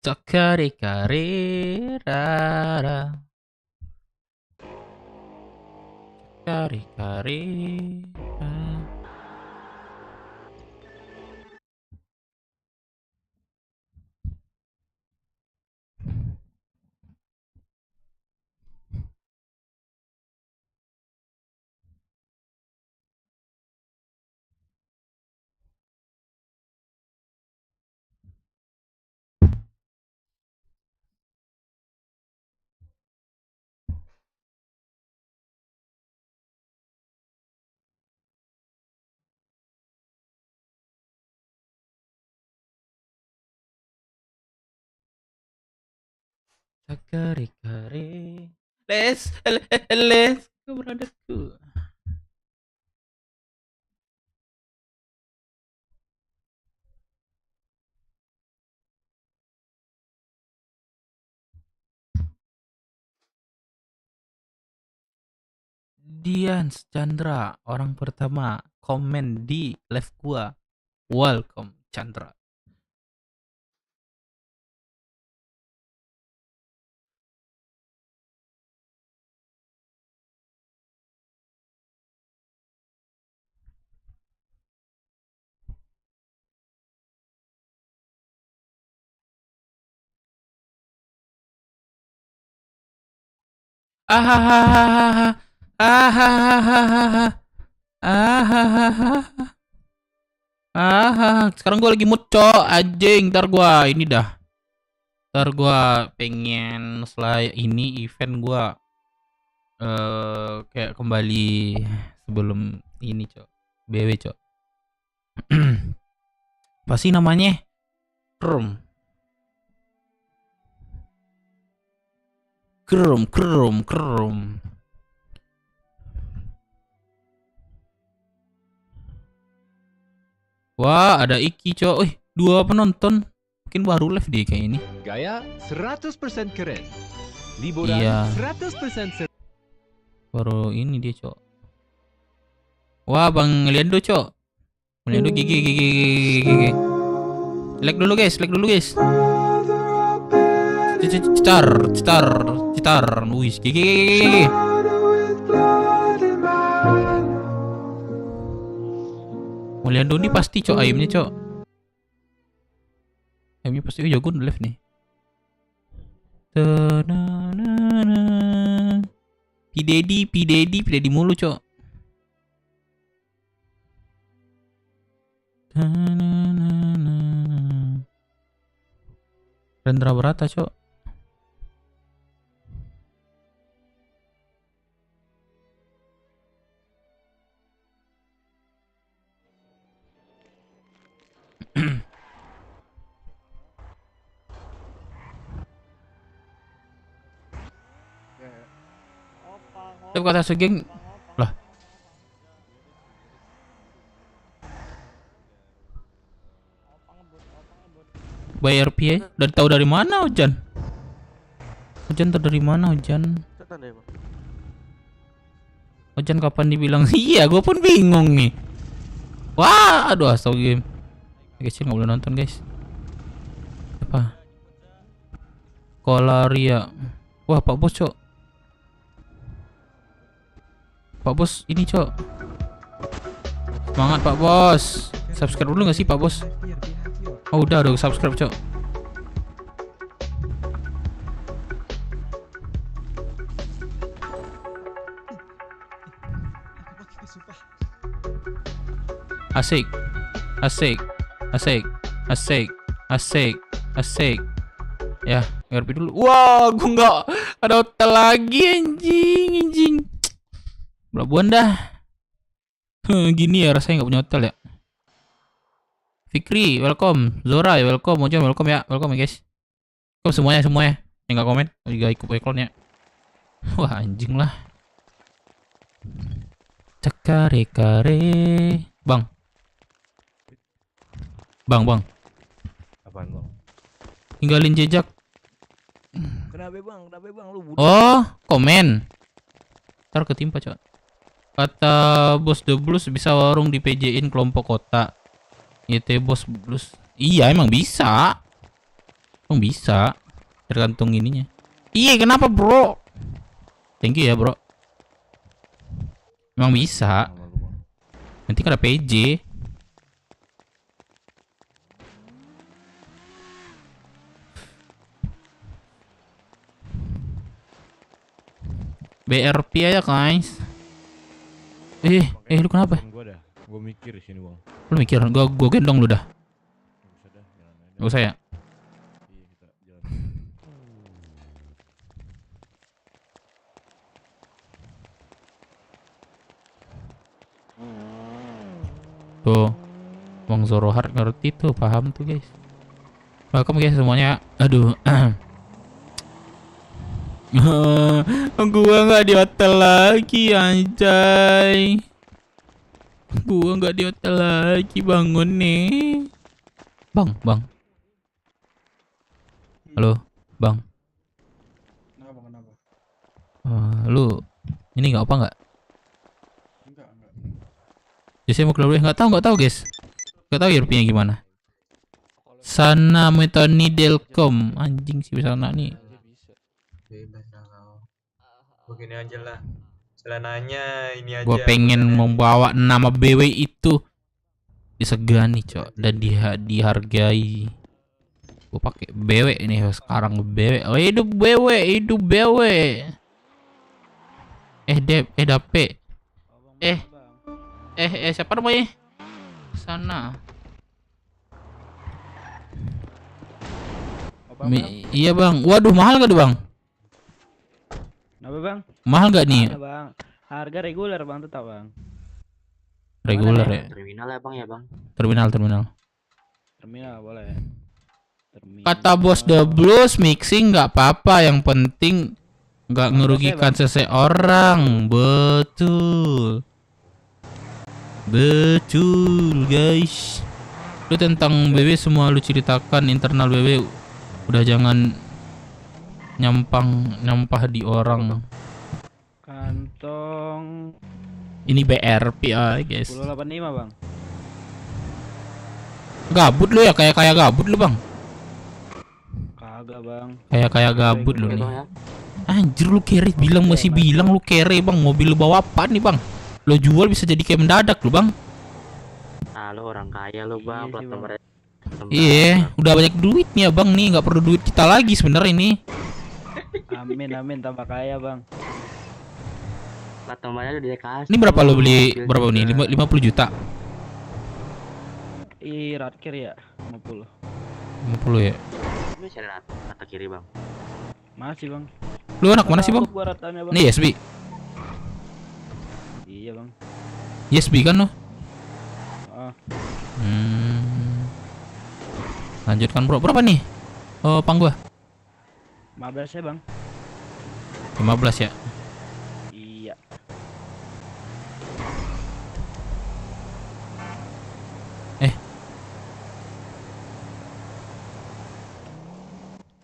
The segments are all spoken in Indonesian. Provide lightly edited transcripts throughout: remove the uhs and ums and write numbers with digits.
Cakari kari rara. Cakari kari rara. Cakari kari. Les, keberadaku. Dian Chandra, orang pertama komen di live gua. Welcome Chandra. Ahahaha. Ahahaha. Ahahaha. Sekarang gua lagi mood, cok. Anjing, ntar gua ini dah. Ntar gua pengen setelah ini event gua kayak kembali sebelum ini, cok. BW, cok. Pasti namanya Krum. Krum. Wah, ada Iki, cok. Wih, 2 penonton. Mungkin baru live dia kayak ini. Gaya 100% keren. Liburan Iya. 100% seru. Baru ini dia, cok. Wah, Bang Liando, cok. Liando gigi. Like dulu, guys. Cetar. Wih, gigi. Liando ini pasti, cok, ayamnya, cok. Ayamnya pasti jago live nih. P Daddy mulu, cok. Rendra Berata, cok. Tapi kata segeng lah, bayar RP dan tahu dari mana Ojan? Ojan tahu dari mana Ojan? Ojan kapan dibilang iya, gue pun bingung nih. Wah, aduh, astagfirullah game. Guys, nggak boleh nonton, guys. Apa? Kolaria. Wah, Pak Bos, cok. Pak Bos ini, cok. Semangat Pak Bos. Subscribe dulu nggak sih Pak Bos? Oh, udah subscribe, cok. Asik. Ya, RP dulu. Wah, gua nggak ada hotel lagi, anjing. Pelabuhan dah. Gini ya rasanya nggak punya hotel ya. Fikri, welcome. Zora, welcome. Mojon, welcome ya. Welcome ya, guys. Welcome semuanya. Yang nggak komen juga ikut iklannya. Wah, anjing lah. Cakare kare. Bang. Apaan, Bang? Tinggalin jejak. Kenapa bang? Lu budak. Oh, komen. Ntar ketimpa, cok. Kata Bos The Blues bisa warung di PJ-in kelompok kota. YT Bos Blues. Iya, emang bisa. Emang bisa. Tergantung ininya. Iya, kenapa bro? Thank you ya bro. Emang bisa. Sama gua, Bang. Nanti kan ada PJ. BRP aja guys. Lu kenapa? Gua dah. Gua mikir di sini, Bang. Lu mikir, gua gendong lu dah. Nggak usah dah, jalan aja. Gak usah ya? Iya, kita jalan. Tuh, Bang Zorohar ngerti tuh, paham tuh guys. Welcome guys semuanya. Aduh. Gua nggak di hotel lagi anjay. Gua nggak di hotel lagi, bangun nih. Bang. Halo, Bang. Kenapa? Lu ini nggak apa nggak? Enggak. Jadi saya mau keluar dulu. Nggak tahu guys. Nggak tahu RP-nya gimana. Sana metoni delcom anjing sih sana nih. Bebas lah kau. Begini aja lah. Celananya ini aja. Gua pengen membawa nama BW itu disegani cok dan dihargai. Gua pakai BW ini sekarang BW. Oh hidup BW. Dape. Siapa namanya? Sana. Iya bang. Waduh mahal gak tuh bang? Kenapa bang? Mahal gak nih? Ada bang. Harga reguler bang tetap bang. Reguler ya. Terminal ya bang Terminal. Terminal boleh. Terminal. Kata bos The Blues mixing nggak apa-apa, yang penting nggak ngerugikan seseorang. Betul guys. Lu tentang BW semua lu ceritakan, internal BW udah jangan nyampah di orang. Kantong Ini BRP guys. 1085 bang. Gabut lu ya, kayak gabut lu bang. Kagak bang. Kayak gabut lu ya nih. bang ya. Anjir lu carry, masih bilang lu carry bang. Mobil lu bawa apa nih bang? Lo jual bisa jadi kayak mendadak lu bang. Ah lu orang kaya lu bang, Iya sih, plat Bang. nomornya. Iya, udah banyak duitnya bang nih, nggak perlu duit kita lagi sebenarnya ini. Amin tambah kaya bang. Plat nomornya udah dikasih. Ini berapa lo beli? Mobil Berapa nih? juga. 50 juta. Radkir ya 50. 50 ya. Ini cari rata kiri bang. Masih bang. Lu anak mana sih bang? Gua ratanya bang. Ini YSB. Iya bang. YSB kan lo? Oh, Lanjutkan bro. Berapa nih? Oh, pang gua 15 ya bang. 15 ya. Iya.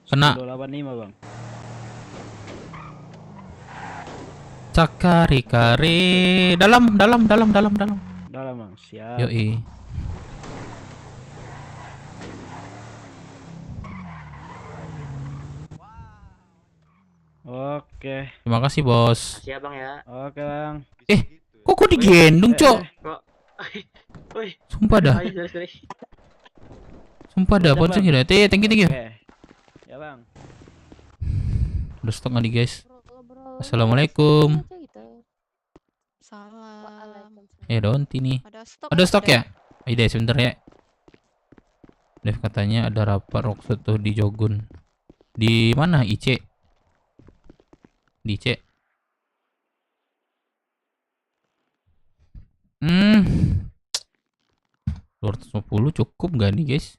Kena 85 bang. cakari kari. Dalam. Dalam bang. Siap. Yoi. Oke. Terima kasih bos. Siap bang ya. Oke bang. Kok digendong cok? Kok? Woi. Sumpah dah. Sorry. Sumpah dah. Udah, Ponsel Bang. gila. Thank you. Oke. Ya bang. Udah stok nggak nih guys? Bro. Assalamualaikum. Aja gitu. Salam. Donti nih. Ada Ada stok ya? Ayo deh sebentar ya. Dev katanya ada rapat Rockset tuh di Jogun. Di mana IC? Di IC. 250 cukup gak nih guys?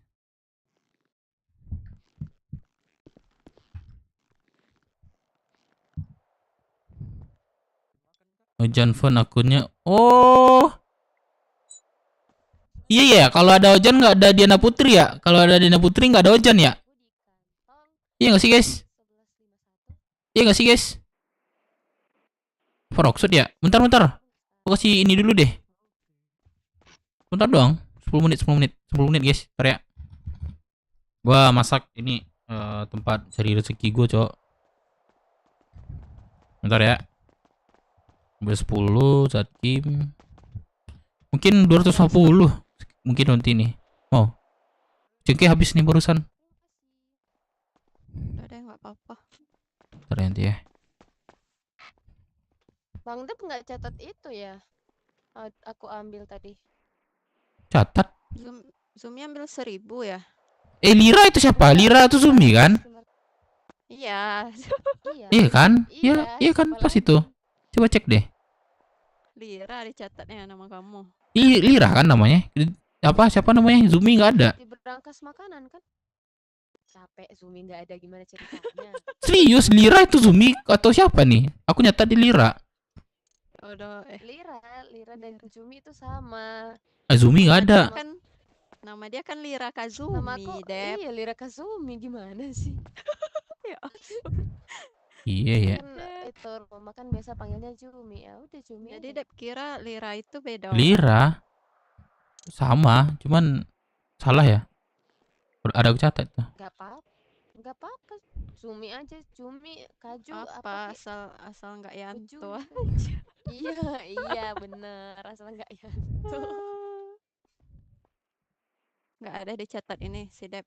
Ojan Phone akunnya. Oh. Iya ya, kalau ada Ojan nggak ada Diana Putri ya? Kalau ada Diana Putri nggak ada Ojan ya? Iya nggak sih guys? Iya nggak sih guys? Rockset ya? Bentar. Aku kasih ini dulu deh. Bentar doang. 10 menit guys. Bentar ya. Gua masak ini tempat cari rezeki gue, Cok. Bentar ya. Udah 10 Zatkim. Mungkin 250. Mungkin nanti nih. Oh. Cengke habis nih barusan. Udah deh, nggak apa-apa. Bentar ya, nanti ya. Bang Dep nggak catat itu ya? Aku ambil tadi. Catat. Zoomnya ambil 1000 ya? Lira itu siapa? Lira itu Zumi kan? Iya. Iya kan? Iya kan siapa pas lagi? itu. Coba cek deh. Lira dicatatnya nama kamu. Lira kan namanya? Siapa namanya? Zumi nggak ada. Di berangkas makanan kan? Capek Zumi nggak ada, gimana ceritanya? Serius Lira itu Zumi atau siapa nih? Aku nyatat di Lira. Udah, Lira dan Zumi itu sama. Zumi nggak ada. Nama dia kan Lira Kazumi, Namaku Dep. iya Lira Kazumi, gimana sih? Ya. Iya ya. Kan itu mama kan biasa panggilnya Jumi, ya udah Jumi Jadi aja. Dep kira Lira itu beda orang. Lira sama, cuman salah ya. Ada aku catat tuh. Nggak apa-apa, Jumi aja, Jumi Kaju Apa apa kek. asal nggak Yanto Jumi. aja. Iya bener, asal nggak Yanto. Nggak ada dicatat ini si Dep.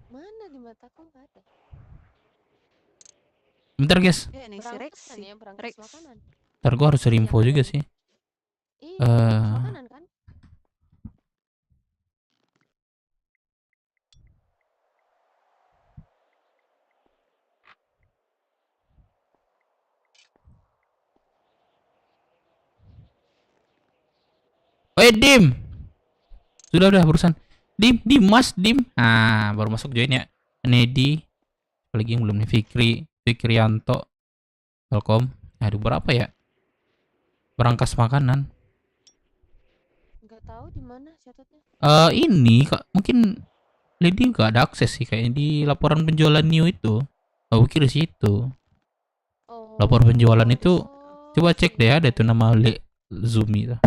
Mana di mataku nggak ada. Bentar guys. Ini si Berangkas Rex kan sih. ya, berangkas Rex. makanan. Ntar gua harus info juga sih. Iya, berangkas Eh. makanan kan? Dim. Sudah barusan. Dim, Mas, Dim. Ah, baru masuk join ya. Nedi. Apalagi yang belum nih Fikrianto. Welcome. Aduh, berapa ya? Berangkas makanan. Nggak tahu di mana catatnya. Ini Kak, mungkin Lady nggak ada akses sih kayaknya di laporan penjualan new itu. Aku kira sih itu. Oh. Laporan penjualan itu coba cek deh, iya. ada tuh nama Zumi tuh.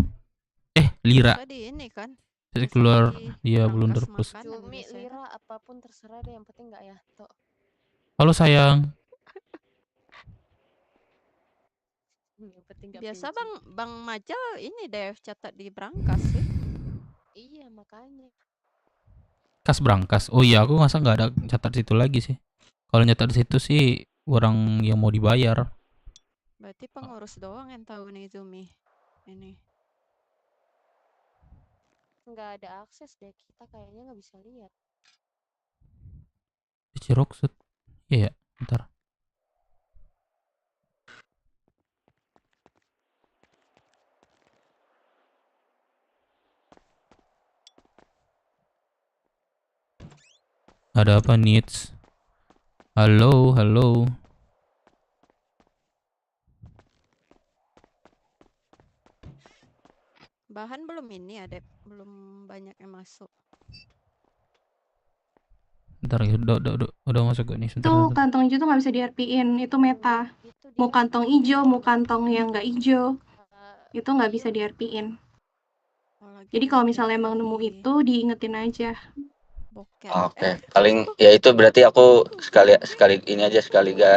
Lira. Bisa di ini kan? Jadi keluar Di dia berangkas blunder plus. makanan Jumi, biasanya. Lira, apapun terserah deh, yang penting nggak Yanto. Halo sayang. Yang penting nggak Biasa Pinci. Bang Majal ini deh catat di berangkas sih. Iya makanya. Kas berangkas. Oh iya, aku masa nggak ada catat situ lagi sih. Kalau nyatat di situ sih orang yang mau dibayar. Berarti pengurus doang yang tahu nih Zumi. Ini. Nggak ada akses deh, kita kayaknya nggak bisa lihat. Ciroksut. Iya ya, bentar. Ada apa needs? Halo. Bahan belum ini ada, belum banyak yang masuk. Bentar ya, udah masuk gue nih. Itu kantong hijau tuh nggak bisa di-RP-in, itu meta. Mau kantong hijau, mau kantong yang nggak hijau, itu nggak bisa di-RP-in. Jadi kalau misalnya emang nemu itu, diingetin aja. Oke, paling ya itu berarti aku sekali ini aja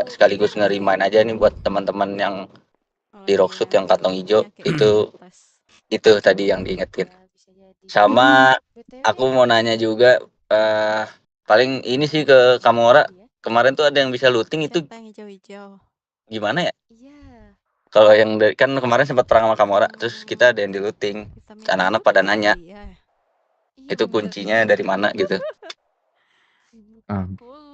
sekaligus ngerimain aja nih buat teman-teman yang di Rockshoot yang kantong hijau itu tadi yang diingetin. Sama aku mau nanya juga paling ini sih ke Kamora, kemarin tuh ada yang bisa looting itu yang hijau-hijau. Gimana ya? Iya. Kalau yang kan kemarin sempat perang sama Kamora, terus kita ada yang di looting. Anak-anak pada nanya. Itu kuncinya dari mana gitu.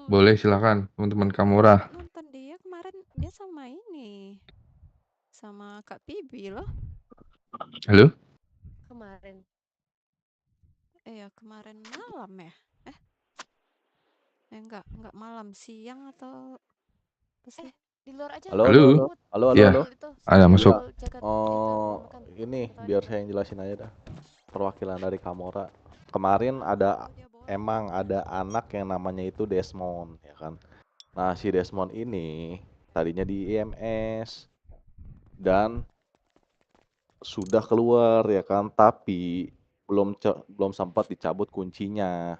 Boleh silakan teman-teman Kamora. Nonton dia kemarin, dia sama ini. Sama Kak Pibi loh. Halo? Kemarin. Ya kemarin malam ya? Enggak malam, siang atau Di luar aja. Halo. Iya. Ada masuk. Oh, ini biar saya yang jelasin aja dah. Perwakilan dari Kamora. Kemarin emang ada anak yang namanya itu Desmond, ya kan. Nah, si Desmond ini tadinya di IMS dan sudah keluar ya kan, tapi belum sempat dicabut kuncinya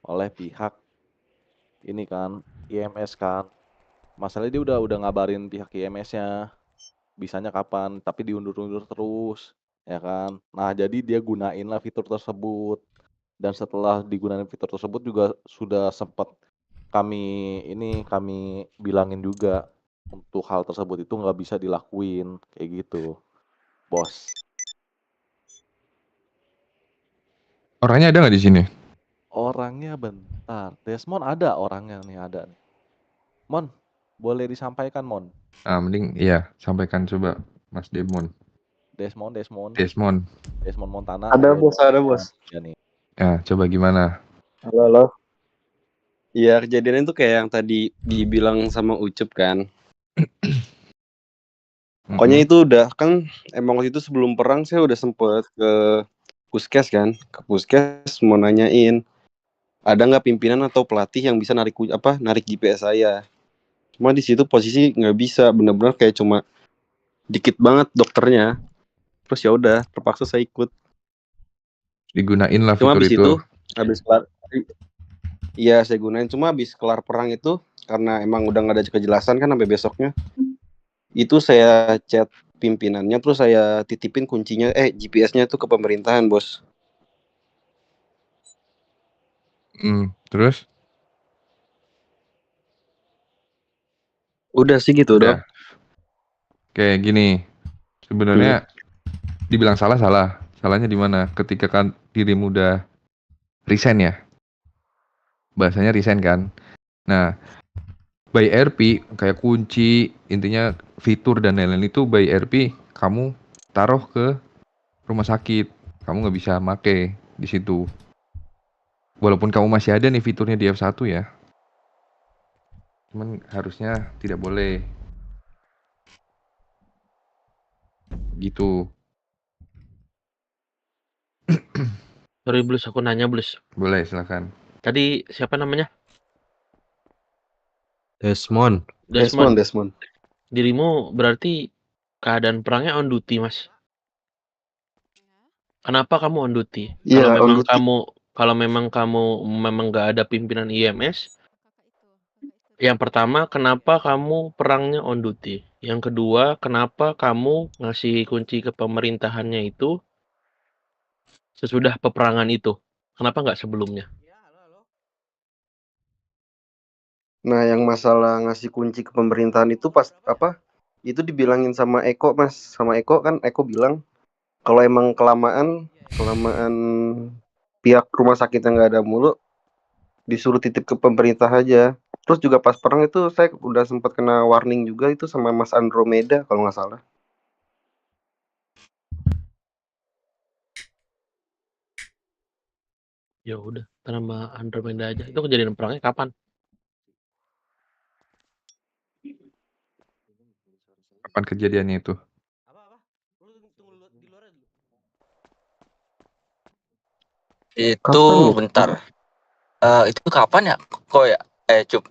oleh pihak ini kan IMS kan. Masalahnya dia udah ngabarin pihak IMS-nya bisanya kapan, tapi diundur-undur terus, ya kan. Nah, jadi dia gunainlah fitur tersebut. Dan setelah digunain fitur tersebut juga sudah sempat kami bilangin juga untuk hal tersebut itu nggak bisa dilakuin kayak gitu, bos. Orangnya ada nggak di sini? Orangnya bentar, Desmond ada orangnya nih, ada nih. Mon, boleh disampaikan Mon? Mending iya sampaikan coba Mas Demon. Desmond Desmond. Montana. Ada alias bos, ada Desmond. bos. Ya nih. Ya, coba gimana? Halo, halo. Iya, kejadiannya tuh kayak yang tadi dibilang sama Ucup kan. Pokoknya itu udah kan emang waktu itu sebelum perang saya udah sempet ke puskes kan, ke puskes mau nanyain ada nggak pimpinan atau pelatih yang bisa narik GPS saya. Cuma di situ posisi nggak bisa, bener-bener kayak cuma dikit banget dokternya. Terus ya udah terpaksa saya ikut. Digunain lah Cuma fitur habis itu. habis kelar, iya saya gunain. Cuma habis kelar perang itu karena emang udah nggak ada kejelasan kan sampai besoknya. Itu saya chat pimpinannya terus saya titipin kuncinya GPS-nya tuh ke pemerintahan, bos. Terus? Udah sih gitu dong. Kayak gini. Sebenarnya dibilang salah. Salahnya di mana? Ketika kan dirimu udah resign ya. Bahasanya resign kan. Nah, by RP kayak kunci, intinya fitur dan lain-lain itu by RP kamu taruh ke rumah sakit. Kamu nggak bisa make di situ. Walaupun kamu masih ada nih fiturnya di F1 ya. Cuman harusnya tidak boleh. Gitu. Sorry Blus, aku nanya Blus. Boleh, silakan. Tadi siapa namanya? Desmond. Dirimu berarti keadaan perangnya on duty, Mas. Kenapa kamu on duty? Iya, Kalau memang kamu nggak ada pimpinan IMS, yang pertama kenapa kamu perangnya on duty? Yang kedua, kenapa kamu ngasih kunci ke pemerintahannya itu sesudah peperangan itu? Kenapa nggak sebelumnya? Nah, yang masalah ngasih kunci ke pemerintahan itu itu dibilangin sama Eko, Mas. Sama Eko kan, Eko bilang kalau emang kelamaan pihak rumah sakit yang nggak ada mulu, disuruh titip ke pemerintah aja. Terus juga pas perang itu saya udah sempat kena warning juga itu sama Mas Andromeda kalau nggak salah. Ya udah, nama Andromeda aja. Itu kejadian perangnya kapan? Kapan kejadiannya itu? Itu bentar. Itu kapan ya? Kok ya? Cup.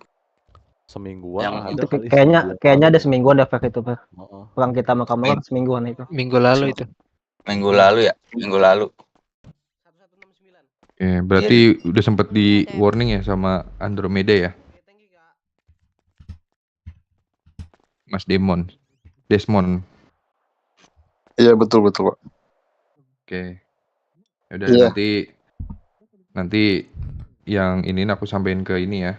Semingguan Yang ada Itu kali. kayaknya ada semingguan efek itu, Pak. Pulang kita sama kamu semingguan itu. Minggu lalu itu. Minggu lalu ya? Minggu lalu. Berarti udah sempet di warning ya sama Andromeda ya? Mas Desmond. Iya, betul Pak. Oke. Udah Iya. nanti yang ini aku sampein ke ini ya.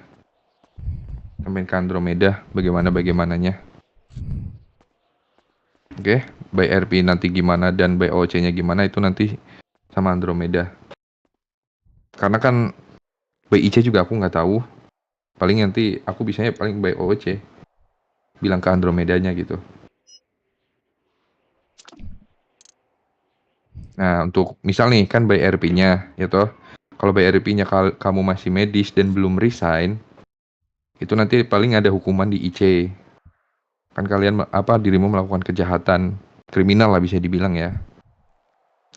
Sampein ke Andromeda bagaimananya. Oke, by RP nanti gimana dan by OC-nya gimana itu nanti sama Andromeda. Karena kan by IC juga aku nggak tahu. Paling nanti aku bisanya paling by OC. Bilang ke Andromedanya gitu. Nah, untuk misal nih kan by RP-nya ya toh. Kalau by RP-nya kamu masih medis dan belum resign, itu nanti paling ada hukuman di IC. Kan kalian dirimu melakukan kejahatan kriminal lah bisa dibilang ya.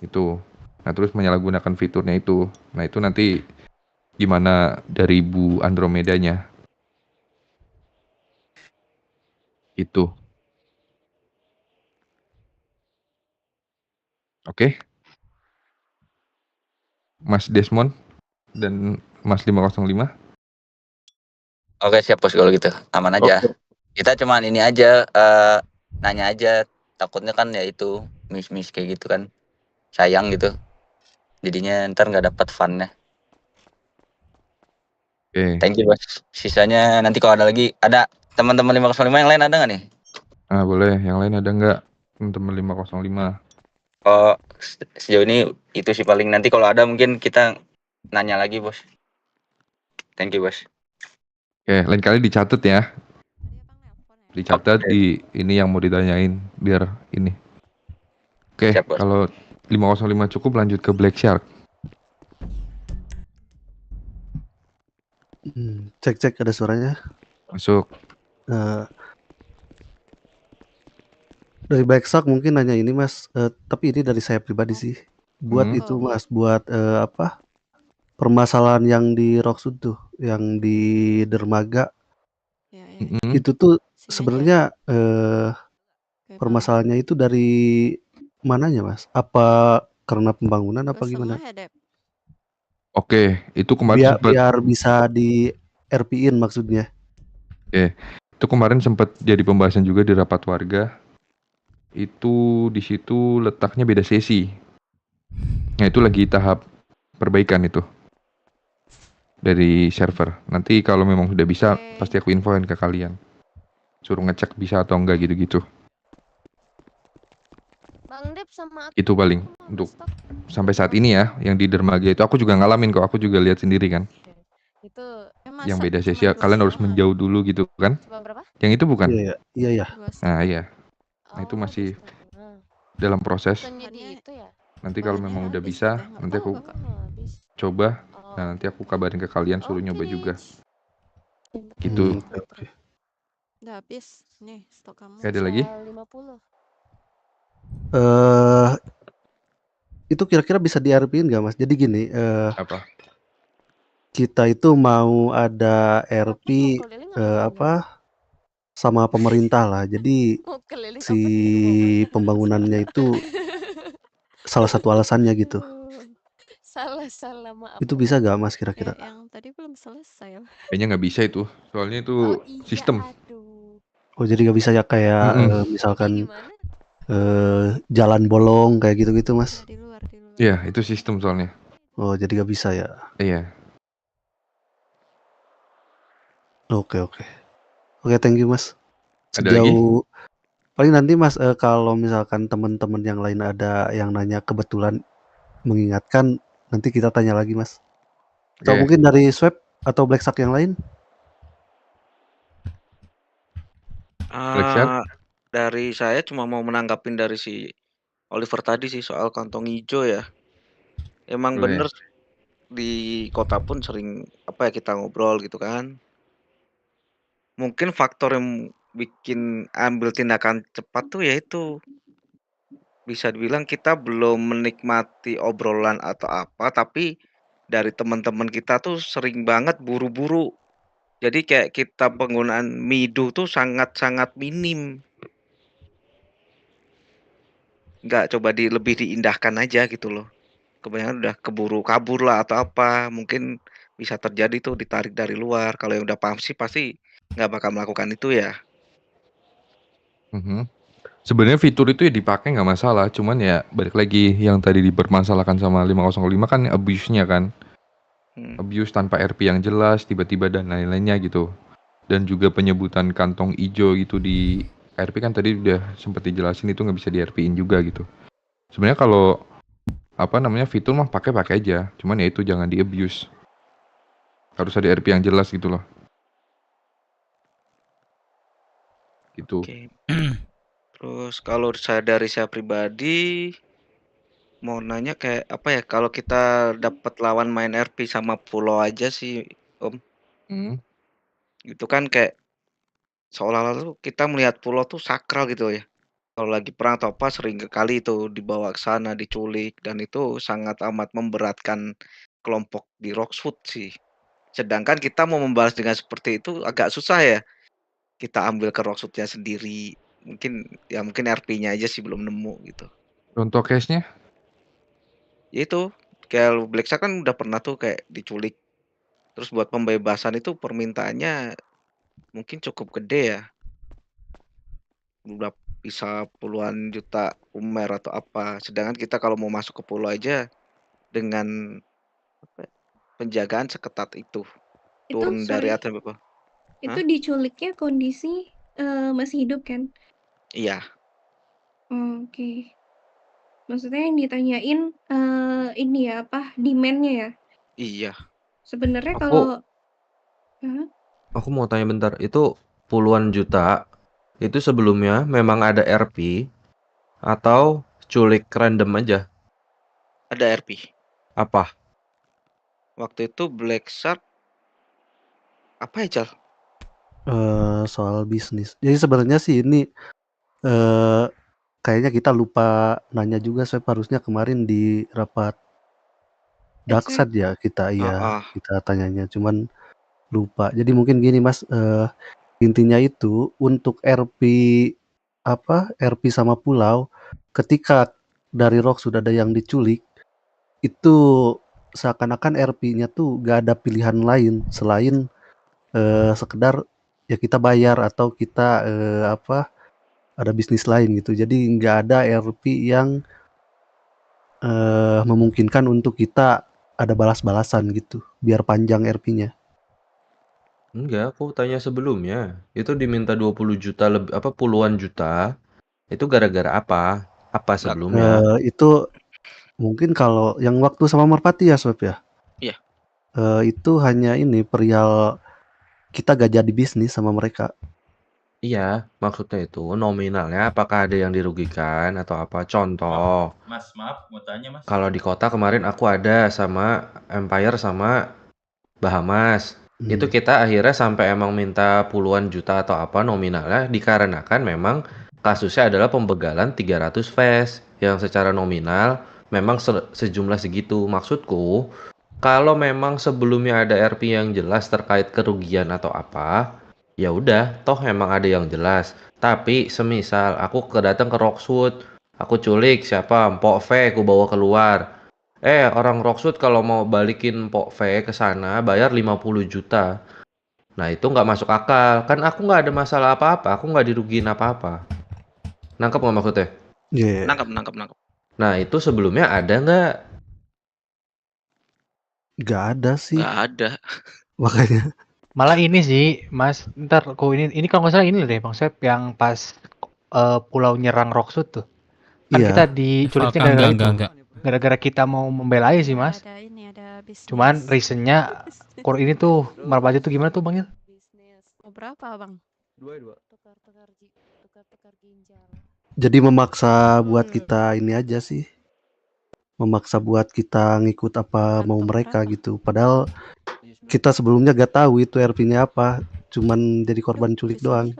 Itu. Nah, terus menyalahgunakan fiturnya itu. Nah, itu nanti gimana dari Bu Andromedanya. Itu. Oke. Mas Desmond dan Mas 505. Oke siap bos kalau gitu, aman aja. Oke. Kita cuman ini aja, nanya aja, takutnya kan ya itu miss kayak gitu kan, sayang gitu. Jadinya ntar nggak dapat fun-nya. Oke. Thank you bos. Sisanya nanti kalau ada lagi, ada teman-teman 505 yang lain ada nggak nih? Ah boleh, yang lain ada nggak teman-teman 505? Oh sejauh ini itu sih paling, nanti kalau ada mungkin kita nanya lagi bos. Thank you bos. Oke, lain kali dicatat ya. Dicatat di ini yang mau ditanyain biar ini. Oke, Siap, bos. kalau 505 cukup lanjut ke Black Shark. Cek ada suaranya. Masuk. Dari Black Shark mungkin nanya ini mas, tapi ini dari saya pribadi sih. Buat itu mas, buat apa? Permasalahan yang di Rockwood tuh, yang di dermaga. Itu tuh sebenarnya permasalahannya itu dari mananya mas? Apa karena pembangunan apa gimana? Oke, itu kemarin Biar bisa di RP-in maksudnya. Oke, itu kemarin sempat jadi pembahasan juga di rapat warga. Itu di situ letaknya beda sesi. Nah, itu lagi tahap perbaikan itu dari server. Nanti kalau memang sudah bisa, pasti aku infoin ke kalian. Suruh ngecek bisa atau enggak gitu-gitu. Bang Dep sama Itu paling untuk sampai saat ini ya, yang di dermaga itu aku juga ngalamin kok. Aku juga lihat sendiri kan. itu Yang beda sesi, kalian harus menjauh dulu gitu kan? cuma berapa? Yang itu bukan? Iya. Nah iya. Nah itu masih dalam proses. Jadi itu ya. Nanti kalau memang udah bisa, nanti aku coba. Nah nanti aku kabarin ke kalian suruh nyoba juga. Gitu. Udah habis nih stok kamu. Ada lagi? 50. Itu kira-kira bisa di RP-in nggak mas? Jadi gini, Apa? kita itu mau ada RP apa sama pemerintah lah. Jadi si pembangunannya itu salah satu alasannya gitu. Salah maaf. Itu bisa gak mas kira-kira? Yang tadi belum selesai lah. Kayaknya nggak bisa itu. Soalnya itu sistem. Oh jadi nggak bisa ya kayak misalkan jalan bolong kayak gitu-gitu mas? Iya itu sistem soalnya. Oh jadi nggak bisa ya? Iya. Oke, thank you mas. Ada lagi? Paling nanti mas kalau misalkan teman-teman yang lain ada yang nanya kebetulan mengingatkan, nanti kita tanya lagi mas. Atau mungkin dari Swap atau Black Shark yang lain? Dari saya cuma mau menanggapin dari si Oliver tadi sih soal kantong hijau ya. Emang bener di kota pun sering apa ya kita ngobrol gitu kan. Mungkin faktor yang bikin ambil tindakan cepat tuh yaitu bisa dibilang kita belum menikmati obrolan atau apa, tapi dari teman-teman kita tuh sering banget buru-buru. Jadi kayak kita penggunaan midu tuh sangat-sangat minim. Nggak coba lebih diindahkan aja gitu loh. Kebanyakan udah keburu kabur lah atau apa. Mungkin bisa terjadi tuh ditarik dari luar. Kalau yang udah paham sih pasti nggak bakal melakukan itu ya. Sebenarnya fitur itu ya dipakai nggak masalah, cuman ya balik lagi yang tadi dipermasalahkan sama 505 kan abuse-nya kan. Abuse tanpa RP yang jelas, tiba-tiba dan lain-lainnya gitu. Dan juga penyebutan kantong hijau gitu di RP kan tadi udah sempat dijelasin itu nggak bisa di RP-in juga gitu. Sebenarnya kalau apa namanya fitur mah pakai aja, cuman ya itu jangan di abuse. Harus ada RP yang jelas gitu loh. Gitu. Oke. Terus kalau dari saya pribadi mau nanya kayak apa ya, kalau kita dapat lawan main RP sama pulau aja sih Om. Itu kan kayak seolah-olah tuh kita melihat pulau tuh sakral gitu ya. Kalau lagi perang atau apa sering kali itu dibawa ke sana, diculik dan itu sangat amat memberatkan kelompok di Rockwood sih. Sedangkan kita mau membalas dengan seperti itu agak susah ya. Kita ambil ke Rockwood-nya sendiri. Mungkin RP-nya aja sih belum nemu gitu. Contoh case-nya? Ya itu, kayak Black Shark kan udah pernah tuh kayak diculik Terus buat pembebasan itu permintaannya mungkin cukup gede ya. Bisa puluhan juta UMER atau apa. Sedangkan kita kalau mau masuk ke pulau aja dengan apa ya, penjagaan seketat itu. Itu Turun dari sorry, atas apa? itu Hah? diculiknya kondisi masih hidup kan? Iya. Oke. Maksudnya yang ditanyain ini ya apa demand-nya ya? Iya. Sebenarnya Aku kalau Hah? aku mau tanya bentar, itu puluhan juta itu sebelumnya memang ada RP atau culik random aja? Ada RP. Apa? Waktu itu Black Shark apa ya, Cal? Soal bisnis. Jadi sebenarnya sih ini kayaknya kita lupa nanya juga Swep, harusnya kemarin di rapat Daksat ya kita kita tanyanya, cuman lupa. Jadi mungkin gini Mas, intinya itu untuk RP RP sama pulau, ketika dari Rock sudah ada yang diculik, itu seakan-akan RP-nya tuh gak ada pilihan lain selain sekedar ya kita bayar atau kita ada bisnis lain gitu. Jadi nggak ada RP yang memungkinkan untuk kita ada balas-balasan gitu, biar panjang RP-nya. Enggak, aku tanya sebelumnya. Itu diminta 20 juta puluhan juta. Itu gara-gara apa? Apa sebelumnya? Itu mungkin kalau yang waktu sama Merpati ya, Swep ya? Iya. Itu hanya ini perihal kita gak jadi bisnis sama mereka. Iya, maksudnya itu nominalnya apakah ada yang dirugikan atau apa? Contoh, Mas, maaf mau tanya Mas. kalau di kota kemarin aku ada sama Empire sama Bahamas. Itu kita akhirnya sampai emang minta puluhan juta atau apa nominalnya dikarenakan memang kasusnya adalah pembegalan 300 fest yang secara nominal memang sejumlah segitu. Maksudku, kalau memang sebelumnya ada RP yang jelas terkait kerugian atau apa, ya udah, toh emang ada yang jelas. Tapi semisal aku datang ke Rockwood, aku culik siapa? Mpok V, aku bawa keluar. Orang Rockwood kalau mau balikin Mpok V ke sana bayar 50 juta. Nah, itu nggak masuk akal. Kan aku nggak ada masalah apa-apa, aku nggak dirugiin apa-apa. Nangkep nggak maksudnya? Iya. Nangkep. Nah, itu sebelumnya ada nggak? Nggak ada sih. Nggak ada. Makanya. Malah ini sih, Mas. Ntar kok ini kalau nggak salah ini deh, Bang Sep, yang pas pulau nyerang Rockwood tuh. Kan Iya. kita diculiknya Enggak, gara-gara itu. enggak. Gara-gara kita mau membela aja sih, Mas. Cuman reasonnya core ini tuh Merpati tuh gimana tuh, Bang Il? Mau berapa, Bang? 2. Tukar ginjal. Jadi memaksa buat kita ini aja sih. Memaksa buat kita ngikut apa mau mereka gitu. Padahal kita sebelumnya gak tahu itu RP-nya apa. Cuman jadi korban culik doang.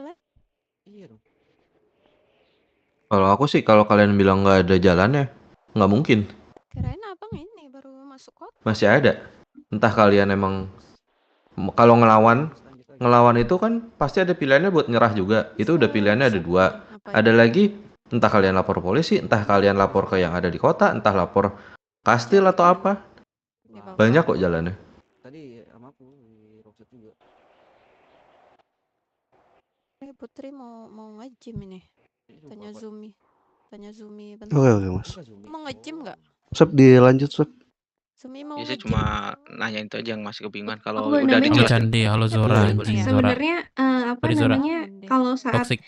Kalau aku sih kalau kalian bilang nggak ada jalannya, nggak mungkin. Kirain abang ini baru masuk kota. Masih ada. Entah kalian emang kalau ngelawan itu kan pasti ada pilihannya buat nyerah juga. Itu udah pilihannya ada 2. Ada lagi entah kalian lapor polisi, entah kalian lapor ke yang ada di kota, entah lapor kastil atau apa. Banyak kok jalannya. Tadi sama aku di Rockset juga. Putri mau nge-gym ini. Tanya Zumi bentar. Oke, Mas. Mau nge-gym nggak? Swep dilanjut, Swep. Zumi mau Ya saya nge-gym. cuma nanya itu aja yang masih kebingungan. Kalau Aku boleh udah nambahin dijelasin. Candi, halo Zora, anjing Zora. Sebenarnya apa Sorry, Zora. namanya kalau saat Toxic.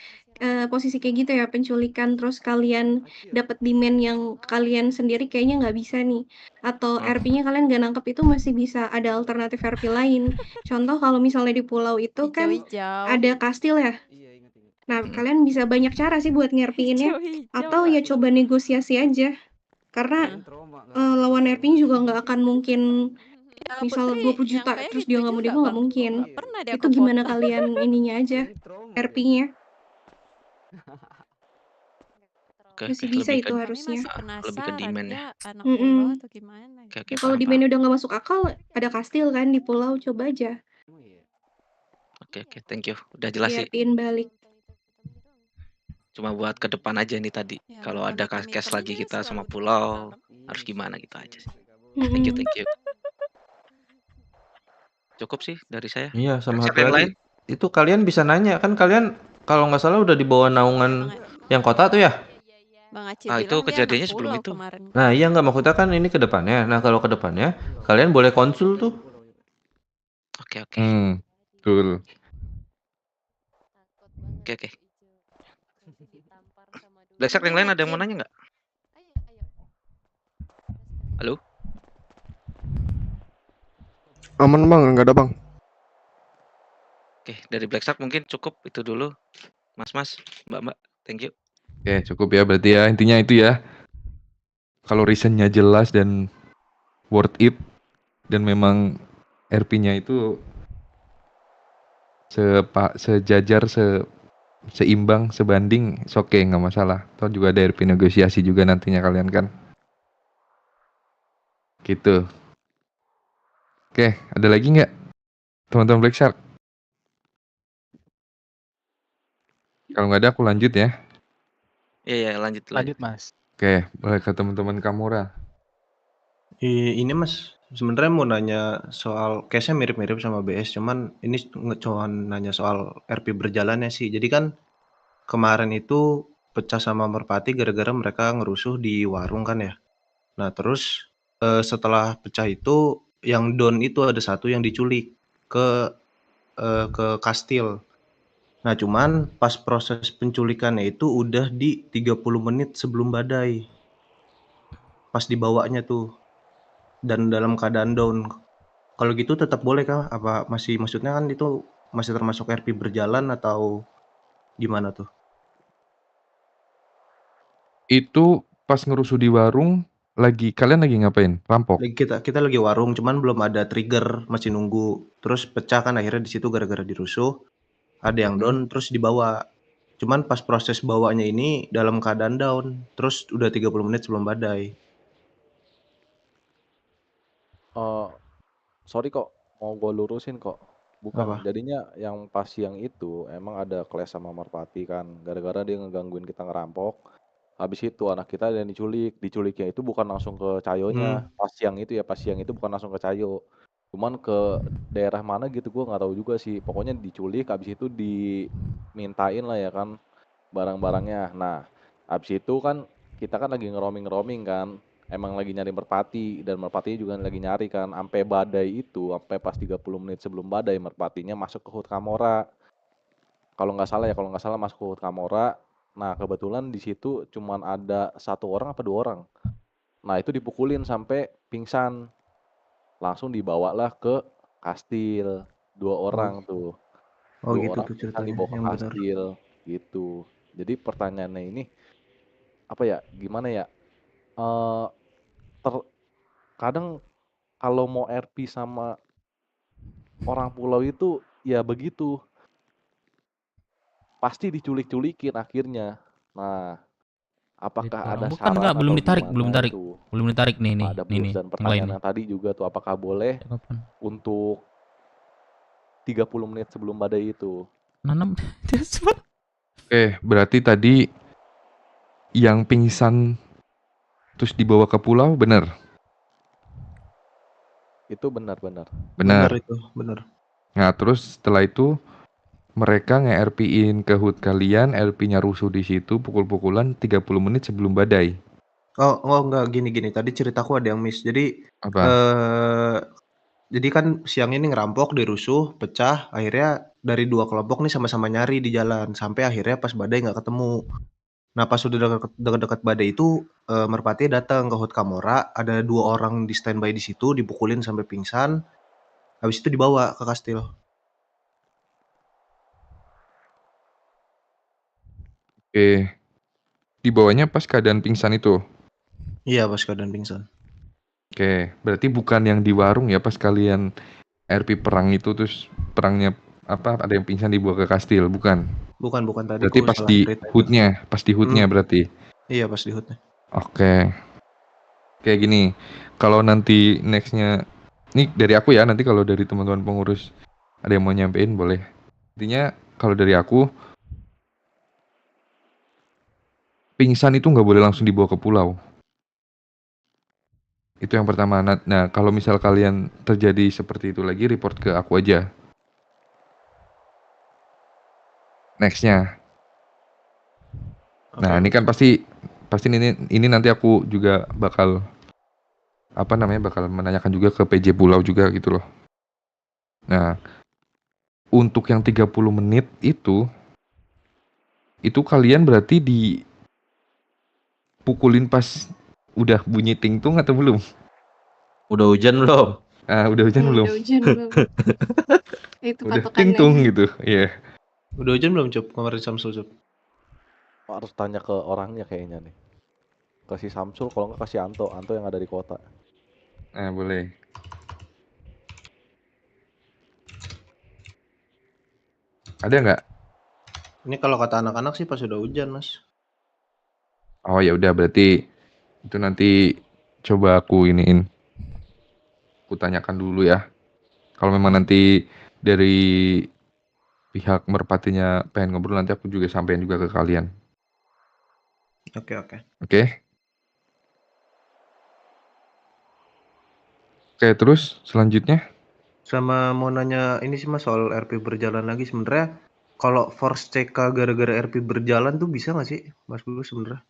posisi kayak gitu ya penculikan terus kalian dapat demand yang kalian sendiri kayaknya nggak bisa nih atau RP-nya kalian nggak nangkep itu masih bisa ada alternatif RP lain. Contoh kalau misalnya di pulau itu kan ada kastil ya. Nah kalian bisa banyak cara sih buat nge-RP-innya atau ya coba negosiasi aja karena lawan RP-nya juga nggak akan mungkin misal 20 juta terus dia nggak mau demo nggak mungkin. Itu gimana kalian ininya aja RP-nya. Masih bisa itu harusnya. Lebih ke demand ya. Ya, kalau demand udah nggak masuk akal, ada kastil kan di pulau, coba aja. Oke, thank you. Udah jelas sih. Liatin balik. Cuma buat ke depan aja nih tadi. Kalau ada case lagi kita sama pulau, harus gimana gitu aja sih. Thank you. Cukup sih dari saya. Iya, sama Cek satu yang lain. lagi, itu kalian bisa nanya kan kalian kalau nggak salah udah di bawah naungan yang kota tuh ya? Bang Aceh Ah, itu bilang dia anak kejadiannya sebelum pulau itu. kemarin kan. Nah, iya nggak maksudnya kan ini ke depannya. Nah, kalau ke depannya kalian boleh konsul tuh. Oke, oke. Betul. Oke, oke. Black Shark yang lain ada yang mau nanya nggak? Halo? Aman bang, nggak ada bang. Oke, dari Black Shark mungkin cukup itu dulu. Mas, Mbak, thank you. Oke, cukup ya berarti ya. Intinya itu ya. Kalau reasonnya jelas dan worth it dan memang RP-nya itu sejajar, seimbang, sebanding, oke, nggak masalah. Toh juga ada RP negosiasi juga nantinya kalian kan. Gitu. Oke, ada lagi nggak teman-teman Black Shark? Kalau nggak ada aku lanjut ya. Iya, lanjut. Lanjut, Mas. Oke, boleh ke teman-teman Kamura. Ini Mas, sebenarnya mau nanya soal case-nya mirip-mirip sama BS, cuman ini cuma nanya soal RP berjalannya sih. Jadi kan kemarin itu pecah sama Merpati gara-gara mereka ngerusuh di warung kan ya. Nah terus setelah pecah itu yang down itu ada satu yang diculik ke kastil. Nah cuman pas proses penculikannya itu udah di 30 menit sebelum badai. Pas dibawanya tuh. Dan dalam keadaan down. Kalau gitu tetap boleh kah? Apa maksudnya kan itu masih termasuk RP berjalan atau gimana tuh? Itu pas ngerusuh di warung, kalian lagi ngapain? Rampok? Kita lagi warung, cuman belum ada trigger, masih nunggu. Terus pecah kan akhirnya di situ gara-gara dirusuh. Ada yang down terus dibawa. Cuman pas proses bawanya ini dalam keadaan down, terus udah 30 menit sebelum badai. Sorry kok, mau gue lurusin kok. Bukan, Apa? jadinya yang pas siang itu emang ada clash sama Merpati kan, gara-gara dia ngegangguin kita ngerampok. Habis itu anak kita ada yang diculiknya itu bukan langsung ke Cayonya. Pas siang itu bukan langsung ke Cayo. Cuman ke daerah mana gitu gue nggak tahu juga sih. Pokoknya diculik, habis itu dimintain lah ya kan barang-barangnya. Nah, habis itu kan kita kan lagi ngeroming kan. Emang lagi nyari Merpati dan Merpatinya juga lagi nyari kan. Sampai badai itu, sampai pas 30 menit sebelum badai Merpatinya masuk ke Hut Kamora. Kalau nggak salah masuk ke Hut Kamora. Nah, kebetulan di situ cuman ada 1 orang apa 2 orang. Nah, itu dipukulin sampai pingsan. Langsung dibawalah ke kastil. 2 orang tuh. Oh 2 gitu orang tuh pingsan ceritanya, dibawa ke yang benar. kastil gitu. Jadi pertanyaannya ini apa ya? Gimana ya? Kadang kalau mau RP sama orang pulau itu ya begitu. Pasti diculik-culikin akhirnya. Nah, apakah ada Bukan, syarat enggak, belum atau ditarik, gimana itu? belum ditarik nih Ada nih, dan yang pertanyaan lain. yang tadi juga tuh apakah boleh untuk 30 menit sebelum badai itu? Nanam Oke, berarti tadi yang pingsan terus dibawa ke pulau benar? Itu benar. Benar. itu, benar. Nah, terus setelah itu mereka nge-RP-in ke HUT kalian, LP-nya rusuh di situ, pukul-pukulan 30 menit sebelum badai. Oh enggak, gini. Tadi ceritaku ada yang miss. Jadi Apa? jadi kan siang ini ngerampok, dirusuh, pecah, akhirnya dari 2 kelompok nih sama-sama nyari di jalan sampai akhirnya pas badai nggak ketemu. Nah, pas udah dekat badai itu Merpati datang ke Hut Kamora, ada 2 orang di standby di situ, dipukulin sampai pingsan. Habis itu dibawa ke kastil. Oke. Dibawanya pas keadaan pingsan itu. Iya, pas keadaan pingsan. Oke, berarti bukan yang di warung ya pas kalian RP perang itu terus perangnya apa ada yang pingsan dibawa ke kastil, bukan? Bukan tadi Berarti pas di HUT-nya berarti. Iya, pas di HUT-nya. Oke. Kayak gini, kalau nanti next-nya ini dari aku ya, nanti kalau dari teman-teman pengurus ada yang mau nyampein boleh. Intinya kalau dari aku pingsan itu nggak boleh langsung dibawa ke pulau. Itu yang pertama. Nah, kalau misal kalian terjadi seperti itu lagi, report ke aku aja. Next-nya. Nah, ini kan pasti ini nanti aku juga bakal bakal menanyakan juga ke PJ Pulau juga gitu loh. Nah, untuk yang 30 menit itu kalian berarti dipukulin pas udah bunyi tingtung atau belum? Udah hujan belum? Udah hujan belum? Udah hujan belum? Itu Udah patokannya. tingtung gitu, iya. Udah hujan belum, Cup? Kemarin Samsul, Cup. Harus tanya ke orangnya kayaknya nih. Kasih Samsul, kalau nggak kasih Anto yang ada di kota. Nah, boleh. Ada nggak? Ini kalau kata anak-anak sih pas udah hujan, Mas. Oh ya udah, berarti itu nanti coba aku iniin. Aku tanyakan dulu ya. Kalau memang nanti dari pihak merpatinya pengen ngobrol, nanti aku juga sampein juga ke kalian. Oke, oke. Oke? Oke, terus selanjutnya? Sama mau nanya ini sih Mas soal RP berjalan lagi sebenarnya kalau force CK gara-gara RP berjalan tuh bisa nggak sih Mas Bulu sebenarnya?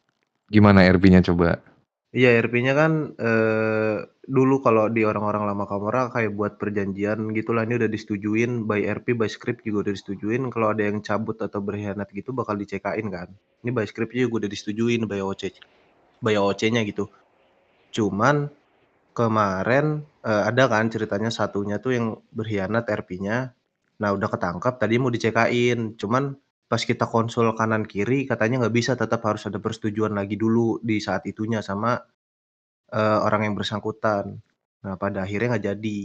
Gimana RP-nya coba? Iya RP-nya kan dulu kalau di orang-orang lama Kamora kayak buat perjanjian gitulah, ini udah disetujuin by RP by script juga udah disetujuin kalau ada yang cabut atau berkhianat gitu bakal dicekain kan. Ini by script juga udah disetujuin by OC-nya gitu. Cuman kemarin ada kan ceritanya satunya tuh yang berkhianat RP-nya. Nah udah ketangkap tadi mau dicekain, cuman pas kita konsul kanan kiri katanya nggak bisa, tetap harus ada persetujuan lagi dulu di saat itunya sama orang yang bersangkutan. Nah pada akhirnya nggak jadi.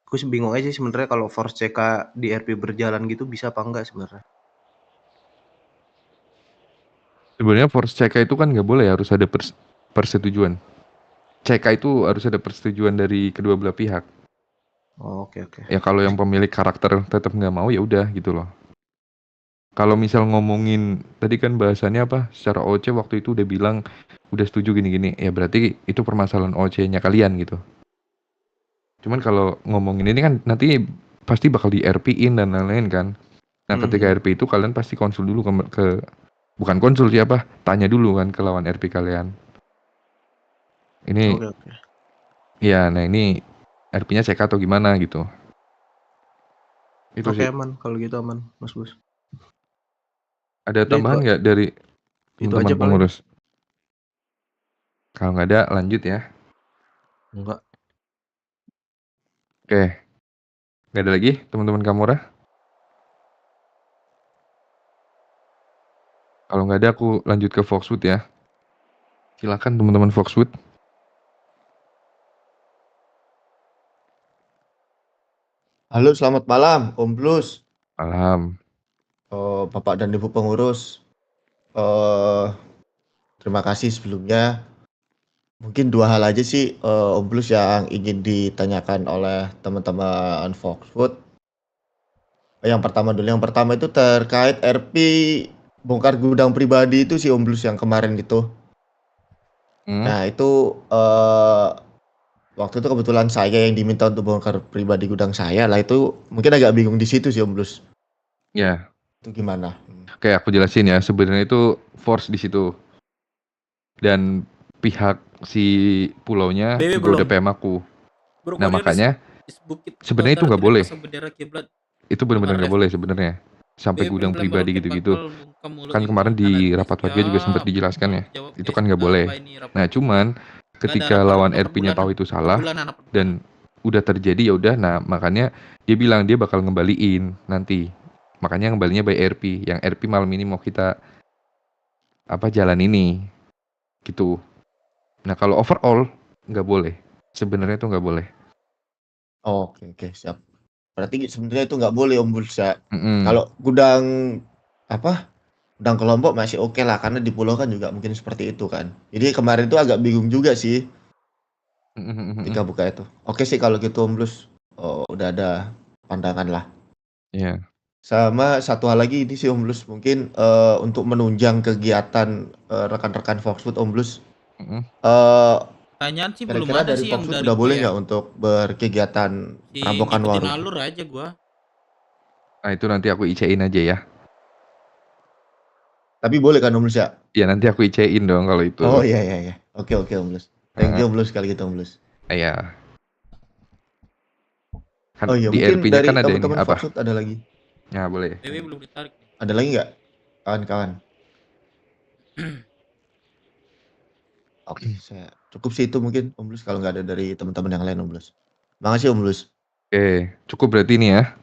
Aku bingung aja sih sebenarnya kalau force CK di RP berjalan gitu bisa apa enggak sebenarnya. Sebenarnya force CK itu kan nggak boleh, harus ada persetujuan. CK itu harus ada persetujuan dari kedua belah pihak. Oh, oke. Ya kalau yang pemilik karakter tetap nggak mau ya udah gitu loh. Kalau misal ngomongin tadi kan bahasannya apa? Secara OC waktu itu udah bilang udah setuju gini-gini, ya berarti itu permasalahan OC-nya kalian gitu. Cuman kalau ngomongin ini kan nanti pasti bakal di RP-in dan lain-lain kan. Nah, ketika RP itu kalian pasti konsul dulu ke bukan konsul siapa? Tanya dulu kan ke lawan RP kalian. Ini Oke. ya, nah ini RP-nya CK atau gimana gitu. Itu Oke, sih. aman kalau gitu aman, Mas Bus. Ada Udah, tambahan nggak dari itu teman-teman aja paling. pengurus? Kalau nggak ada lanjut ya. Enggak. Oke. Nggak ada lagi teman-teman Kamora? Kalau nggak ada aku lanjut ke Foxwood ya. Silakan teman-teman Foxwood. Halo, selamat malam, Om Blus. Malam. Bapak dan Ibu pengurus. Terima kasih sebelumnya. Mungkin 2 hal aja sih, Om Blus yang ingin ditanyakan oleh teman-teman Foxwood. Yang pertama itu terkait RP bongkar gudang pribadi itu sih Om Blus yang kemarin gitu. Nah itu waktu itu kebetulan saya yang diminta untuk bongkar pribadi gudang saya lah, itu mungkin agak bingung di situ sih Om Blus. Ya. Itu gimana? Oke, aku jelasin ya. Sebenarnya itu force di situ. Dan pihak si pulaunya juga udah PM aku. Nah makanya sebenarnya itu nggak boleh. Itu benar-benar nggak boleh sebenarnya. Sampai gudang pribadi gitu-gitu. Kan kemarin di rapat warga juga sempat dijelaskan ya. Itu kan nggak boleh. Nah cuman ketika lawan RP-nya tahu itu salah dan udah terjadi ya udah. Nah makanya dia bilang dia bakal ngembaliin nanti. Makanya ngembalinya by RP. Yang RP malam ini mau kita jalan ini gitu. Nah kalau overall nggak boleh. Sebenarnya itu nggak boleh. Oke, siap. Berarti sebenarnya itu nggak boleh Om Blus ya. Kalau gudang gudang kelompok masih oke lah, karena di pulau kan juga mungkin seperti itu kan. Jadi kemarin itu agak bingung juga sih ketika buka itu. Oke sih kalau gitu Om Blus, udah ada pandangan lah. Iya. Sama satu hal lagi ini sih Om Blus, mungkin untuk menunjang kegiatan rekan-rekan Foxwood Om Blus. Pertanyaan sih belum Kira-kira ada dari sih yang Foxwood dari udah gua boleh ya. nggak untuk berkegiatan Si perampokan ngikutin warung? alur aja gua. Nah itu nanti aku IC-in aja ya. Tapi boleh kan Om Blus ya? Ya nanti aku IC-in dong kalau itu. Oh iya iya iya. Oke oke Om Blus. Thank you Om Blus sekali gitu Om Blus. Iya. Kan Oh iya di mungkin RP-nya dari kan ada ini teman-teman apa? Foxwood ada lagi. Ya boleh. Dewi belum ditarik. Ada lagi nggak kawan-kawan? Oke, saya cukup sih itu mungkin Om Blus kalau nggak ada dari teman-teman yang lain Om Blus. Makasih Om Blus. Oke, cukup berarti ini ya.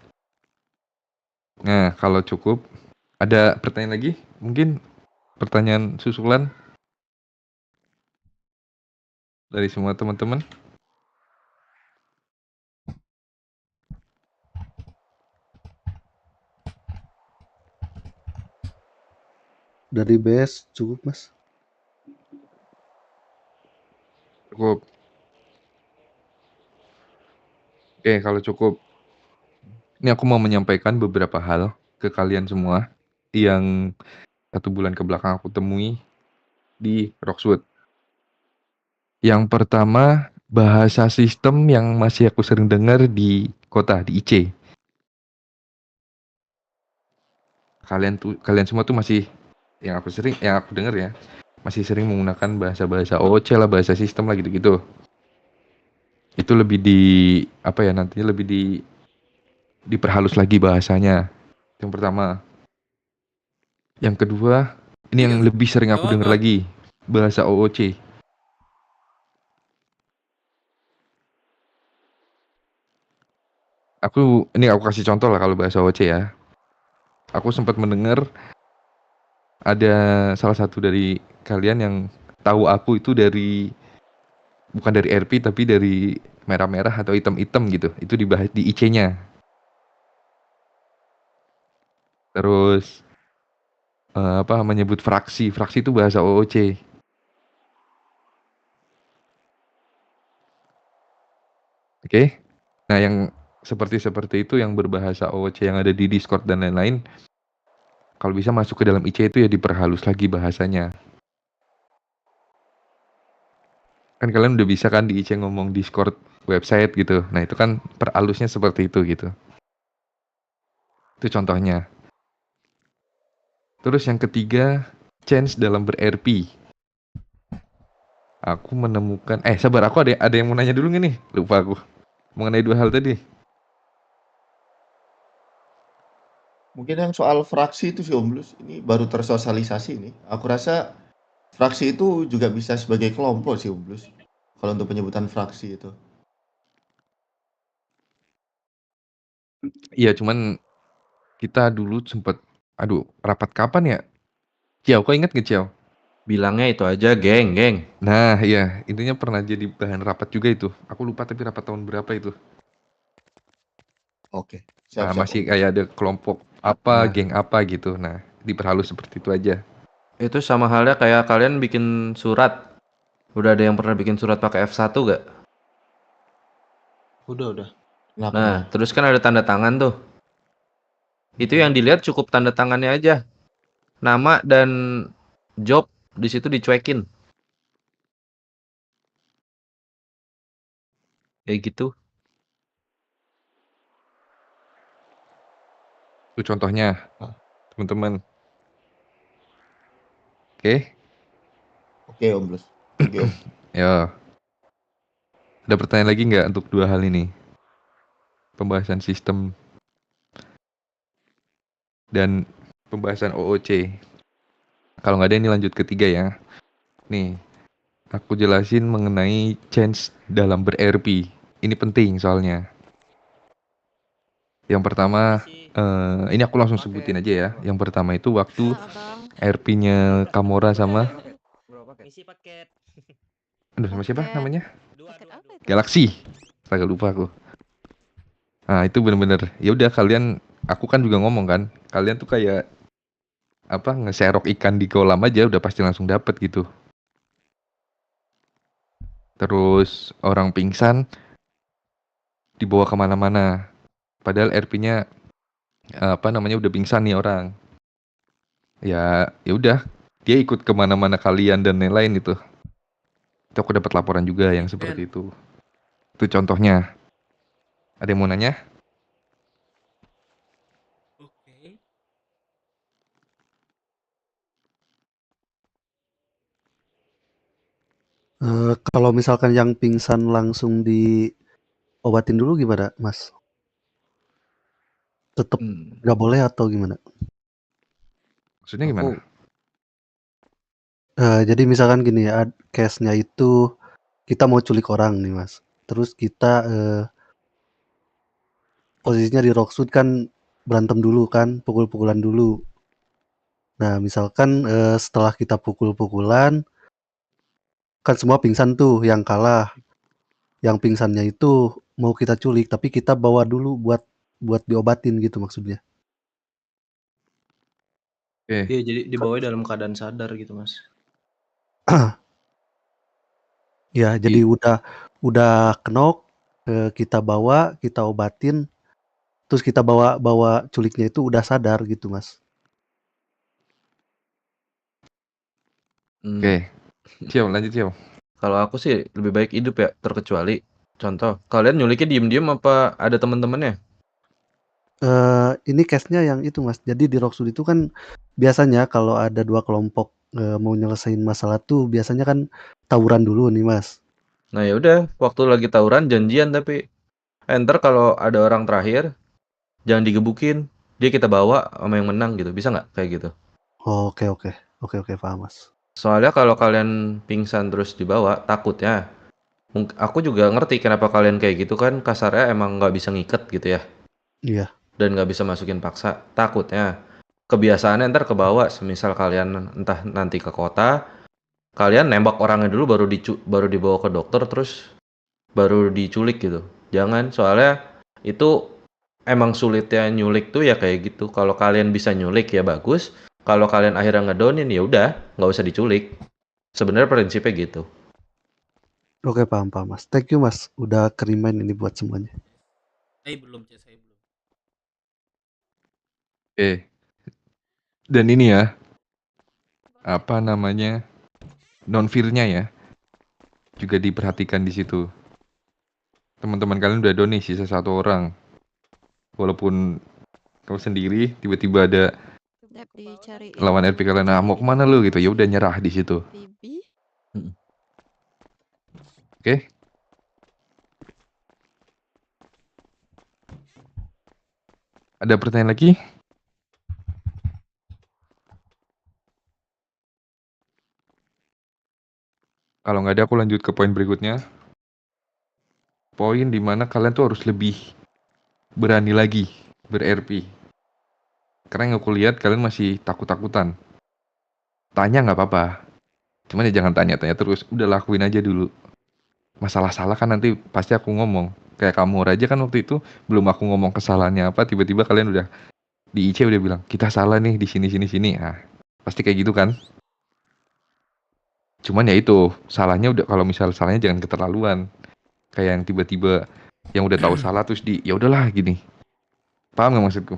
Nah, kalau cukup, ada pertanyaan lagi? Mungkin pertanyaan susulan dari semua teman-teman? Dari BS cukup Mas. Cukup. Oke, kalau cukup. Ini aku mau menyampaikan beberapa hal ke kalian semua yang 1 bulan ke belakang aku temui di Roxwood. Yang pertama, bahasa sistem yang masih aku sering dengar di kota, di IC. Kalian semua tuh masih yang aku dengar ya, masih sering menggunakan bahasa-bahasa OOC lah, bahasa sistem lah gitu-gitu. Itu lebih nantinya lebih diperhalus lagi bahasanya. Yang pertama. Yang kedua, ini yang lebih sering aku dengar lagi, bahasa OOC. Aku kasih contoh lah kalau bahasa OOC ya. Aku sempat mendengar ada salah satu dari kalian yang tahu aku itu bukan dari RP tapi dari merah-merah atau hitam-hitam gitu. Itu dibahas di IC-nya. Terus menyebut fraksi itu bahasa OOC. Oke. Nah, yang seperti itu yang berbahasa OOC yang ada di Discord dan lain-lain, kalau bisa masuk ke dalam IC itu ya diperhalus lagi bahasanya. Kan kalian udah bisa kan di IC ngomong Discord website gitu. Nah, itu kan peralusnya seperti itu gitu. Itu contohnya. Terus yang ketiga, change dalam ber-RP. Aku menemukan sabar, aku ada yang mau nanya dulu nih, lupa aku. Mengenai 2 hal tadi. Mungkin yang soal fraksi itu sih Om Blus, ini baru tersosialisasi ini. Aku rasa fraksi itu juga bisa sebagai kelompok sih Om Blus. Kalau untuk penyebutan fraksi itu. Iya, cuman kita dulu sempat rapat kapan ya? Ciao, kau inget nggak Ciao? Bilangnya itu aja, geng. Nah, iya, intinya pernah jadi bahan rapat juga itu. Aku lupa tapi rapat tahun berapa itu. Oke. Nah, Siap, masih Om. kayak ada kelompok apa, Nah. geng apa gitu. Nah, diperhalus seperti itu aja. Itu sama halnya kayak kalian bikin surat. Udah ada yang pernah bikin surat pakai F1 gak? Udah. Nah, terus kan ada tanda tangan tuh. Itu yang dilihat cukup tanda tangannya aja. Nama dan job di situ dicuekin. Kayak gitu. Itu contohnya, teman-teman. Oke? Oke Om Blus. Thank you, Om. Ya. Ada pertanyaan lagi nggak untuk 2 hal ini? Pembahasan sistem dan pembahasan OOC. Kalau nggak ada ini lanjut ketiga ya. Nih, aku jelasin mengenai change dalam ber-RP. Ini penting soalnya. Yang pertama, ini aku langsung sebutin aja ya. Yang pertama itu waktu RP-nya Kamora sama sama siapa namanya? Galaxy. Agak lupa aku. Nah, itu bener-bener. Ya udah kalian, aku kan juga ngomong kan. Kalian tuh kayak ngeserok ikan di kolam aja udah pasti langsung dapet gitu. Terus orang pingsan dibawa kemana-mana. Padahal RP-nya udah pingsan nih orang. Ya udah, dia ikut kemana-mana kalian dan lain-lain itu. Itu aku dapat laporan juga yang seperti itu. Itu contohnya. Ada yang mau nanya? Kalau misalkan yang pingsan langsung diobatin dulu gimana, Mas? Tetep nggak boleh atau gimana? Maksudnya gimana? Jadi misalkan gini ya, case-nya itu kita mau culik orang nih, Mas. Terus kita posisinya di Rocksuit kan berantem dulu kan, pukul-pukulan dulu. Nah, misalkan setelah kita pukul-pukulan, kan semua pingsan tuh, yang kalah. Yang pingsannya itu mau kita culik, tapi kita bawa dulu buat diobatin gitu maksudnya. Oke. Iya, jadi dibawa dalam keadaan sadar gitu, Mas. Ya, jadi udah knock, kita bawa, kita obatin, terus kita bawa culiknya itu udah sadar gitu, Mas. Oke. Cio, lanjut Cio. Kalau aku sih lebih baik hidup ya, terkecuali contoh, kalian nyuliknya diem-diem apa ada teman-temannya? Ini case-nya yang itu, Mas. Jadi di Rocksuit itu kan biasanya kalau ada 2 kelompok, mau nyelesain masalah tuh biasanya kan tawuran dulu nih, Mas. Nah ya udah, waktu lagi tawuran janjian tapi entar kalau ada orang terakhir jangan digebukin, dia kita bawa sama yang menang gitu, bisa nggak kayak gitu? Oke, paham, Mas. Soalnya kalau kalian pingsan terus dibawa, takutnya aku juga ngerti kenapa kalian kayak gitu kan, kasarnya emang nggak bisa ngiket gitu ya. Iya. Dan nggak bisa masukin paksa. Takutnya kebiasaannya ntar ke bawah, semisal kalian entah nanti ke kota, kalian nembak orangnya dulu baru dibawa ke dokter terus baru diculik gitu. Jangan, soalnya itu emang sulitnya nyulik tuh ya kayak gitu. Kalau kalian bisa nyulik ya bagus. Kalau kalian akhirnya ngedownin ya udah, nggak usah diculik. Sebenarnya prinsipnya gitu. Oke, paham, Mas. Thank you, Mas, udah ke-remind ini buat semuanya. Saya belum. Oke. Dan ini ya, apa namanya, non-fear-nya ya, juga diperhatikan di situ. Teman-teman kalian udah down nih, sisa 1 orang. Walaupun kamu sendiri, tiba-tiba ada lawan RP kalian, "Nah, mau kemana lu?" gitu. Ya udah nyerah di situ. Oke. Ada pertanyaan lagi? Kalau nggak ada, aku lanjut ke poin berikutnya. Poin dimana kalian tuh harus lebih berani lagi ber-RP. Karena yang aku lihat kalian masih takut-takutan. Tanya nggak apa-apa. Cuman ya jangan tanya-tanya terus. Udah lakuin aja dulu. Masalah salah kan nanti pasti aku ngomong. Kayak kamu aja kan waktu itu belum aku ngomong kesalahannya apa, tiba-tiba kalian udah di IC udah bilang kita salah nih di sini. Nah, pasti kayak gitu kan. Cuman ya itu salahnya udah, kalau misal salahnya jangan keterlaluan. Kayak yang tiba-tiba yang udah tahu salah terus ya udahlah gini. Paham nggak maksudku?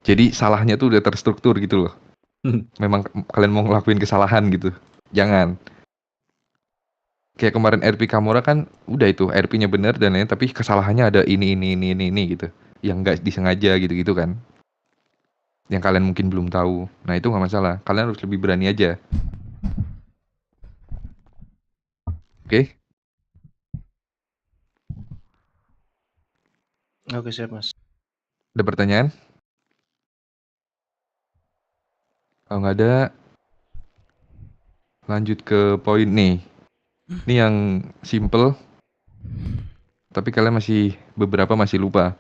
Jadi salahnya tuh udah terstruktur gitu loh. Memang kalian mau ngelakuin kesalahan gitu. Jangan. Kayak kemarin RP Kamora kan udah itu RP-nya bener dan lain, tapi kesalahannya ada ini gitu. Yang nggak disengaja gitu-gitu kan. Yang kalian mungkin belum tahu. Nah itu nggak masalah. Kalian harus lebih berani aja. Oke? Oke, siap, Mas. Ada pertanyaan? Kalau nggak ada, lanjut ke poin nih. Ini yang simple, tapi kalian beberapa masih lupa.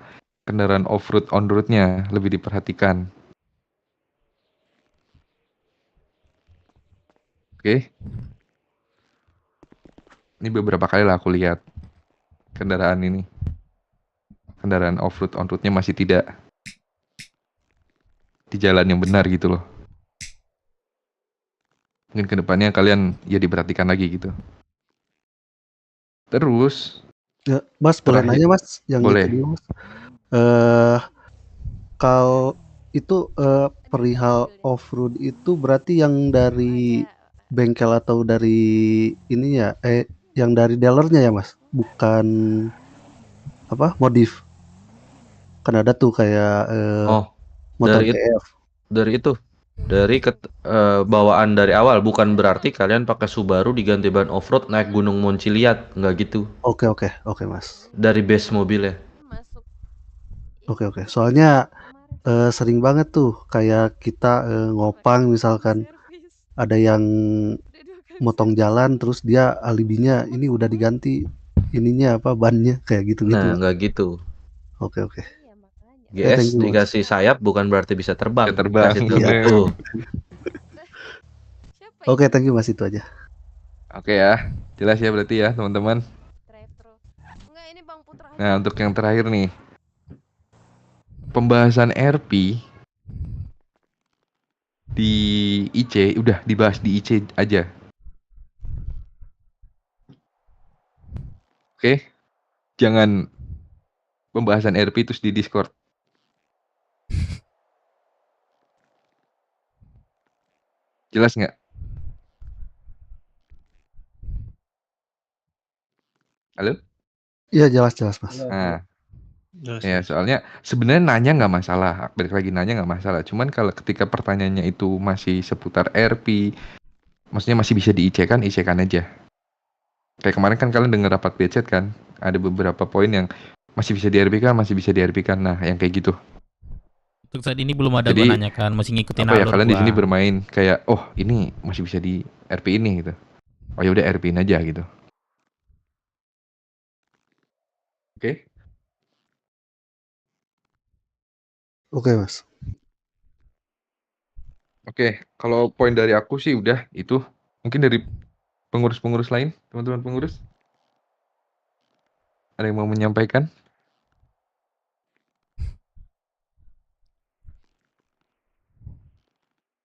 Kendaraan off-road, on-roadnya lebih diperhatikan. Oke? Ini beberapa kali lah aku lihat kendaraan ini. Kendaraan off-road, on-roadnya masih tidak di jalan yang benar gitu loh. Mungkin kedepannya kalian ya diperhatikan lagi gitu. Terus ya, Mas boleh nanya Mas yang boleh. itu dulu Mas. Kalau itu perihal off-road itu berarti yang dari bengkel atau dari ini ya, yang dari dealernya ya Mas? Bukan apa modif? Kan ada tuh kayak Oh, motor dari GF. dari bawaan dari awal, bukan berarti kalian pakai Subaru diganti ban off-road naik Gunung Monciliat, nggak gitu. Oke Mas. Dari base mobilnya. Oke. Soalnya sering banget tuh kayak kita ngopang misalkan ada yang motong jalan terus dia alibinya ini udah diganti ininya apa bannya kayak gitu-gitu. Nah, nggak gitu. Oke. GS thank you, Mas. dikasih sayap bukan berarti bisa terbang. Bisa terbang, Kasih iya. tuh. Oke, thank you Mas, itu aja. Oke ya, jelas ya berarti ya teman-teman. Nah untuk yang terakhir nih, pembahasan RP di IC udah dibahas di IC aja. Oke, jangan pembahasan RP terus di Discord. Jelas nggak? Halo? Iya jelas Mas. Nah, ya soalnya sebenarnya nanya nggak masalah, balik lagi nanya nggak masalah. Cuman kalau ketika pertanyaannya itu masih seputar RP, maksudnya masih bisa diIC-kan, IC-kan aja. Kayak kemarin kan kalian dengar rapat BCet kan, ada beberapa poin yang masih bisa di RP-kan, masih bisa di RP-kan. Nah, yang kayak gitu. Untuk saat ini belum ada Jadi, gua nanyakan, masih ngikutin apa ya, alur kalian di gua. sini bermain kayak, oh ini masih bisa di RP ini gitu. Oh ya udah RP-in aja gitu. Oke? Oke Mas. Oke, kalau poin dari aku sih udah itu. Mungkin dari pengurus-pengurus lain, teman-teman pengurus. Ada yang mau menyampaikan?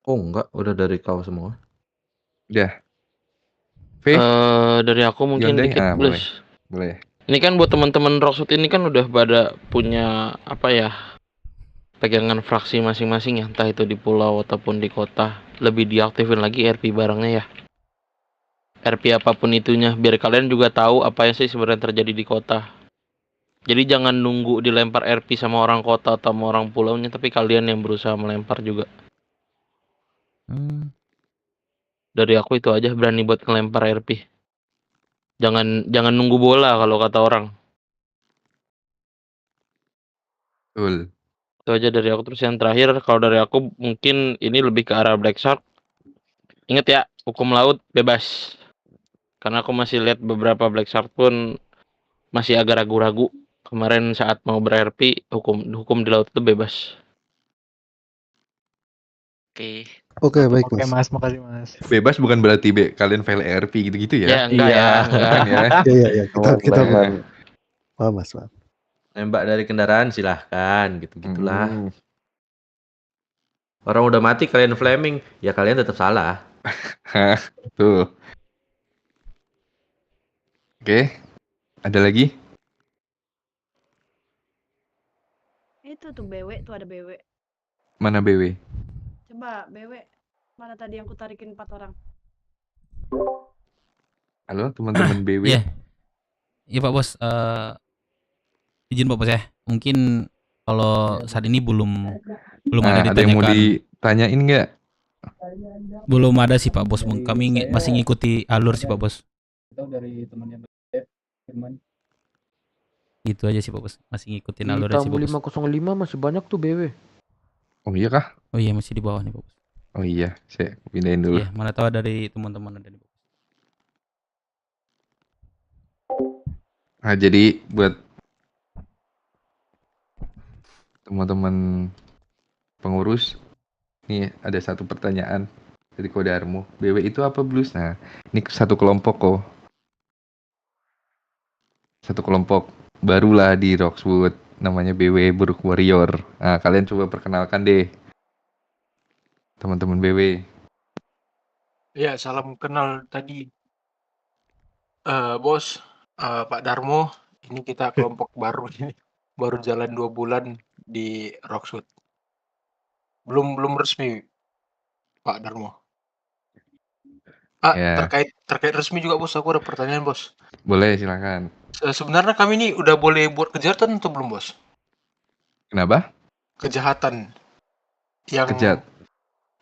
Oh enggak, udah dari kau semua. Udah. Dari aku mungkin Hyundai? dikit, Boleh. Blus. Boleh. Ini kan buat teman-teman Rocksud ini kan udah pada punya apa ya, pegangan fraksi masing-masing ya, entah itu di pulau ataupun di kota. Lebih diaktifin lagi RP barangnya ya. RP apapun itunya, biar kalian juga tahu apa yang sih sebenarnya terjadi di kota. Jadi jangan nunggu dilempar RP sama orang kota atau sama orang pulaunya, tapi kalian yang berusaha melempar juga. Dari aku itu aja, berani buat ngelempar RP. Jangan nunggu bola kalau kata orang. Betul. Itu aja dari aku. Terus yang terakhir, kalau dari aku mungkin ini lebih ke arah Black Shark. Ingat ya, hukum laut bebas. Karena aku masih lihat beberapa Black Shark pun masih agak ragu-ragu. Kemarin saat mau ber-RP, hukum di laut itu bebas. Oke. Oke, baik Oke Mas. Mas, makasih Mas. Bebas bukan berarti kalian fail RP gitu-gitu ya? Ya, enggak ya, enggak. Bukan ya. Iya, kita Aman. paham Mas, paham. Nembak dari kendaraan silahkan, gitu-gitulah. Orang udah mati kalian flaming, ya kalian tetap salah. Hah, tuh. Oke, ada lagi? Itu tuh BW, tuh ada BW. Mana BW? Coba BW. Mana tadi yang kutarikin 4 orang? Halo teman-teman BW. Iya. Iya Pak Bos. Izin Pak Bos ya. Mungkin kalau saat ini belum Nah, ada ada yang mau ditanyakan. ditanyain nggak? Belum ada sih Pak Bos. Kami masih ngikuti alur sih Pak Bos. Itu dari temannya Firman. Gitu aja sih Pak Bos. Masih ngikutin Di alur sih tamu Pak Bos. 505 masih banyak tuh BW. Oh iya kah? Oh iya masih di bawah nih Pak Bos. Oh iya, saya pindahin dulu. Iya, mana tahu dari teman-teman ada nih Pak Bos. Nah, jadi buat teman-teman pengurus, nih ada satu pertanyaan dari Kodarmo. BW itu apa Blues? Nah, ini satu kelompok kok. Satu kelompok barulah di Rockswood, namanya BW Buruk Warrior. Nah, kalian coba perkenalkan deh, teman-teman BW. Ya, salam kenal tadi. Bos, Pak Darmo, ini kita kelompok baru ini. Baru jalan 2 bulan di Rockswood. Belum resmi, Pak Darmo. Ya, terkait resmi juga bos, aku ada pertanyaan bos. boleh silakan. Sebenarnya kami ini udah boleh buat kejahatan atau belum bos? Kenapa? Kejahatan yang Kejat.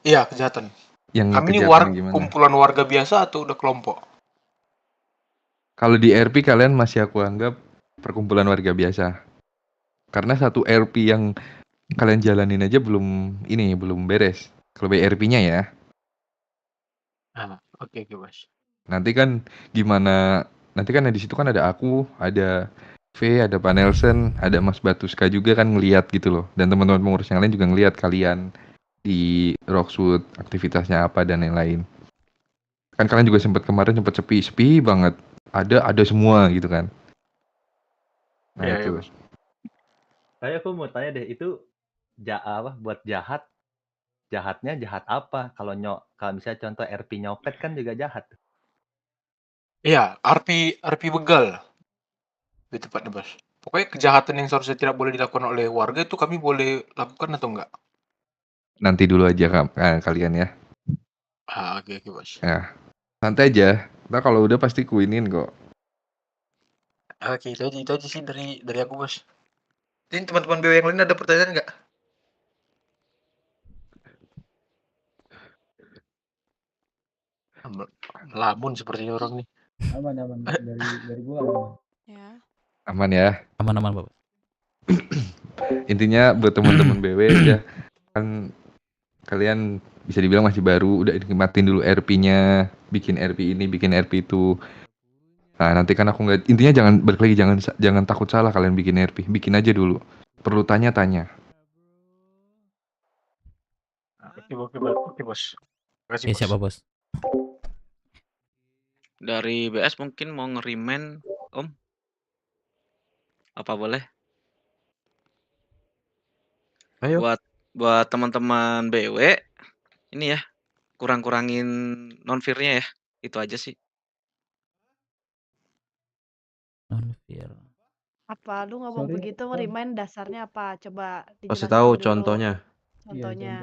iya kejahatan. Yang Kami ini kejahatan gimana? kumpulan warga biasa atau udah kelompok? Kalau di RP kalian masih aku anggap perkumpulan warga biasa. Karena satu RP yang kalian jalanin aja belum beres. Kalau RP-nya ya. Oke bos. Nanti kan di situ kan ada aku, ada V, ada Pak Nelson, ada Mas Batuska juga kan ngelihat gitu loh. Dan teman-teman pengurus yang lain juga ngelihat kalian di Rockwood aktivitasnya apa dan lain-lain. Kan kalian juga kemarin sempat sepi banget. Ada semua gitu kan. Nah Iya, itu. bos. Saya aku mau tanya deh, itu buat jahatnya jahat apa? Kalau misalnya contoh RP nyopet kan juga jahat. Iya, RP begal. Itu tepatnya bos. Pokoknya kejahatan yang seharusnya tidak boleh dilakukan oleh warga itu kami boleh lakukan atau enggak? Nanti dulu aja kalian ya. Oke bos. Nah, santai aja. Ntar kalau udah pasti kuinin kok. Oke, itu aja sih dari aku bos. Ini teman-teman BW yang lain ada pertanyaan nggak? Melamun sepertinya orang nih. Aman dari gua aman. Ya. Aman ya. Aman Bapak. Intinya buat teman-teman BW ya kan kalian bisa dibilang masih baru, udah nikmatin dulu RP-nya, bikin RP ini, bikin RP itu. Nah, nanti kan aku nggak, intinya jangan takut salah kalian bikin RP, bikin aja dulu. Perlu tanya-tanya. Oke bos. Terima kasih bos. Siapa bos? Dari BS mungkin mau ngerimen Om. Apa boleh? Ayo. Buat teman-teman BW ini ya, kurang-kurangin non-fear-nya ya. Itu aja sih. Non-fear. Apa lu ngomong begitu ngerimain dasarnya apa? Coba Kasih dijelasin tahu dulu. contohnya. Contohnya.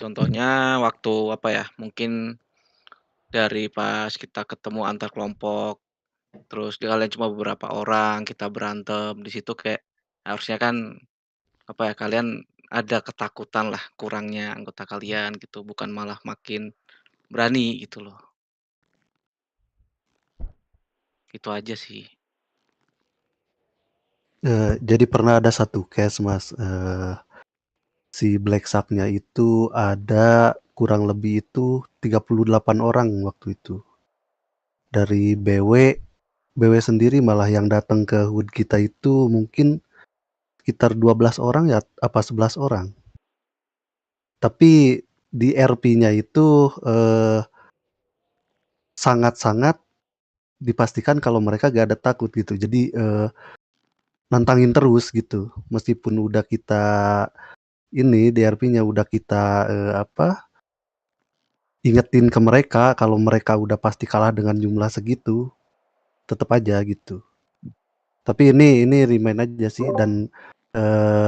Contohnya waktu apa ya? Mungkin dari pas kita ketemu antar kelompok, terus kalian cuma beberapa orang, kita berantem di situ kayak harusnya kan apa ya? Kalian ada ketakutan lah kurangnya anggota kalian gitu, bukan malah makin berani gitu loh. Itu aja sih. Jadi pernah ada satu case Mas, si Black Shark-nya itu ada kurang lebih itu 38 orang waktu itu. Dari BW sendiri malah yang datang ke HUD kita itu mungkin sekitar 12 orang ya, apa 11 orang. Tapi di RP-nya itu sangat-sangat dipastikan kalau mereka gak ada takut gitu. Jadi nantangin terus gitu. Meskipun udah kita ini di RP-nya udah kita ingetin ke mereka kalau mereka udah pasti kalah dengan jumlah segitu, tetap aja gitu. Tapi ini remind aja sih dan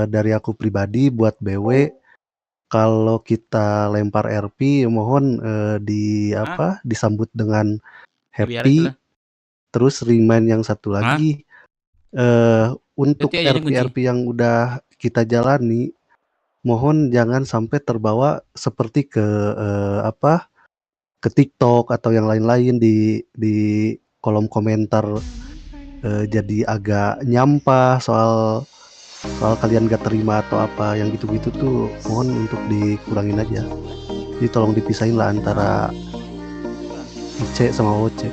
dari aku pribadi buat BW kalau kita lempar RP mohon disambut dengan happy. Terus remind yang satu lagi untuk RP yang udah kita jalani mohon jangan sampai terbawa seperti ke ke TikTok atau yang lain-lain di kolom komentar jadi agak nyampah soal kalian gak terima atau apa yang gitu-gitu tuh mohon untuk dikurangin aja. Jadi tolong dipisahin lah antara IC sama OC.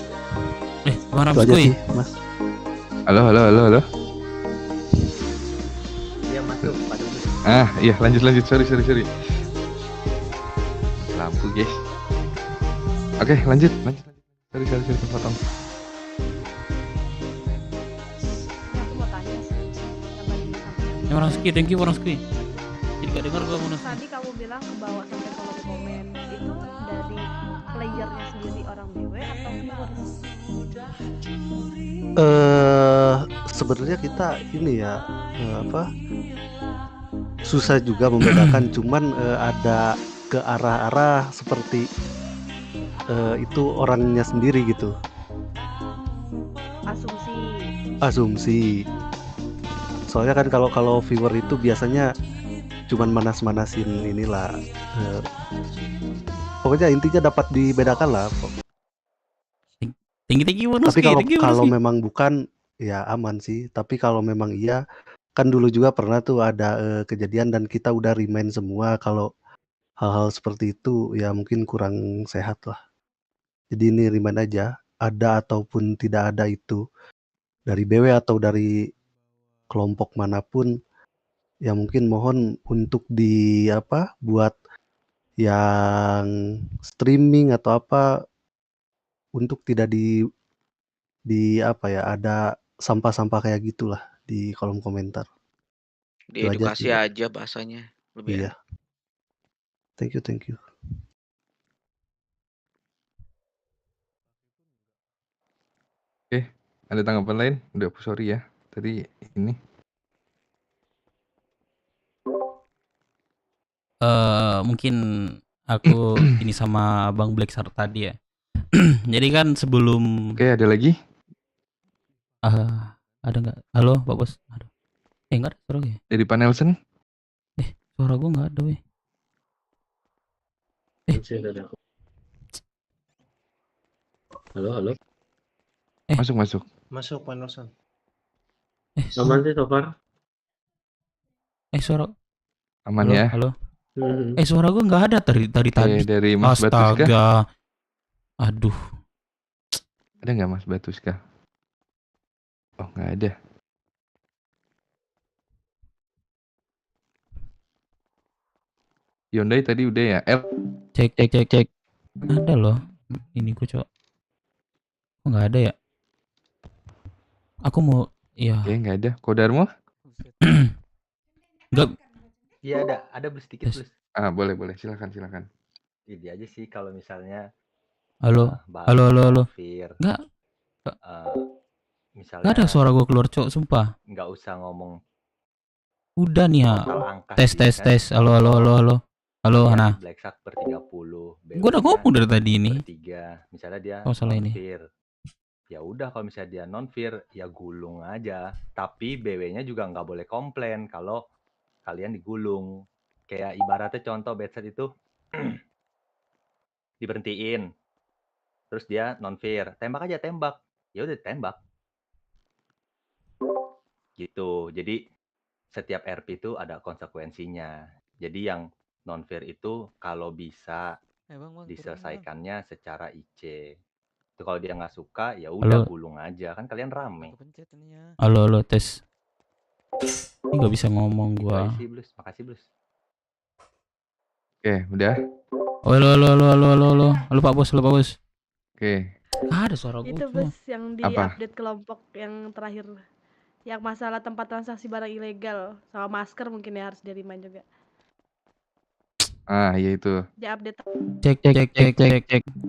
Mana itu aja sih Mas. Halo. Iya masuk. Iya lanjut. Sorry. Lampu guys. Oke lanjut. Sorry potong. Aku mau tanya sih. Orang ski, thank you orang ski. Jadi gak dengar gua mau. Tadi kamu bilang ke bawah sampai kolom komen itu dari playernya sendiri orang BW atau viewers? Sebenarnya kita ini ya susah juga membedakan cuman ada ke arah-arah seperti itu orangnya sendiri gitu. Asumsi. Soalnya kan kalau viewer itu biasanya cuman manas-manasin inilah. Pokoknya intinya dapat dibedakan lah. Tinggi-tinggi Tapi kalau memang bukan ya aman sih. Tapi kalau memang iya, kan dulu juga pernah tuh ada kejadian dan kita udah remind semua kalau hal-hal seperti itu ya mungkin kurang sehat lah. Jadi ini remind aja, ada ataupun tidak ada itu dari BW atau dari kelompok manapun, ya mungkin mohon untuk buat yang streaming atau apa untuk tidak ada sampah-sampah kayak gitulah di kolom komentar. Itu aja Diedukasi sih. aja bahasanya lebih Iya. enak. Thank you. Oke, ada tanggapan lain? Udah sorry ya. Tadi ini. Mungkin aku ini sama Bang Black Shark tadi ya. Jadi kan sebelum Oke, ada lagi? ada nggak? Halo, Pak Bos. Aduh. Nggak ada suara gue. Dari Pak Nelson? Suara gue nggak ada, weh. Halo. Masuk. Masuk Pak Nelson. Aman sih so far. Suara Aman halo, ya. Halo. Suara gue nggak ada dari tadi. Dari Mas Batuska. Astaga. Aduh. Ada nggak Mas Batuska? Oh, nggak ada. Hyundai tadi udah ya. Cek. Ada loh. Ini gue coba. Kok nggak ada ya? Aku mau ya. Oke, nggak ada. Kodarmo? Enggak. Iya ada plus sedikit plus. Boleh. Silakan. Ini aja sih kalau misalnya Halo. Fir, Enggak. misalnya Enggak ada suara gue keluar, Cok, sumpah. nggak usah ngomong Udah nih ya. total angka Tes. Halo. Halo, ya, Hana. Black Shark ber-30, Gue udah ngomong dari tadi ini. ber-3. Misalnya dia Oh, salah ini. non-fear. Ya udah kalau misalnya dia non-fear ya gulung aja. Tapi BW-nya juga nggak boleh komplain kalau kalian digulung. Kayak ibaratnya contoh bedset itu diberhentiin. Terus dia non-fear. Tembak aja, tembak. Ya udah tembak. Gitu. Jadi setiap RP itu ada konsekuensinya. Jadi yang non-fair itu kalau bisa diselesaikannya secara IC. Itu kalau dia nggak suka ya udah Halo. gulung aja, kan kalian rame. Halo, tes. Ini nggak bisa ngomong Itu gua. aja sih, Blus. Makasih, Blus. Oke, udah. Oh, halo Pak Bos. Oke. Ada suara gue. Itu bos yang di Apa? update kelompok yang terakhir. Yang masalah tempat transaksi barang ilegal sama masker mungkin ya harus di-remind juga. Iya itu. Di update. Cek.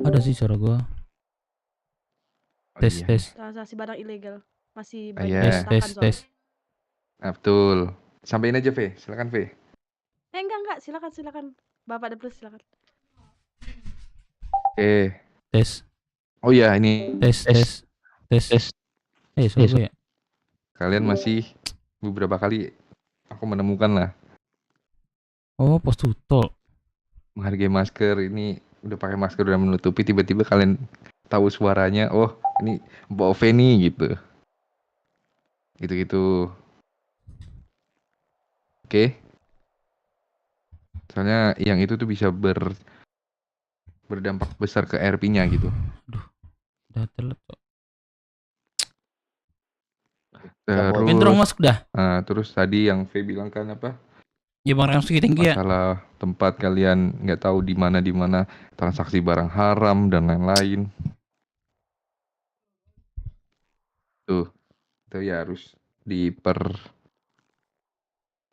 Ada sih suara gua. Tes. Transaksi barang ilegal masih Iya. banyak Tes. Betul. Sampein aja, V. Silakan, V. Enggak, silakan. Bapak The Plus silakan. Oke. Tes. Oh iya, ini Tes. Suara gue ya? kalian masih beberapa kali aku menemukan lah Oh, pos tutol. menghargai masker. Ini udah pakai masker udah menutupi, tiba-tiba kalian tahu suaranya, oh ini Mbak Ove nih gitu. Oke. Soalnya yang itu tuh bisa berdampak besar ke RP-nya gitu. Udah telat kok. Terus masuk dah. Terus tadi yang V bilang kan apa? Ya Bang Ramski tinggi ya. Masalah tempat kalian nggak tahu di mana transaksi barang haram dan lain-lain. Tuh, itu ya harus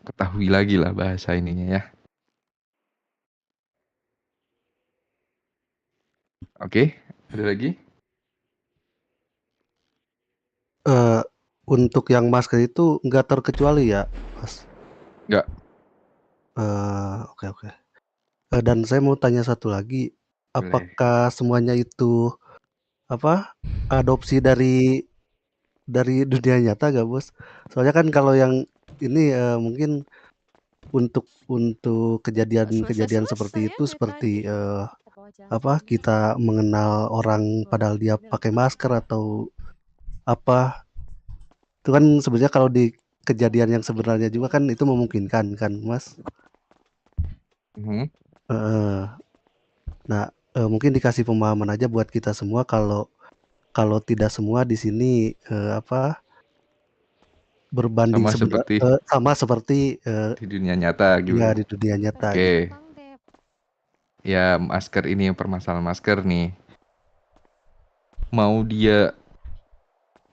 ketahui lagi lah bahasa ininya ya. Oke, ada lagi? Untuk yang masker itu nggak terkecuali ya, Mas? Nggak. Oke. Dan saya mau tanya satu lagi, apakah semuanya itu apa adopsi dari dunia nyata gak bos? Soalnya kan kalau yang ini mungkin untuk kejadian-kejadian seperti itu seperti apa kita mengenal orang padahal dia pakai masker atau apa itu kan sebenarnya kalau di kejadian yang sebenarnya juga kan itu memungkinkan kan mas. Eh, nah mungkin dikasih pemahaman aja buat kita semua kalau tidak semua di sini apa berbanding sama seperti di dunia nyata gitu. ya di dunia nyata. Oke. Ya masker ini yang permasalahan masker nih. Mau dia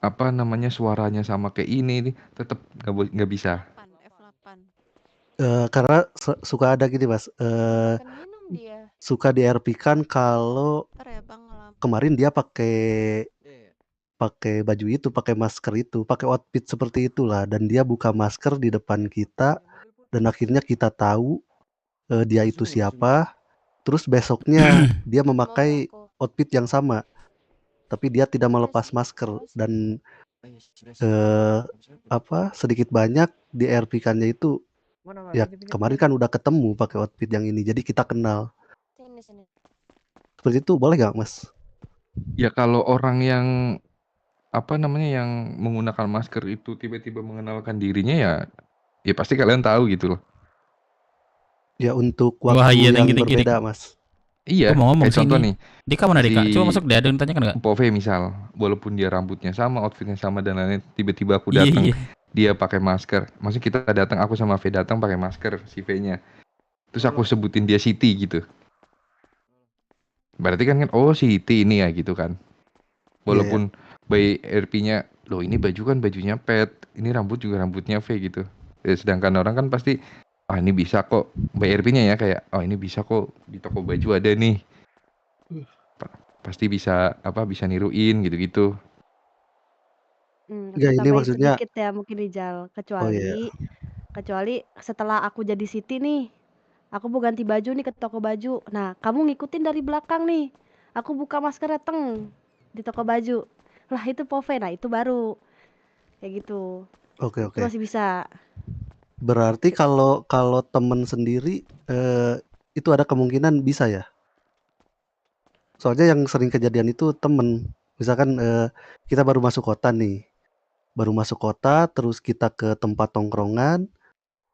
apa namanya suaranya sama kayak ini nih tetap nggak bisa. Karena suka ada gini mas, suka di RP kan kalau kemarin dia pakai baju itu, pakai masker itu, pakai outfit seperti itulah, dan dia buka masker di depan kita, dan akhirnya kita tahu dia itu siapa. Terus besoknya dia memakai outfit yang sama, tapi dia tidak melepas masker dan apa sedikit banyak di RP-kannya itu ya kemarin kan udah ketemu pakai outfit yang ini, jadi kita kenal. Seperti itu boleh gak mas? Ya kalau orang yang apa namanya yang menggunakan masker itu tiba-tiba mengenalkan dirinya ya pasti kalian tahu gitu loh. Ya untuk waktu yang berbeda mas. Iya, Gua mau ngomong kayak contoh sini. nih. Dika mana Dika? Coba masuk deh, ada yang tanyakan nggak? Pove misal, walaupun dia rambutnya sama, outfitnya sama dan lain-lain, tiba-tiba aku Iya, datang, iya. dia pakai masker. Maksudnya kita datang, aku sama V datang pakai masker si V-nya. Terus aku sebutin dia Siti gitu. Berarti kan oh Siti ini ya gitu kan. Walaupun by RP-nya, loh ini baju kan bajunya Pet, ini rambut juga rambutnya V gitu. Sedangkan orang kan pasti ini bisa kok by RP-nya ya kayak ini bisa kok di toko baju ada nih. Pasti bisa bisa niruin gitu-gitu. Aku Ya ini tambahin maksudnya sedikit ya mungkin Rijal, oh iya. kecuali setelah aku jadi Siti nih, aku mau ganti baju nih ke toko baju. Nah, kamu ngikutin dari belakang nih. Aku buka maskernya di toko baju. Lah itu Pove, nah itu baru kayak gitu. Oke Itu masih bisa. Berarti kalau temen sendiri itu ada kemungkinan bisa ya? Soalnya yang sering kejadian itu temen, misalkan kita baru masuk kota nih, terus kita ke tempat tongkrongan,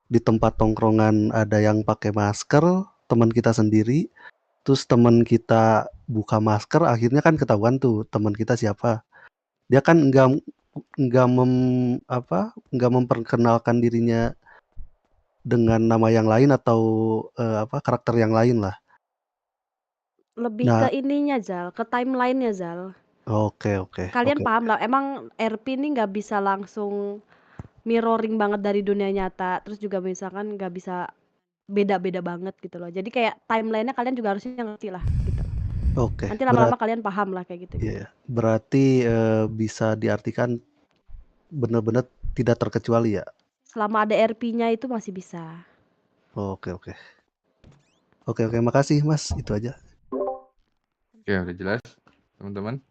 di tempat tongkrongan ada yang pakai masker, teman kita sendiri, terus teman kita buka masker, akhirnya kan ketahuan tuh teman kita siapa. Dia kan nggak memperkenalkan dirinya dengan nama yang lain atau karakter yang lain lah. Lebih Nah, ke ininya Zal, ke timelinenya Zal. Oke. Kalian paham lah, emang RP ini nggak bisa langsung mirroring banget dari dunia nyata, terus juga misalkan nggak bisa beda-beda banget gitu loh. Jadi kayak timelinenya kalian juga harusnya ngerti lah gitu. Oke. Nanti lama-lama kalian paham lah kayak gitu. Iya, berarti bisa diartikan benar-benar tidak terkecuali ya. Selama ada RP-nya itu masih bisa. Oke, makasih Mas, itu aja. Oke, udah jelas, teman-teman.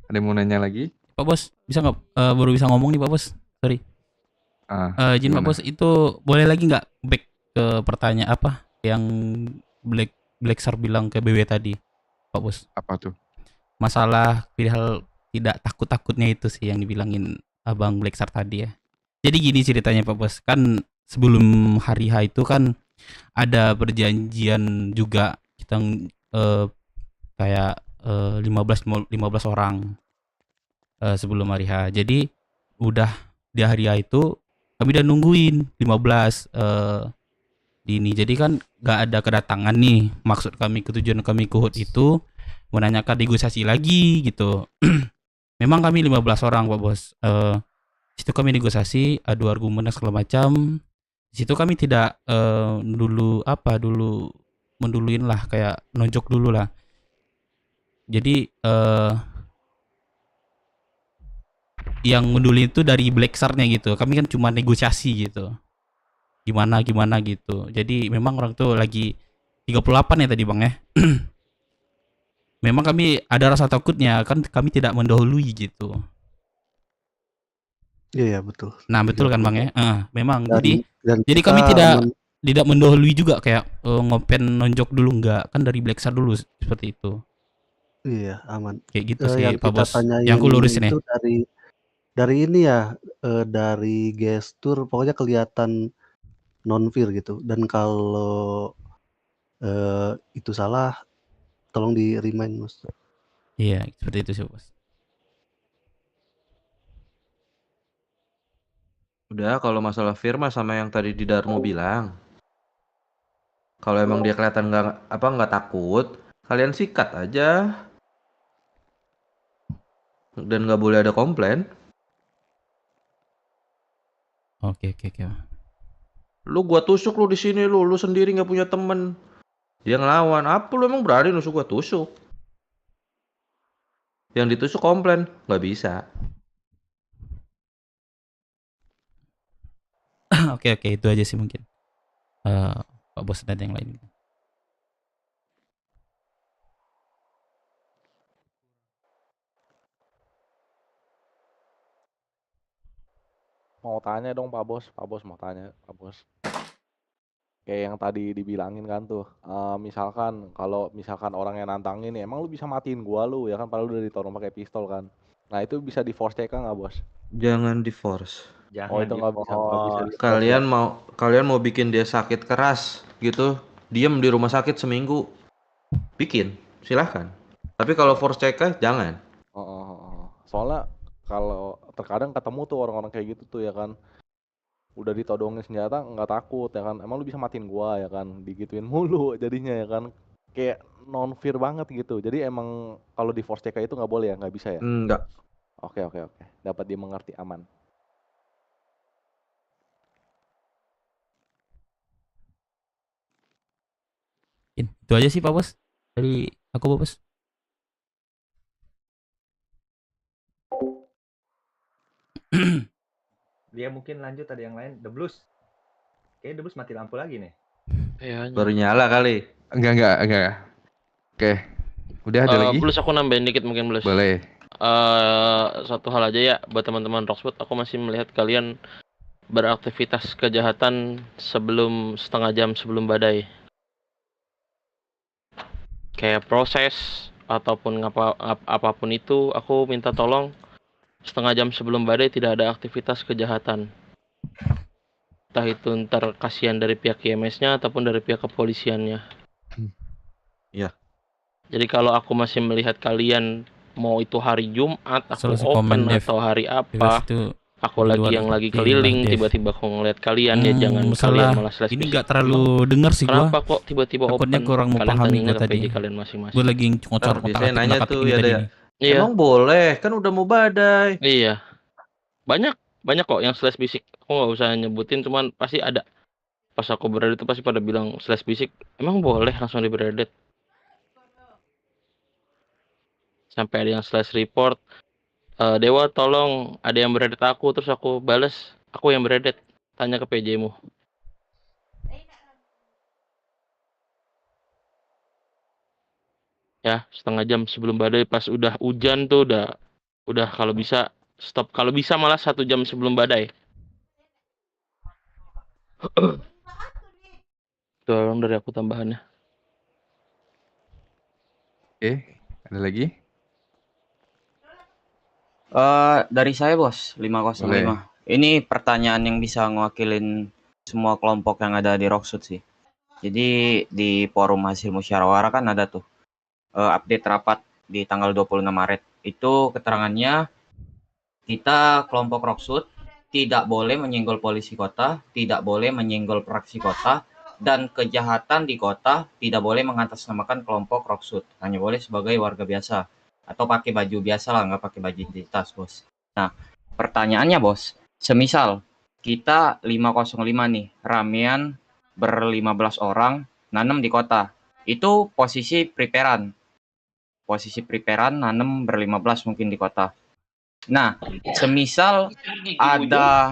Ada yang mau nanya lagi? Pak Bos, bisa nggak baru bisa ngomong nih Pak Bos? Sorry. Izin Pak Bos, itu boleh lagi nggak back ke pertanyaan apa yang Black Shark bilang ke BW tadi, Pak Bos? Apa tuh? Masalah hal tidak takut-takutnya itu sih yang dibilangin Abang Black Shark tadi ya. Jadi gini ceritanya Pak Bos, kan sebelum hari H itu kan ada perjanjian juga kita kayak 15 orang sebelum hari H. Jadi udah di hari H itu kami udah nungguin 15 di ini. Jadi kan gak ada kedatangan nih. Maksud kami, tujuan kami ke HUT itu menanyakan negosiasi lagi gitu. Memang kami 15 orang Pak Bos. Situ kami negosiasi, adu argumen dan segala macam. Di situ kami tidak dulu menduluin lah, kayak nonjok dulu lah. Jadi yang menduluin itu dari Black Shark-nya gitu. Kami kan cuma negosiasi gitu. Gimana gitu. Jadi memang orang tuh lagi 38 ya tadi Bang ya. Memang kami ada rasa takutnya kan kami tidak mendahului gitu. Iya, betul. Nah, betul kan Bang ya? Memang. Dan Jadi kita kami tidak mendahului juga kayak ngopen nonjok dulu enggak, kan dari Black Star dulu seperti itu. Iya, aman. Kayak gitu sih Yang Pak kita Bos. tanyain Yang aku lurusin ya. itu dari ini ya, dari gestur pokoknya kelihatan non-fear gitu. Dan kalau itu salah, tolong di-remind Mas. Iya, seperti itu sih Bos. Udah, kalau masalah firma sama yang tadi di Darmo bilang, kalau emang dia kelihatan nggak takut, kalian sikat aja dan nggak boleh ada komplain. Oke. Lu gua tusuk lu di sini lu sendiri nggak punya temen. Dia ngelawan, apa lu emang berani nusuk gua tusuk? Yang ditusuk komplain, nggak bisa. Oke, itu aja sih mungkin. Pak Bos ada yang lain. Mau tanya dong Pak Bos mau tanya Pak Bos. Kayak yang tadi dibilangin kan tuh, misalkan kalau misalkan orang yang nantangin nih, emang lu bisa matiin gua lu ya kan, padahal udah ditodong pakai pistol kan. Nah itu bisa di force check nggak Bos? Jangan di force. Oh itu nggak bisa di force Kalian ya? mau bikin dia sakit keras gitu, diem di rumah sakit seminggu, bikin, silahkan. Tapi kalau force check jangan. Soalnya kalau terkadang ketemu tuh orang-orang kayak gitu tuh ya kan, udah ditodongin senjata nggak takut ya kan, emang lu bisa matiin gua ya kan, digituin mulu jadinya ya kan, kayak non fear banget gitu. Jadi emang kalau di force check itu nggak boleh ya, nggak bisa ya? Enggak. Oke, dapat dimengerti, aman. Itu aja sih Pak Bos dari aku Pak Bos. Dia mungkin lanjut ada yang lain. The Blues. Kayaknya The Blues mati lampu lagi nih. Baru nyala kali. Enggak. Oke. Udah ada lagi? Blues aku nambahin dikit mungkin Blues. Boleh. Satu hal aja ya buat teman-teman Roxwood, aku masih melihat kalian beraktivitas kejahatan setengah jam sebelum badai. Kayak proses ataupun apapun itu, aku minta tolong setengah jam sebelum badai tidak ada aktivitas kejahatan. Entah itu ntar kasihan dari pihak IMS-nya ataupun dari pihak kepolisiannya. Iya. Jadi kalau aku masih melihat kalian mau itu hari Jumat, aku Selesai open komen, Dev. atau hari Dev apa, itu aku di lagi luar yang lagi film lah, keliling, Dev. tiba-tiba aku ngeliat kalian ya jangan kalian malah slash ini bisik. nggak terlalu dengar sih gua. Kenapa kok tiba-tiba Takutnya open? kurang Kalian memahami tanyain gua ke tadi. PJ kalian masing-masing. Gua lagi ngocor Biasanya nanya tuh ya tadi deh. nih. Iya. Emang boleh, kan udah mau badai. Iya. Banyak kok yang slash bisik. Aku nggak usah nyebutin, cuman pasti ada. Pas aku berada itu pasti pada bilang slash bisik. Emang boleh langsung di bradet? Sampai ada yang slash report. Dewa tolong ada yang bradet aku, terus aku bales aku yang bradet. Tanya ke PJ-mu. Ya, setengah jam sebelum badai pas udah hujan tuh udah kalau bisa stop, kalau bisa malah 1 jam sebelum badai. Tolong dari aku tambahannya. Oke, ada lagi? Dari saya Bos, 505. Boleh. Ini pertanyaan yang bisa ngewakilin semua kelompok yang ada di Roxwood sih. Jadi di forum hasil musyawarah kan ada tuh update rapat di tanggal 26 Maret. Itu keterangannya kita kelompok Roxwood tidak boleh menyenggol polisi kota, tidak boleh menyenggol praksi kota, dan kejahatan di kota tidak boleh mengatasnamakan kelompok Roxwood. Hanya boleh sebagai warga biasa atau pakai baju biasa lah, nggak pakai baju identitas Bos. Nah pertanyaannya Bos, semisal kita 505 nih, ramean ber-15 orang nanem di kota, itu posisi preparean nanem ber-15 mungkin di kota. Nah semisal ada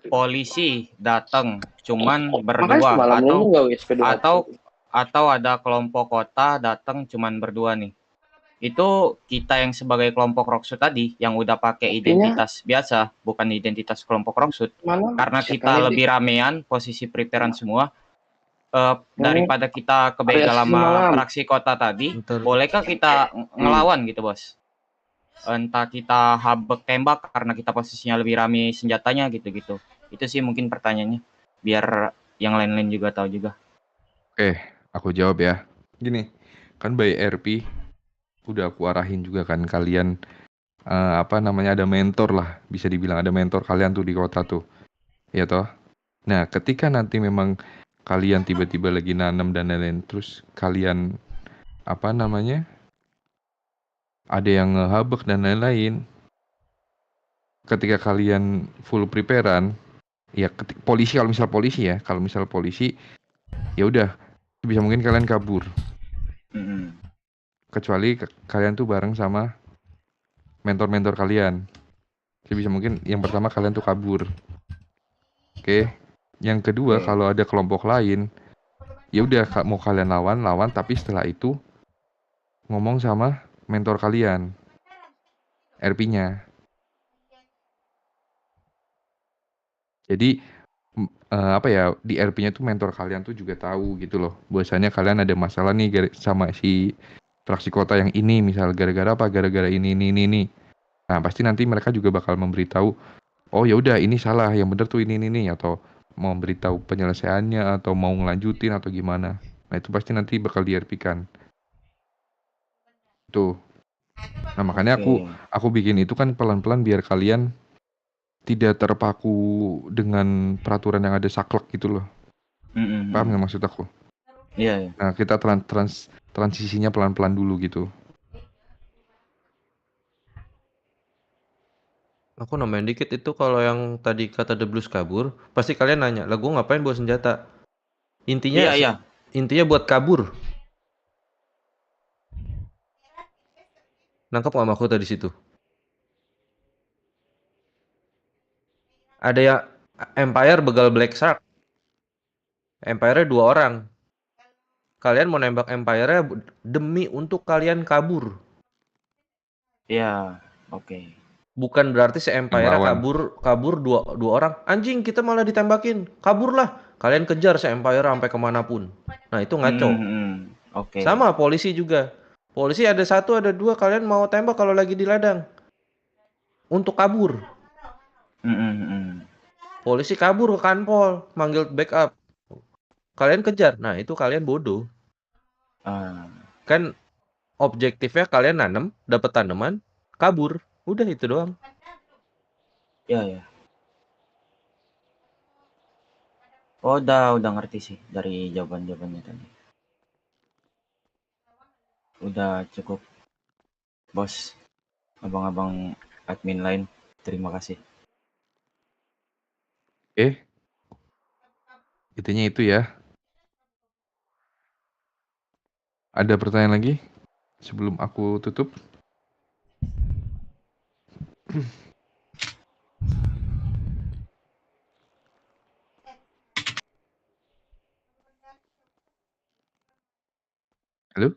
polisi datang cuman Makanya berdua semalam lu nggak WSP 2 atau ada kelompok kota datang cuman berdua nih. Itu kita yang sebagai kelompok Rockshoot tadi yang udah pakai identitas biasa, bukan identitas kelompok Rockshoot. Karena kita lebih ramean, posisi preparean semua. Daripada kita kebegal sama fraksi kota tadi, bolehkah kita ngelawan gitu, Bos? Entah kita habek tembak karena kita posisinya lebih rame senjatanya gitu-gitu. Itu sih mungkin pertanyaannya, biar yang lain-lain juga tahu juga. Oke, aku jawab ya. Gini, kan by RP udah aku arahin juga kan kalian apa namanya ada mentor lah, bisa dibilang ada mentor kalian tuh di kota tuh. Ya toh? Nah, ketika nanti memang kalian tiba-tiba lagi nanam dan lain-lain, terus kalian apa namanya? Ada yang ngehabek dan lain-lain. Ketika kalian full preparean, ya polisi kalau misal polisi ya udah bisa mungkin kalian kabur. Kecuali kalian tuh bareng sama mentor-mentor kalian. Bisa mungkin yang pertama kalian tuh kabur. Oke. Yang kedua kalau ada kelompok lain, ya udah mau kalian lawan, tapi setelah itu ngomong sama mentor kalian, RP-nya. Jadi apa ya, di RP-nya tuh mentor kalian tuh juga tahu gitu loh. Bahwasanya kalian ada masalah nih sama si fraksi kota yang ini, misal gara-gara apa? Gara-gara ini. Nah, pasti nanti mereka juga bakal memberitahu, oh ya udah ini salah, yang bener tuh ini, atau mau memberitahu penyelesaiannya atau mau ngelanjutin atau gimana. Nah, itu pasti nanti bakal di-RP-kan. Tuh. Nah, makanya aku bikin itu kan pelan-pelan biar kalian tidak terpaku dengan peraturan yang ada saklek gitu loh. Paham nggak maksud aku? Iya. Nah, kita transisinya pelan-pelan dulu gitu. Aku nambahin dikit, itu kalau yang tadi kata The Blues kabur, pasti kalian nanya, lah gue ngapain bawa senjata? Intinya intinya buat kabur. Nangkep nggak mahkota di situ? Ada yang Empire begal Black Shark. Empire-nya 2 orang. Kalian mau nembak Empire-nya demi untuk kalian kabur. Iya, oke. Bukan berarti si Empire kabur dua orang. Anjing, kita malah ditembakin. Kaburlah. Kalian kejar si Empire sampai kemanapun. Nah, itu ngaco. Oke. Sama polisi juga. Polisi ada 1, ada 2. Kalian mau tembak kalau lagi di ladang. Untuk kabur. Polisi kabur ke kanpol. Manggil backup. Kalian kejar. Nah, itu kalian bodoh. Kan objektifnya kalian nanam, dapat tanaman, kabur. Udah itu doang. Iya. Oh, udah ngerti sih dari jawabannya tadi. Udah cukup, Bos. Abang-abang admin lain, terima kasih. Intinya itu ya. Ada pertanyaan lagi sebelum aku tutup? Halo?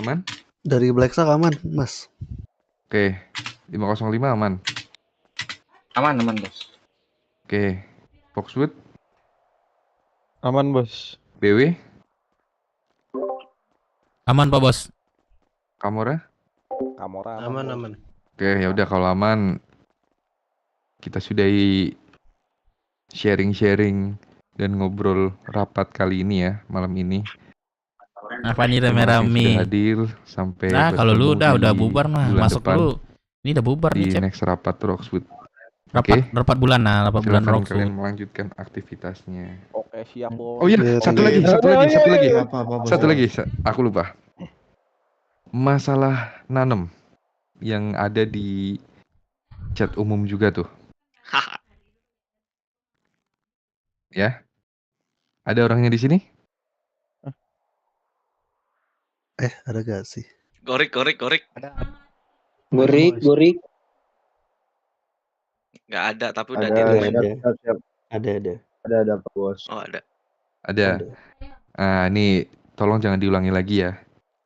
Aman? Dari Black Shark aman, Mas. Oke. 505 aman. Aman, Bos. Oke. Foxwood? Aman, Bos. BW? Aman, Pak Bos. Kamora? Aman. Oke, ya udah kalau aman kita sudahi sharing dan ngobrol rapat kali ini ya, malam ini. Apa nih rame-rame? Sudah hadir sampai kalau lu udah bubar mah, masuk depan, lu. Ini udah bubar di nih, Cep. next rapat Rockswood. Rapat bulanan Silakan Rockswood. kalian melanjutkan aktivitasnya. Oke, siap, Bos. Oh iya, satu lagi. Apa, Satu lagi, aku lupa. Masalah nanem yang ada di chat umum juga tuh. Ya. Ada orangnya di sini? Ada gak sih? Gorik. Gorik. Nggak ada, tapi udah Ada, di-remind. siap. Ada. Ada Pak Bos. Oh, ada. Ada. Ini tolong jangan diulangi lagi ya.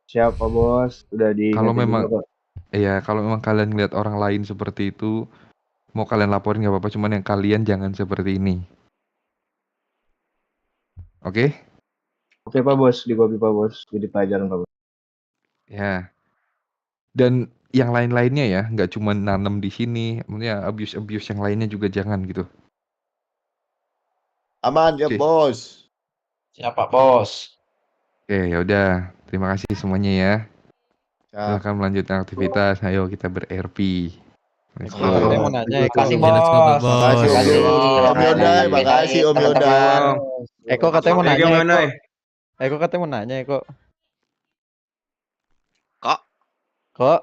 Siap Pak Bos, udah Kalau diingetin memang juga, Pak. kalau memang kalian ngeliat orang lain seperti itu, mau kalian laporin nggak apa-apa, cuman yang kalian jangan seperti ini. Oke? Oke Pak Bos, di copy Pak Bos, jadi pelajaran Pak Bos. Ya. Dan yang lain-lainnya ya, nggak cuma nanam di sini, maksudnya abuse yang lainnya juga jangan gitu. Aman ya Oke. bos. Siapa bos? Oke, ya udah. Terima kasih semuanya ya. Siap. Silakan melanjutkan aktivitas. Ayo kita ber-RP. Let's go. Saya mau nanya Eko. Makasih Let's go, bos. bos. Makasih Om Yodan, makasih Om Yodan. Eko katanya mau nanya. Gimana, Eko katanya mau nanya Eko. Kok?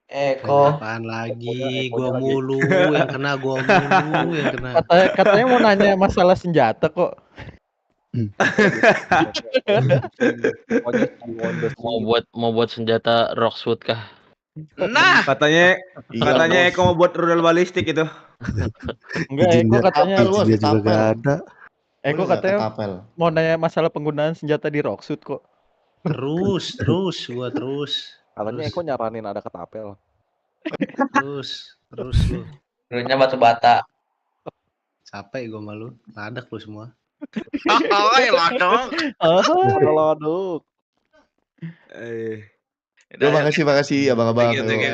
Eko. Apaan lagi? Gua mulu yang kena, gua mulu yang kena. Katanya mau nanya masalah senjata kok. Mau buat senjata Roxwood kah? Nah, Katanya Iya, Eko mau buat rudal balistik itu. Enggak, Eko katanya Tapel, bos, Izinnya juga tapel. gak ada. Eko Boleh nggak katanya ketapel? mau nanya masalah penggunaan senjata di Roxwood kok. terus gua terus. Katanya Eko nyaranin ada ketapel. Terus lu. Dulunya batu bata. Capek gua malu. Ladak lu semua. Lodok. Yo, makasih abang-abang. Thank you, thank you.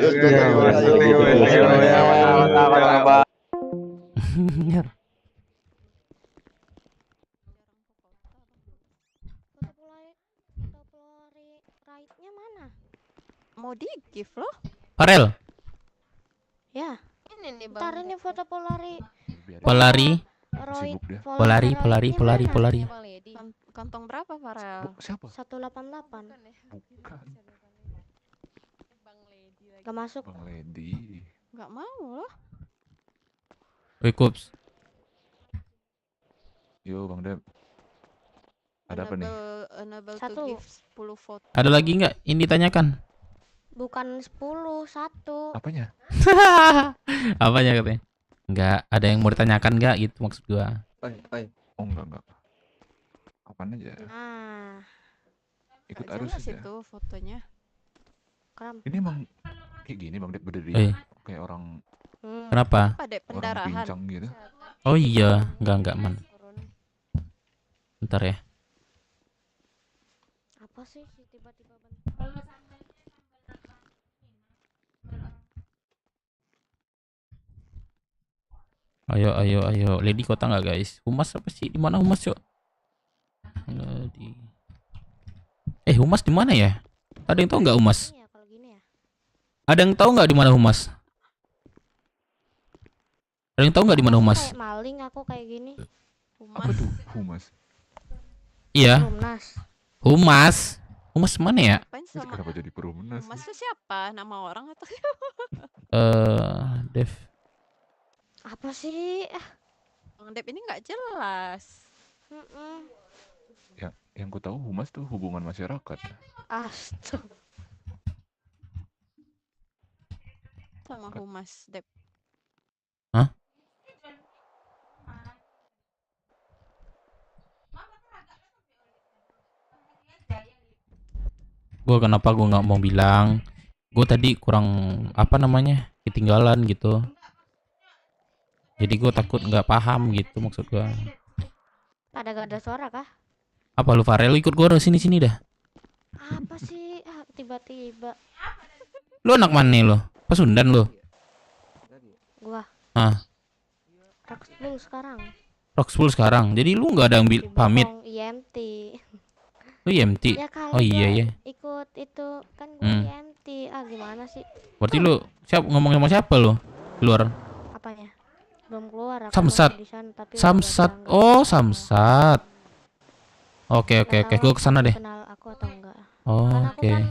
Yuk, Right-nya mana? Mau di give loh. Farel, Ya. Ini nih Bang. Ntar ini foto Polari. Polari, Roy, Polari, Roy-nya Polari. mana? Kantong berapa Farel? Siapa? 188. Bukan. Gak masuk. Bang Lady. Gak mau loh. Wikups. Yo, Bang Dep. Ada apa nih? Enable Satu. to give 10 foto. Ada lagi nggak? Ini ditanyakan. Bukan 10, 1. Apanya? Apanya katanya? Nggak, ada yang mau ditanyakan nggak gitu maksud gua. Oh, enggak. Apaan aja? Nah, Ikut nggak arus jelas aja. itu fotonya. Kram. Ini emang kayak gini Bang Dep berdiri kayak orang Kenapa? Apa deh orang pendarahan? pincang gitu. Oh iya, enggak man. Bentar ya. Apa sih tiba-tiba Ayo. Lady kota nggak guys? Humas apa sih? Di mana Humas cok? Humas di mana ya? Ada yang tahu nggak Humas? ya kalau gini ya? Ada yang tahu nggak di mana Humas? Ada yang tahu nggak di mana Humas? Kayak maling aku kayak gini. Apa tuh humas? Iya. Humas. Humas mana ya? Ngapain sama Kenapa jadi perumnas? Humas itu siapa? Nama orang atau Dev. apa sih? Bang Dep ini nggak jelas. Ya, yang ku tahu humas tuh hubungan masyarakat. Astaga. Sama Humas Dep. Hah? Kenapa gue nggak mau bilang? Gue tadi kurang apa namanya ketinggalan gitu. Jadi gue takut nggak paham gitu maksud gue. Pada gak ada suara kah? Apa lu Farel, lu ikut gue sini dah. Apa sih? Tiba-tiba. Lu anak mana lo? Pasundan lo? Gua Roxbull sekarang. Roxbull sekarang. Jadi lu nggak ada yang pamit? IMT. Lu IMT? Ya kali Oh iya ya. Ikut itu kan gua IMT. Gimana sih? Berarti lu ngomong sama siapa lu? Luar? Apanya? Belum keluar aku Samsat. masih di sana, tapi udah Samsat. berangkat. Oh, Samsat. Oke. Gua kesana deh. Kenal aku atau enggak? Oh, Kan aku oke. kan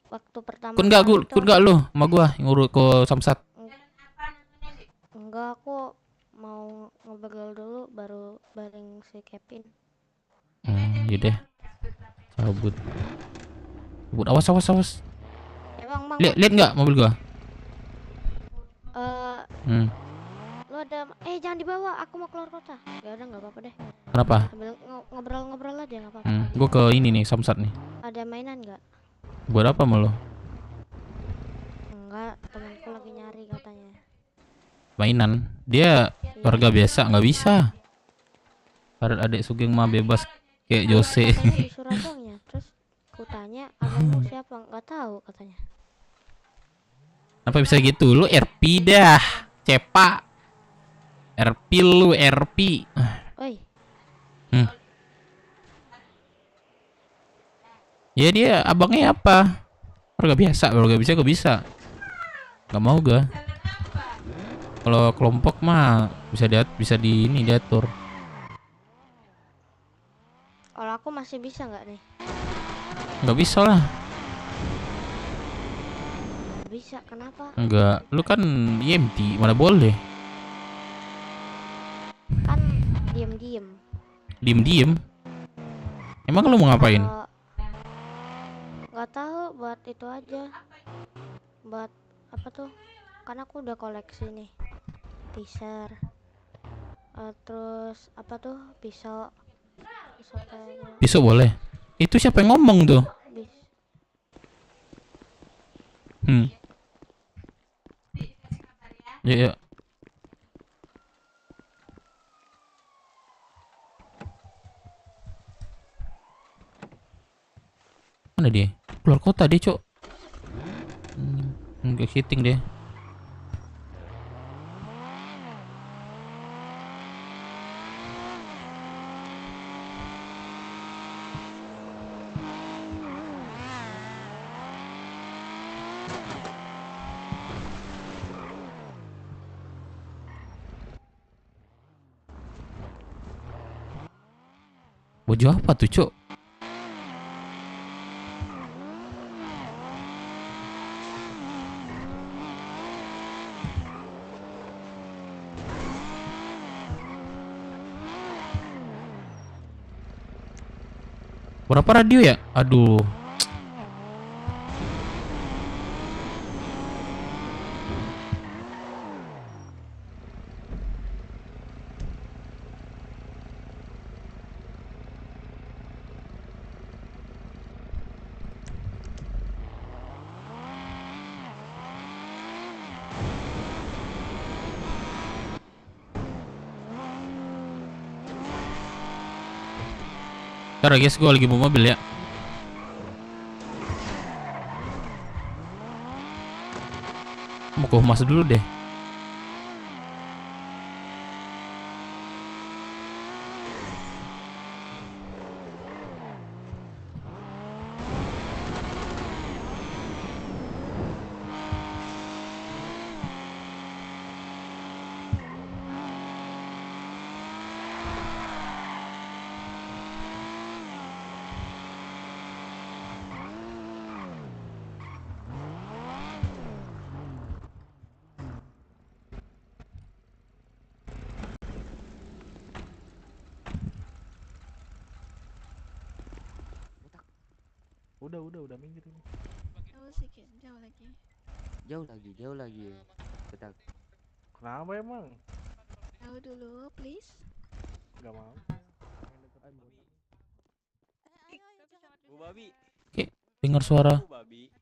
waktu pertama Ikut nggak kali itu ikut nggak lu sama gua ngurut ke Samsat? enggak, aku mau ngebegal dulu baru bareng si Kevin. Yaudah. Cabut. Awas. Emang Lihat nggak mobil gua? Lu ada jangan dibawa, aku mau keluar kota. Ya udah nggak apa-apa deh. Kenapa? Sambil ngobrol-ngobrol aja nggak apa-apa. Gue ke ini nih, Samsat nih. Ada mainan nggak? Buat apa mau lo? Enggak, temanku lagi nyari katanya. Mainan? Dia warga biasa, nggak bisa. Karena adik Sugeng mah bebas kayak Jose. Katanya disuruh abangnya, terus kutanya abangmu siapa? Nggak tahu katanya. Apa bisa gitu? Lu RP dah, cepak. RP lu, RP. Oi. Ya dia abangnya apa? Warga biasa, gue bisa. Gak mau gue. Kalau kelompok mah bisa diatur. Kalau aku masih bisa nggak nih? Nggak bisa lah. Bisa, kenapa? Enggak, lu kan EMT, mana boleh. Kan diem-diem. Diem-diem. Emang lu mau ngapain? Nggak tahu, buat itu aja. Buat apa tuh? Kan aku udah koleksi nih. Teaser. Terus apa tuh? Pisau. Besok boleh. Itu siapa yang ngomong tuh? Ya. Mana dia? Keluar kota dia, Cok. Enggak hitting dia. Baju apa tuh, Cok? Berapa radio ya? Aduh. Ntar guys, gue lagi bawa mobil ya. Mau ke humas dulu deh. Udah minggir ini. Jauh sedikit, Jauh lagi. Betul. Kenapa emang? jauh dulu, please. Gak mau. Bu Babi. Oke, dengar suara.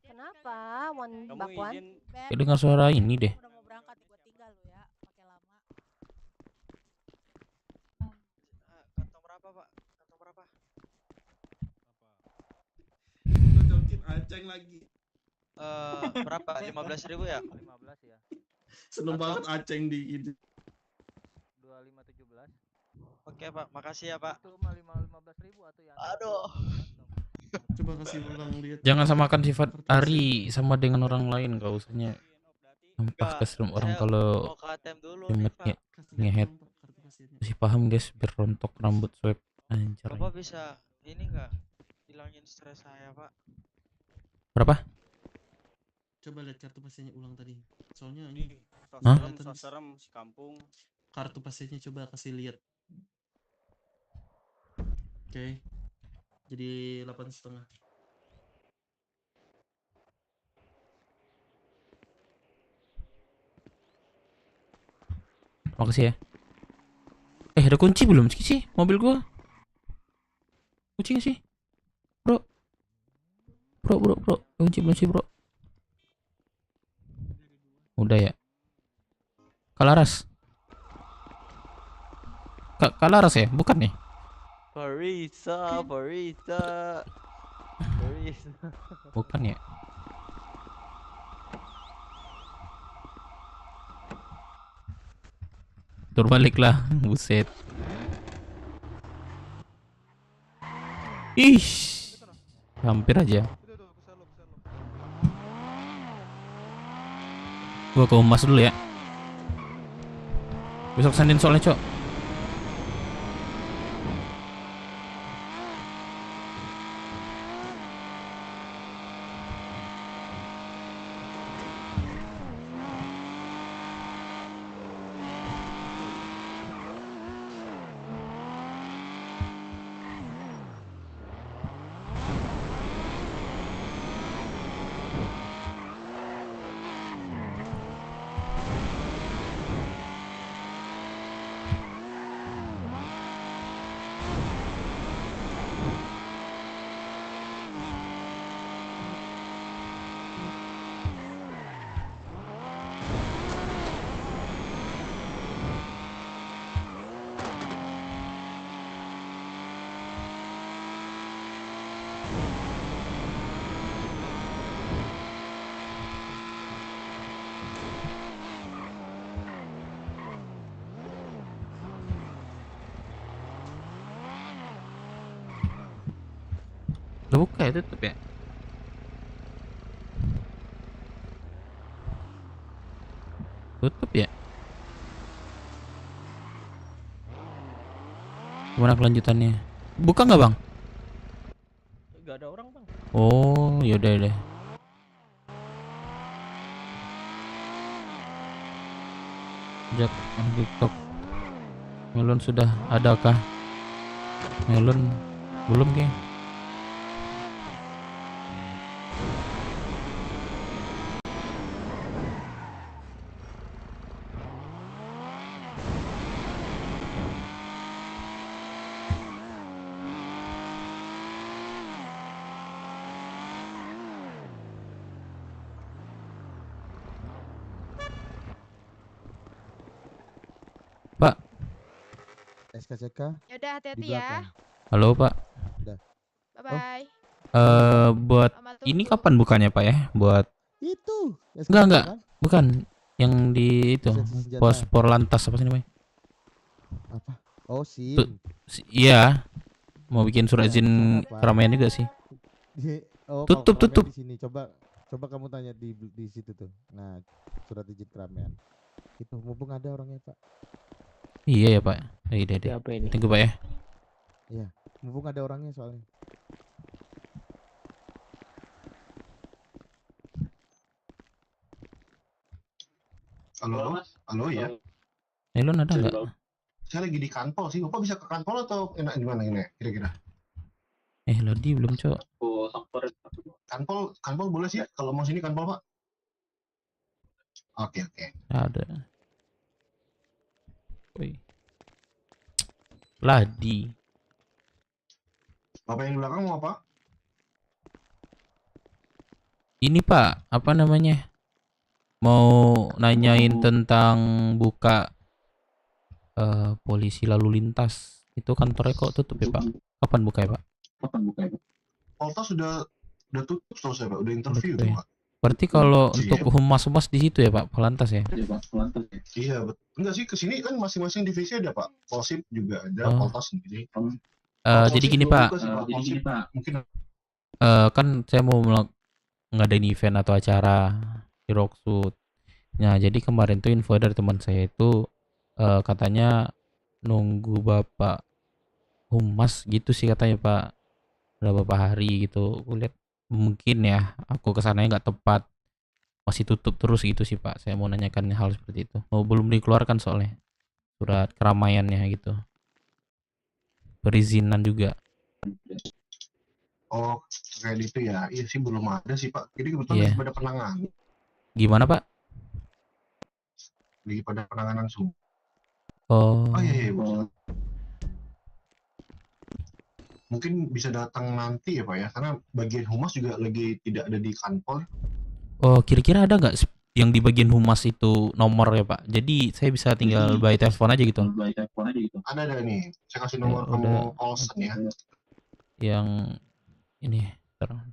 Kenapa, Wan Bakwan? Kayak dengar suara ini deh. Kantong berapa, Pak? Kantong berapa? Jokin aceng lagi. Berapa? 15.000 ya? 15 ya. Seneng banget aceng di ini. 2517. Oke, Pak. Makasih ya, Pak. Itu mah 15.000 atau yang Aduh. Coba kasih ulang lihat. Jangan samakan sifat Ari sama dengan orang lain, gak usahnya nampak keserum orang kalau ngehead. Masih paham guys, biar rontok rambut swipe anjir. Bapak bisa ini enggak hilangin stres saya, Pak? Berapa? Coba lihat kartu pasiennya ulang tadi. Soalnya ini Serem si kampung. kartu pasiennya coba kasih lihat. Oke. Jadi 8,5. Makasih ya. Ada kunci belum sih mobil gua? Kunci nggak sih? Bro. Kunci belum sih, bro? Udah ya. Kalaras. Kalaras ya? Bukan nih. Parisa. Bukan ya. Terbalik lah, buset. Ih, hampir aja. Gua ke Humas dulu ya. Besok Senin soalnya, Cok. Udah buka ya, tutup ya? Tutup ya? Gimana kelanjutannya? Buka nggak, Bang? Gak ada orang, Bang. Oh, yaudah. Jak TikTok. Melon sudah adakah? Melon belum kayaknya. Pak, SKCK Yaudah, di hati-hati belakang. ya. halo Pak. Udah. Bye-bye. Buat ini kapan bukanya Pak ya? Buat Itu enggak, kan? bukan yang di itu Senjata. pos Porlantas apa sih namanya? Apa? Oh, Tuh, SIM. iya, mau bikin surat Ya, izin apa? keramaian juga sih. Oh, Tutup. kalau keramaian di sini coba kamu tanya di situ tuh. Nah, surat izin keramaian. Itu mumpung ada orangnya, Pak. Iya ya Pak. Iya deh. Siapa ini? Tunggu Pak ya. Iya, mumpung ada orangnya soalnya. Halo, ya. Melon ada nggak? Saya lagi di kantor sih. Bapak bisa ke kantor atau enak gimana ini kira-kira? Lodi belum Cok. Kantor boleh sih kalau mau sini kantor Pak. Oke. Ada. Woi. Ladi. Bapak yang di belakang mau apa? Ini Pak, apa namanya? Mau nanyain tentang buka polisi lalu lintas. Itu kantornya kok tutup ya Pak? Kapan buka ya Pak? Poltas sudah tutup selesai Pak, udah interview Tutup tuh ya? Pak. Berarti kalau Iya. untuk humas di situ ya Pak, Polantas ya? Iya, betul. Enggak sih, kesini kan masing-masing divisi ada Pak. Polsip juga ada, Oh. Poltas sendiri. Jadi gini Pak, Polsip mungkin kan saya mau ngadain event atau acara di Rocksud. Nah, jadi kemarin tuh info dari teman saya itu katanya nunggu Bapak Humas gitu sih katanya Pak. Udah beberapa hari gitu. Aku lihat mungkin ya aku kesananya nggak tepat. Masih tutup terus gitu sih Pak. Saya mau nanyakan hal seperti itu. Oh, belum dikeluarkan soalnya surat keramaiannya gitu. Perizinan juga. oh kayak gitu ya. Iya sih belum ada sih Pak. Jadi kebetulan Iya. lagi pada penanganan. Gimana Pak? Lagi pada penanganan semua. Oh Oh. iya, iya betul. Mungkin bisa datang nanti ya Pak ya, karena bagian humas juga lagi tidak ada di kantor. Oh, kira-kira ada nggak yang di bagian humas itu nomor ya Pak? Jadi saya bisa tinggal by telepon aja gitu. Ada nih, saya kasih Ya nomor udah. kamu Olsen ya. Yang ini. Bentar.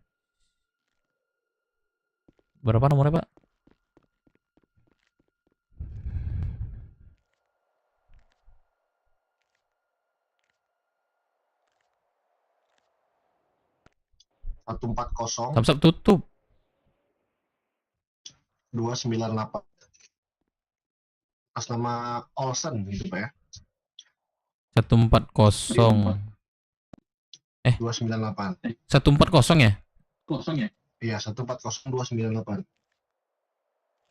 Berapa nomornya Pak? Samsat tutup. 298 atas nama Olsen gitu Pak ya. 140. 298. 140 ya? Iya, 140298.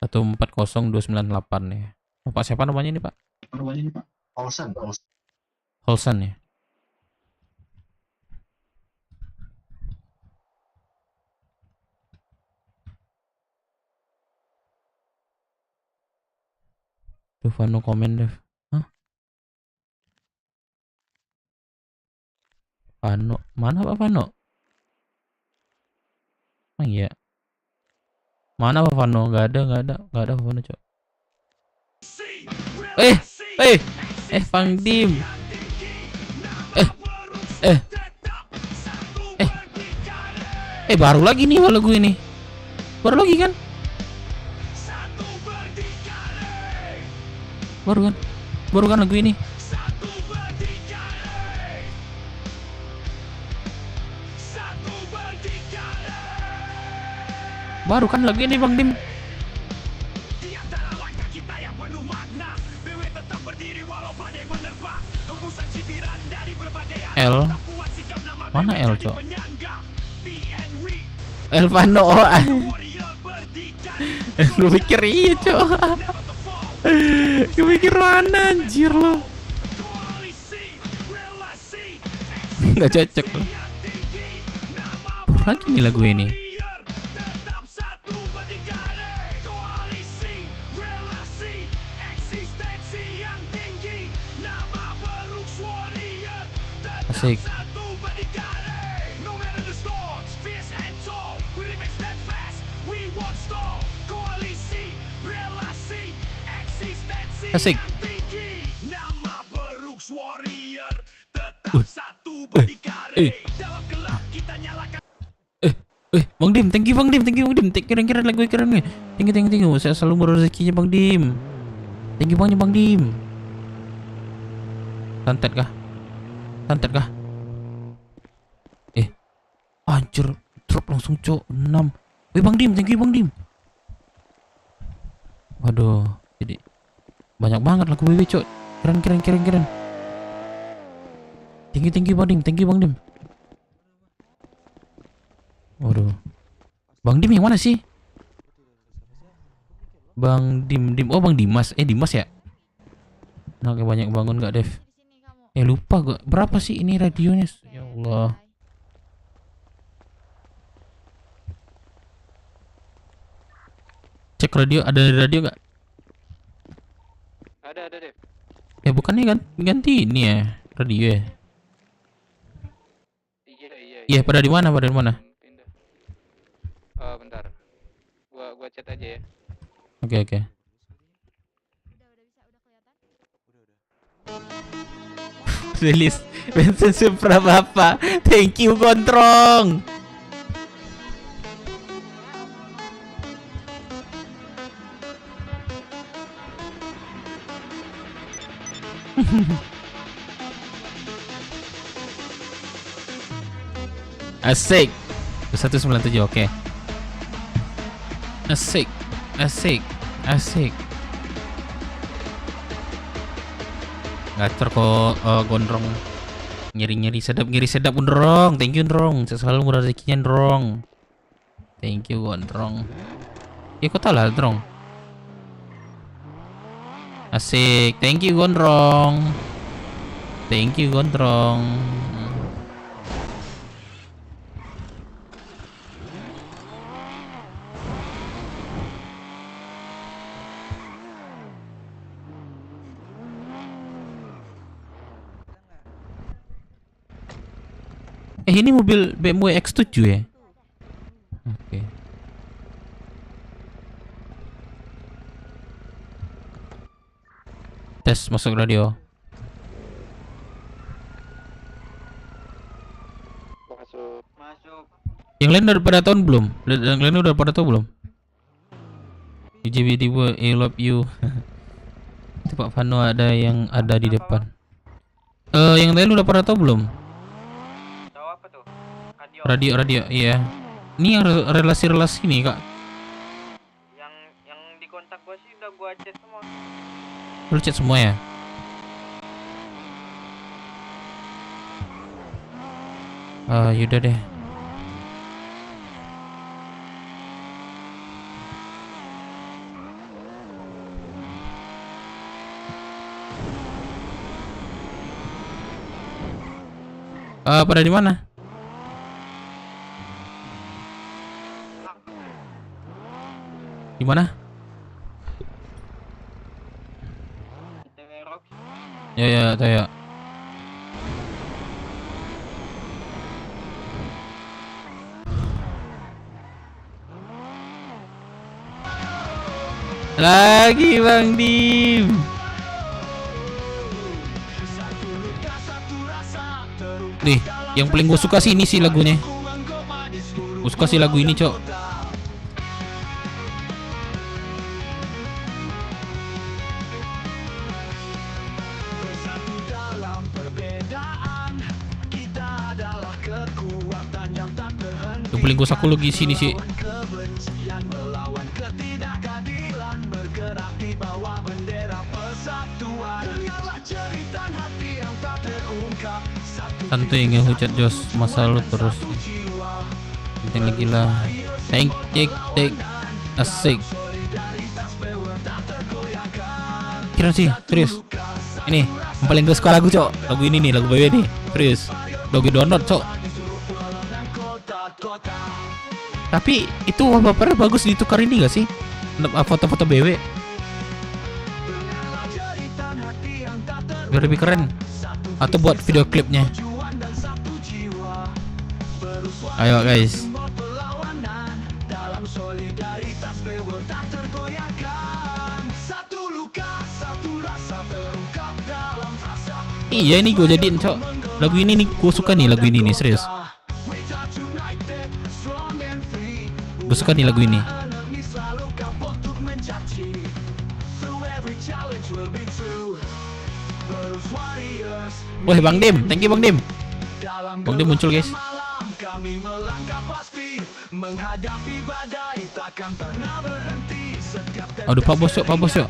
140298 ya. Oh, Pak siapa namanya ini Pak? Olsen. Holsan ya. Tuh Vano komen deh. Hah? Vano, mana Pak Vano? Oh iya. Mana Pak Vano? Gak ada Pak Vano, Cok. Bang Dim. Baru lagi nih lagu ini. Baru lagi kan? Baru kan lagu ini. Baru kan lagu ini Bang Dim. L. Mana L, Cok? Elvano. Lu pikir iya, Cok. Gue pikir mana anjir lo. Nggak cocok lo. Lagi nih lagu ini. Asik. Asik. Bang Dim, thank you Bang Dim. Keren lagu keren nih. Thank you. Saya selalu merezekinya Bang Dim. Thank you banyak Bang Dim. Santet kah? Anjir, drop langsung Cok 6. Bang Dim, thank you Bang Dim. Waduh, jadi banyak banget lagu BB Cok. Keren. Thank you Bang Dim. Waduh. Bang Dim yang mana sih? Bang Dim. Oh, Bang Dimas. Dimas ya? Anaknya banyak bangun gak, Dev? Lupa gua. Berapa sih ini radionya? Ya Allah. Cek radio, ada radio gak? Ada Dev. Bukannya ganti ini ya, radio ya? Iya, pada di mana? Bentar. Gua chat aja ya. Oke. Rilis bensin Supra Bapak. Thank you Gondrong. Asik. 197, oke. Asik. Gacor kok Gondrong. Nyeri sedap Gondrong. Thank you Gondrong. Saya selalu murah rezekinya Gondrong. Thank you Gondrong. Kok tahu lah Gondrong. Asik. Thank you Gondrong. Ini mobil BMW X7 ya? Oke. Tes masuk radio. Masuk. Yang lain udah pada tahun belum? Yang lain udah pada tahu belum? UJBD boy, I love you. Itu Pak Vano ada yang ada di depan. Yang lain udah pada tahu belum? Tahu apa tuh? Radio, iya. Ini yang relasi-relasi nih kak. Yang di kontak gua sih udah gua chat semua. Lu chat semua ya? Yaudah deh. Pada di mana? Di mana? Ya, tahu ya. Lagi Bang Dim. Nih, yang paling gue suka sih ini sih lagunya. Gue suka sih lagu ini, Cok. Yang paling gue suka lagi sini sih. Santuy ngehujat Jos, masa lu terus penting lagi lah. Take asik. Kira sih, serius. Ini yang paling gue suka lagu, Cok. Lagu ini nih, lagu BW nih. Serius. Lagu download, Cok. Tapi itu wallpapernya bagus, ditukar ini gak sih? Foto-foto BW biar lebih keren. Atau buat video klipnya. Ayo guys. Iya ini gue jadiin, Cok. Lagu ini nih gue suka nih, lagu ini nih, serius. Gue suka nih lagu ini. Wah Bang Dim, thank you Bang Dim. Bang Dim muncul guys. Aduh Pak Bos yuk, Pak Bos yuk.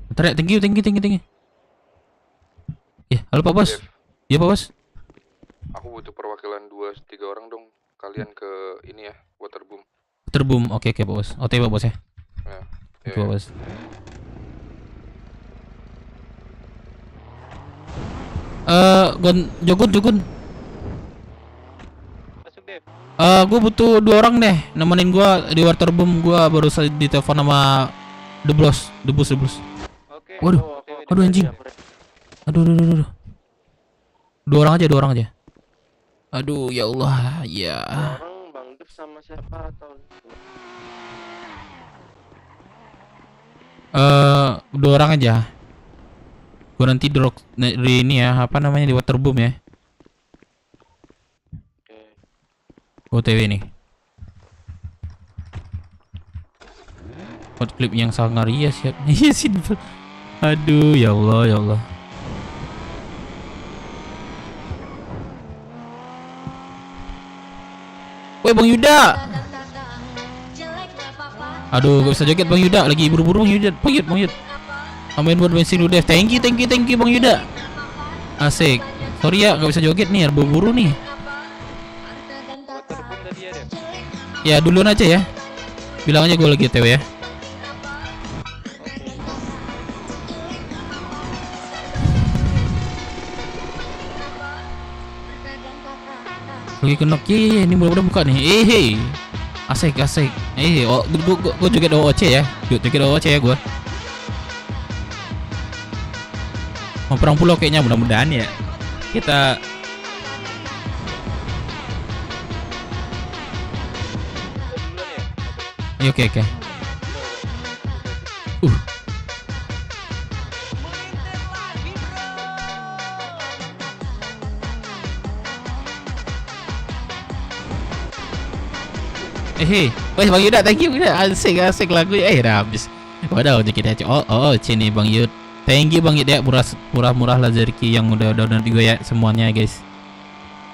Bentar ya, thank you. Ya, halo Pak Bos. Iya Pak Bos. Aku butuh perwakilan 2-3 orang dong. Kalian ke ini ya, Waterboom. Waterboom, oke Pak Bos. OTW Pak Bos ya. Nah, Oke Pak Bos. Jogun. Gue butuh 2 orang deh nemenin gue di Waterboom. Gue baru saja ditelepon sama The Bus. Waduh anjing. Aduh. 2 orang aja. Aduh ya Allah ya. Orang Bang Dev sama siapa atau 2 orang aja. Gue nanti di ini ya, apa namanya, di Waterboom ya. OTW nih. Buat klip yang sangar, iya siap. Iya sih. Aduh ya Allah. Woi Bang Yuda. Aduh gak bisa joget Bang Yuda, lagi buru-buru Bang Yuda. Bang Yud. Amin buat bensin udah. Thank you Bang Yuda. Asik. Sorry ya gak bisa joget nih, buru-buru nih. Ya duluan aja ya. Bilang aja gue lagi OTW ya. Lagi kenok, iya ini mudah-mudahan buka nih. Asik. Gue joget OOC ya. Joget OOC ya gue. Mau perang pulau kayaknya, mudah-mudahan ya. Kita oke oke. Weh Bang Yuda, thank you Yuda. Asik lagu. Dah habis. Waduh, kita sini Bang Yud. Thank you Bang Yud ya, murah lah rezeki yang udah donat juga ya semuanya guys.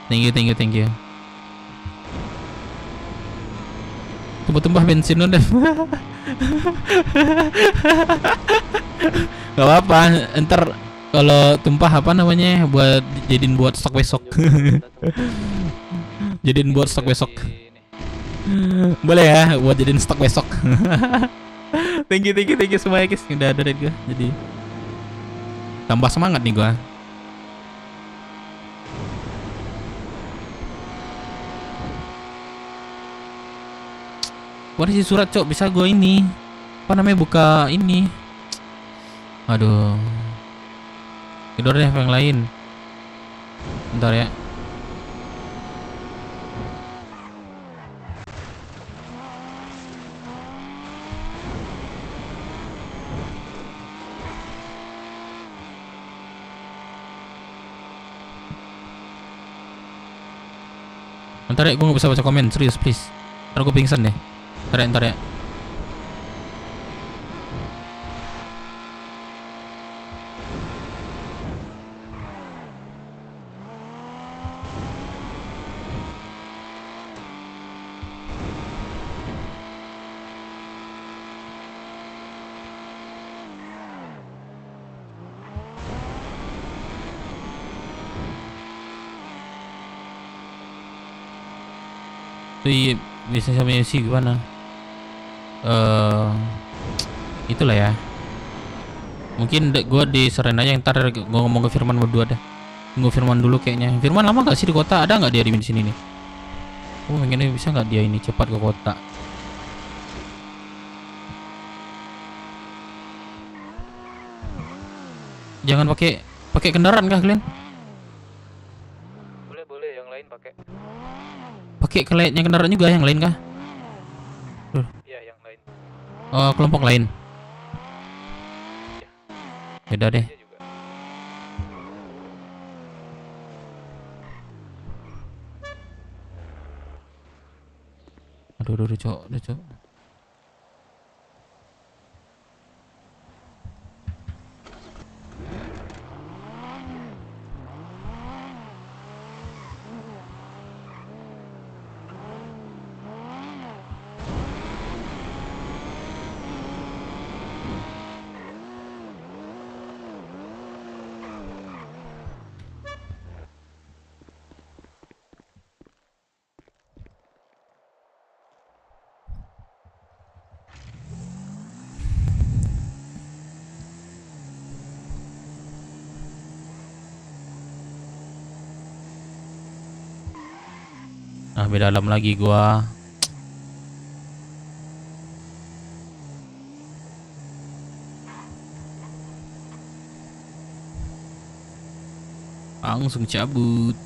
Thank you. Tumpah bensin udah. Gak apa-apa, ntar kalau tumpah apa namanya buat stok besok. Jadiin buat stok besok. Boleh ya buat jadiin stok besok. Thank you semuanya guys, udah donate gue. Jadi tambah semangat nih gua. Mana sih surat cok, bisa gua ini apa namanya buka ini. Aduh, tidur deh yang lain. Bentar ya. Bentar ya, gue gak bisa baca komen, serius please. Ntar gue pingsan deh. Ntar ya. Itu bisa sama Yosi gimana? Itulah ya. Mungkin gue diserahin aja, ntar gue ngomong ke Firman berdua dah. Tunggu Firman dulu kayaknya. Firman lama gak sih di kota? Ada nggak dia di sini nih? Oh pengennya bisa nggak dia ini cepat ke kota? Jangan pakai kendaraan kah kalian? Boleh yang lain pakai. Pakai kalian kendaraan juga yang lain kah? Iya, yang lain. Oh, kelompok lain. Beda deh. Aduh, cok. Nah, beda dalam lagi gua. Langsung cabut.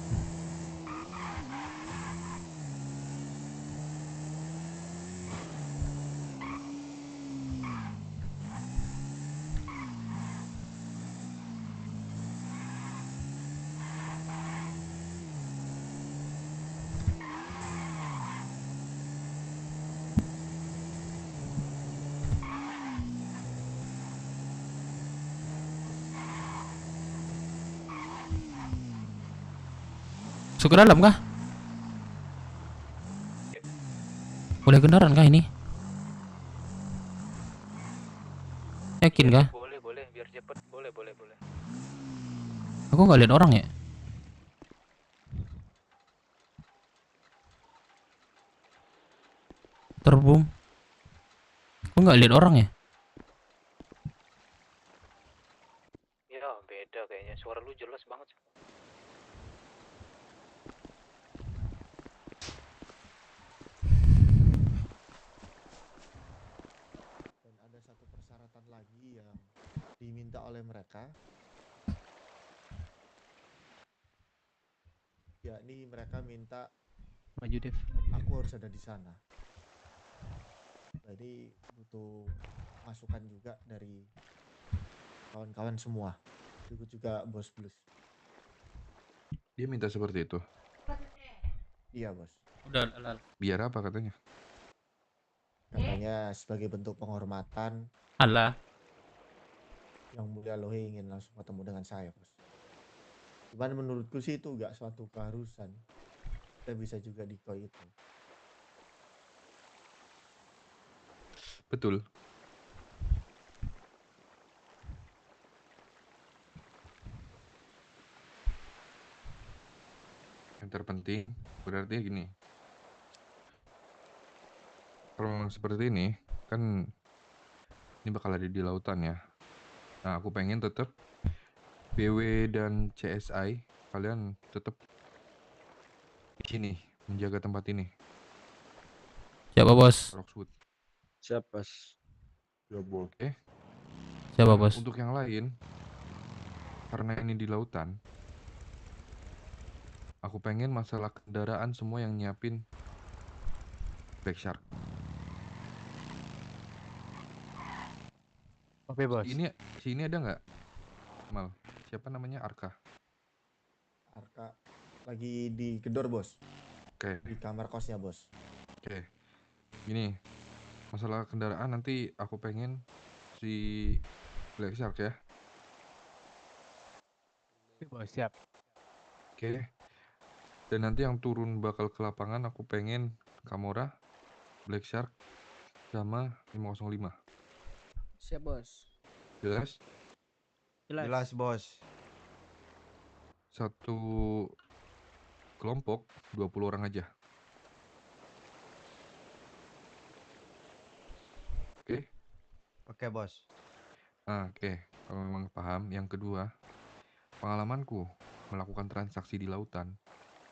Masuk ke dalam kah? Boleh kendaraan kah ini? Yakin kah? Boleh, biar cepet. Boleh. Aku nggak lihat orang ya. Terbum. Aku nggak lihat orang ya. Ya, beda kayaknya. Suara lu jelas banget. Dan ada satu persyaratan lagi yang diminta oleh mereka, yakni mereka minta Maju Dev. aku harus ada di sana. Jadi butuh masukan juga dari kawan-kawan semua. Ikut juga Bos Blues. Dia minta seperti itu. Iya Bos. Udah. Biar apa katanya? Katanya sebagai bentuk penghormatan Alah. Yang Mulia Lohe ingin langsung ketemu dengan saya Bos. Cuman menurutku sih itu gak suatu keharusan. Kita bisa juga dikoi itu. Betul. Yang terpenting berarti gini. Kalau memang seperti ini, kan ini bakal ada di lautan ya. Nah, aku pengen tetap BW dan CSI kalian tetap di sini menjaga tempat ini. Siapa bos? Roxwood. Siap, Bos. Ya, Bos. Oke. Siapa Nah, bos? untuk yang lain, karena ini di lautan, aku pengen masalah kendaraan semua yang nyiapin Black Shark. Oke bos. Sini ada nggak? Mal, siapa namanya Arka? Arka lagi di gedor Bos. Oke. Di kamar kosnya Bos. Oke. Gini, masalah kendaraan nanti aku pengen si Black Shark ya. Oke bos, siap. Oke. Dan nanti yang turun bakal ke lapangan aku pengen Kamora, Black Shark, sama 505. Siap bos. Jelas? Jelas Bos. Satu kelompok 20 orang aja. Oke? Oke Bos. Oke. Kalau memang paham. Yang kedua, pengalamanku melakukan transaksi di lautan,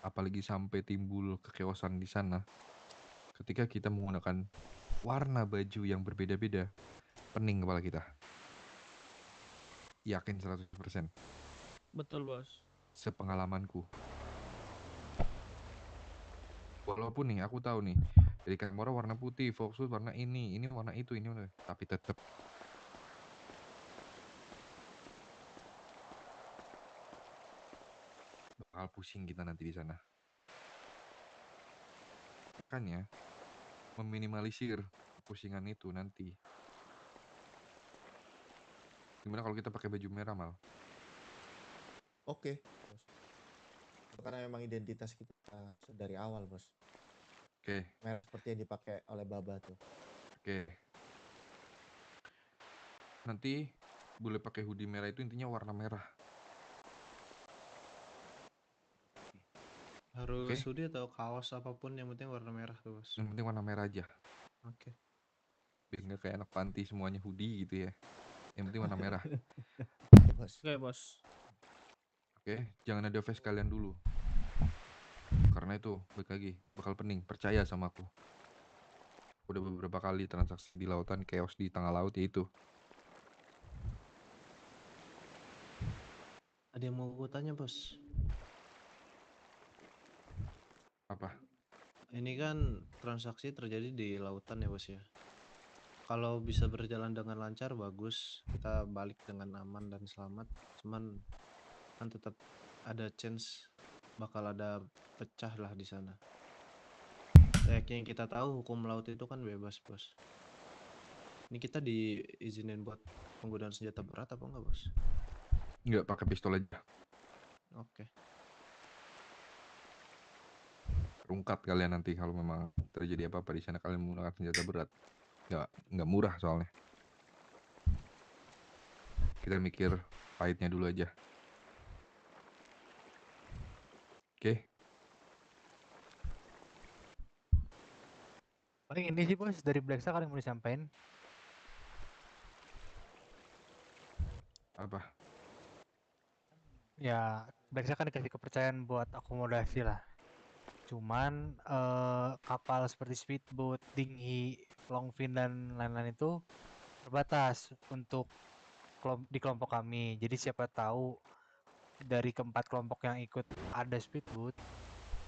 apalagi sampai timbul kekeosan di sana, ketika kita menggunakan warna baju yang berbeda-beda, pening kepala kita. Yakin 100%. Betul bos. Sepengalamanku. Walaupun nih aku tahu nih dari Kamora warna putih, Foxwood warna ini warna itu, ini warna, tapi tetap bakal pusing kita nanti di sana. Makanya meminimalisir pusingan itu nanti. Gimana kalau kita pakai baju merah, Mal? Oke, Bos. Karena memang identitas kita dari awal, Bos. Oke. Merah seperti yang dipakai oleh Baba tuh. Oke. Nanti boleh pakai hoodie merah itu intinya warna merah. Harus Oke. hoodie atau kaos apapun yang penting warna merah tuh bos. Yang penting warna merah aja. Oke. Biar nggak kayak anak panti semuanya hoodie gitu ya. Yang penting warna merah. Oke bos. Oke, jangan ada face kalian dulu. Karena itu, balik lagi, bakal pening. Percaya sama aku. Udah beberapa kali transaksi di lautan, chaos di tengah laut, ya itu. Ada yang mau gue tanya bos. Apa? Ini kan transaksi terjadi di lautan ya bos ya. Kalau bisa berjalan dengan lancar bagus, kita balik dengan aman dan selamat. Cuman kan tetap ada chance bakal ada pecah lah di sana. Layaknya yang kita tahu hukum laut itu kan bebas bos. Ini kita diizinin buat penggunaan senjata berat apa enggak bos? Nggak, pakai pistol aja. Oke. Rungkat kalian nanti kalau memang terjadi apa-apa di sana kalian menggunakan senjata berat. Nggak murah soalnya. Kita mikir pahitnya dulu aja. Oke. Paling ini sih bos dari Black Shark yang mau disampaikan. Apa? Ya, Black Shark kan dikasih kepercayaan buat akomodasi lah. Cuman kapal seperti speedboat, dinghy, longfin dan lain-lain itu terbatas untuk di kelompok kami. Jadi siapa tahu dari keempat kelompok yang ikut ada speedboat,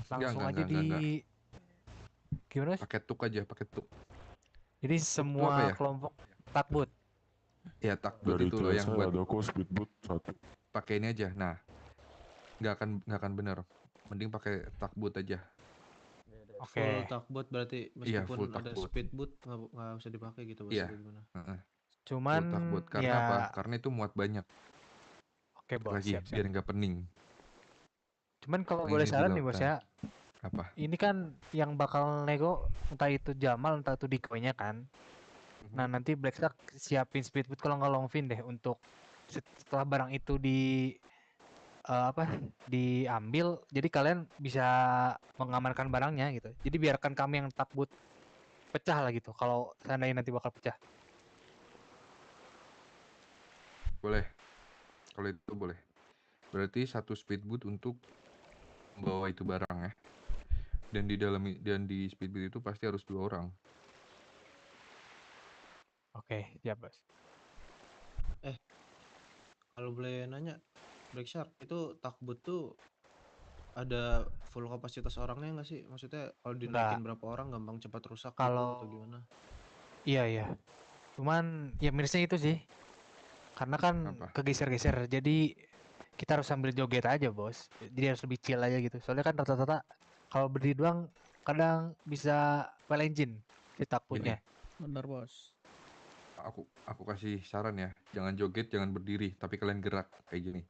langsung Enggak, aja enggak. gimana? Pakai tuk aja, pakai tuk. Jadi Tuk tuh apa semua ya? kelompok takbut. Ya takbut Dari itu loh yang saya buat ada kok speedboat 1. pakai ini aja. Nah, nggak akan bener. Mending pakai takbut aja. Full takbot berarti Iya, full meskipun ada takbut. speedboat nggak usah dipakai gitu bos Iya. atau gimana? Heeh. Cuman Full takbut. Karena ya apa? Karena itu muat banyak. oke bos, Lagi siap. biar nggak pening. Cuman kalau Pening boleh di saran nih bos lautan. ya, Apa? ini kan yang bakal nego entah itu Jamal entah itu Dikoy-nya kan. Nah nanti Black Shark siapin speedboat kalau nggak Longfin deh untuk setelah barang itu diambil, jadi kalian bisa mengamankan barangnya gitu. Jadi biarkan kami yang takbut pecah lah gitu. Kalau seandainya nanti bakal pecah. Boleh. Kalau itu boleh. Berarti 1 speedboat untuk membawa itu barang ya. Dan di speedboat itu pasti harus 2 orang. Oke, siap bos. Kalau boleh nanya, Black Shark itu takbut tuh ada full kapasitas orangnya nggak sih? Maksudnya kalau dinaikin Nggak. berapa orang gampang cepat rusak gitu Kalau atau gimana? iya. Cuman ya minusnya itu sih. Karena kan kegeser-geser. Jadi kita harus sambil joget aja, bos. Jadi harus lebih chill aja gitu. Soalnya kan rata-rata kalau berdiri doang kadang bisa fail engine si takbutnya. Benar bos. Aku kasih saran ya, jangan joget, jangan berdiri, tapi kalian gerak kayak gini.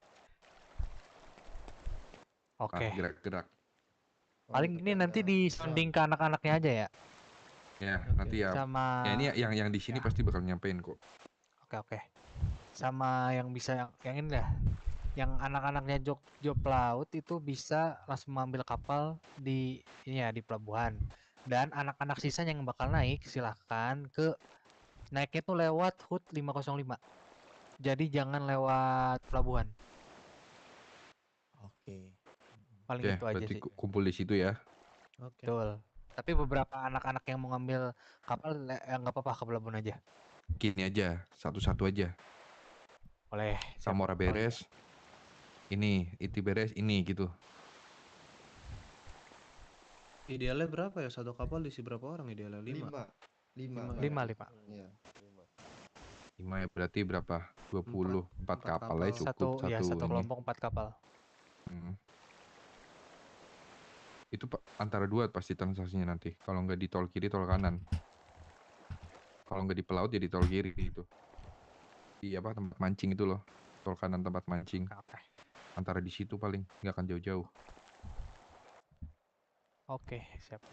Oke. Gerak-gerak. Paling ini nanti disounding ke anak-anaknya aja ya. Ya, nanti ya. Sama Ya ini yang di sini pasti bakal nyampein kok. Oke. Sama yang bisa yang ini lah. Yang anak-anaknya job laut itu bisa langsung mengambil kapal di pelabuhan. Dan anak-anak sisanya yang bakal naik silahkan naiknya tuh lewat HUT 505. Jadi jangan lewat pelabuhan. Oke. Paling Oke, itu aja berarti sih. kumpul di situ ya. Oke. Betul. Tapi beberapa anak-anak yang mau ngambil kapal nggak apa-apa ke pelabuhan aja. Gini aja, satu-satu aja. Boleh. Kamora beres. Ini, Iti beres, ini gitu. Idealnya berapa ya? Satu kapal diisi berapa orang idealnya? 5. 5. Iya. 5 ya, berarti berapa? 24 kapal aja cukup. Satu ini. kelompok 4 kapal. Itu antara 2 pasti transaksinya nanti. Kalau nggak di tol kiri, tol kanan. Kalau nggak di pelaut, ya di tol kiri itu. Di tempat mancing itu loh. Tol kanan tempat mancing. Antara di situ paling, nggak akan jauh-jauh. Oke, siap.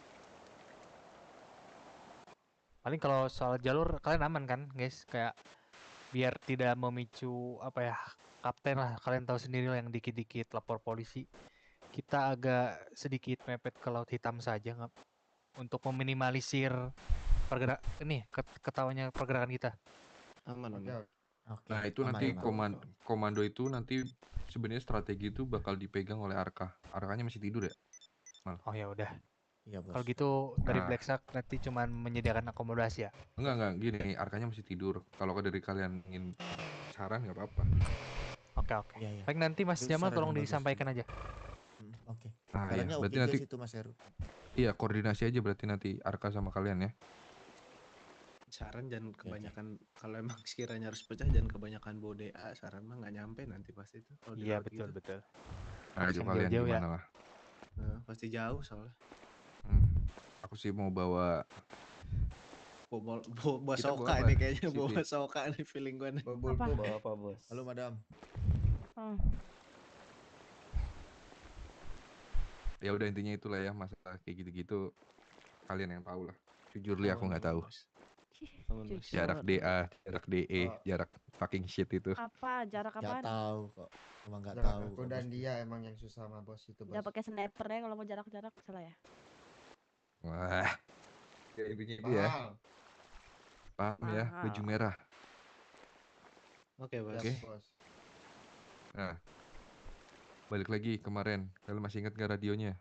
Paling kalau soal jalur kalian aman kan, guys? Kayak biar tidak memicu kapten lah. Kalian tahu sendiri lah yang dikit-dikit lapor polisi. Kita agak sedikit mepet ke Laut Hitam saja untuk meminimalisir ketahuannya pergerakan kita. Aman. Nah itu nanti komando itu nanti sebenarnya strategi itu bakal dipegang oleh Arka. Arkanya masih tidur ya? Oh ya udah. Iya, bos. Kalau gitu dari Black Shark nanti cuman menyediakan akomodasi ya? Enggak gini, Arkanya masih tidur. Kalau dari kalian ingin saran nggak apa-apa. Oke. Iya. Baik, nanti Mas Itu Jamal saran tolong yang bagus. disampaikan aja. Oke. Nah, ya, Sarannya berarti oke nanti guys itu Mas Heru. Iya, koordinasi aja berarti nanti Arka sama kalian ya. Saran jangan kebanyakan kalau emang sekiranya harus pecah jangan kebanyakan bawa DA. Saran mah nggak nyampe nanti pasti itu. Kalau di Iya, laut betul. gitu. Nah, itu kalian jauh-jauh ya. gimana lah. Nah, pasti jauh soalnya. Aku sih mau bawa Bawa Kita soka bawa nih apa? kayaknya, Siti. bawa soka nih feeling gue nih. Bawa apa, bos? Halo, madam. Ya udah intinya itulah ya, masalah kayak gitu-gitu kalian yang tahu lah. Jujur li aku nggak tahu. Jarak DA, jarak DE, jarak fucking shit itu. Apa? Jarak Nggak apaan? tahu kok. Emang nggak Jarak tahu. aku kok, dan bos. dia emang yang susah sama bos itu, Udah bos. pakai sniper ya kalau mau jarak-jarak salah ya? Wah. Ya intinya itu ya. Paham ya, baju merah. Oke, bos. Oke. Nah. Balik lagi kemarin. Kalian masih ingat gak radionya?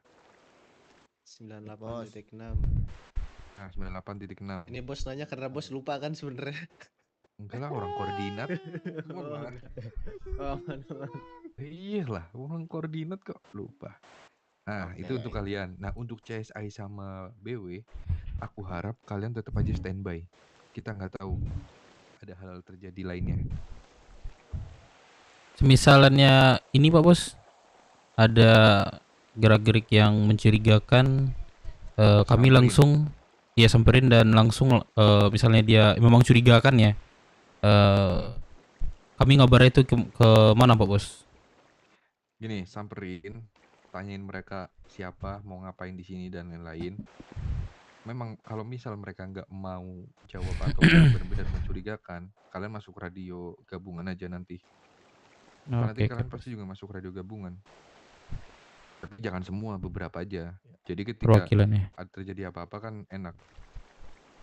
98.6. Nah, 98.6. Ini bos nanya karena bos lupa kan sebenarnya. Enggak lah, orang koordinat. Gimana? Aman, aman. Iyalah, orang koordinat kok lupa. Nah, itu untuk Oke. kalian. Nah, untuk CSI sama BW, aku harap kalian tetap aja standby. Kita nggak tahu ada hal terjadi lainnya. Misalnya ini Pak Bos, ada gerak-gerik yang mencurigakan, kami Samperin. langsung ya samperin dan langsung misalnya dia memang curigakan ya, kami ngabar itu ke mana Pak Bos? Gini, samperin, tanyain mereka siapa, mau ngapain di sini dan lain-lain. Memang kalau misal mereka nggak mau jawab atau benar-benar mencurigakan, kalian masuk radio gabungan aja nanti. Nanti Oke, kalian Bos. pasti juga masuk radio gabungan. Tapi jangan semua, beberapa aja. Jadi ketika Perwakilannya. ada terjadi apa-apa kan enak.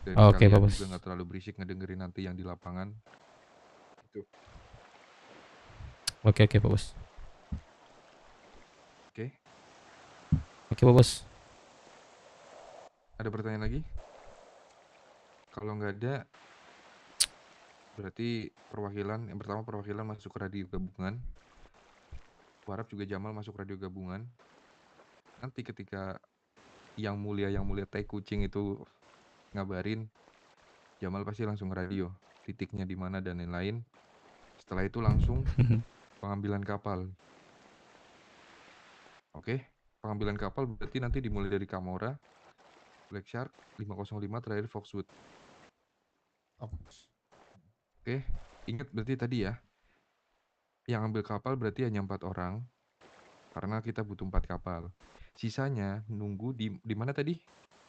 Dan Oke, Pak kalian Bos. juga nggak terlalu berisik ngedengerin nanti yang di lapangan. Itu. Oke, Pak Bos. Oke. Oke, Pak Bos. Ada pertanyaan lagi? Kalau nggak ada, berarti perwakilan yang pertama perwakilan masuk ke radio gabungan. Aku harap juga Jamal masuk radio gabungan. Nanti ketika yang mulia tai kucing itu ngabarin, Jamal pasti langsung ke radio, titiknya di mana dan lain-lain. Setelah itu langsung pengambilan kapal. Oke, pengambilan kapal berarti nanti dimulai dari Kamora, Black Shark, 505 terakhir Foxwood. Oke, ingat berarti tadi ya, yang ambil kapal berarti hanya 4 orang, karena kita butuh 4 kapal. Sisanya nunggu di mana tadi?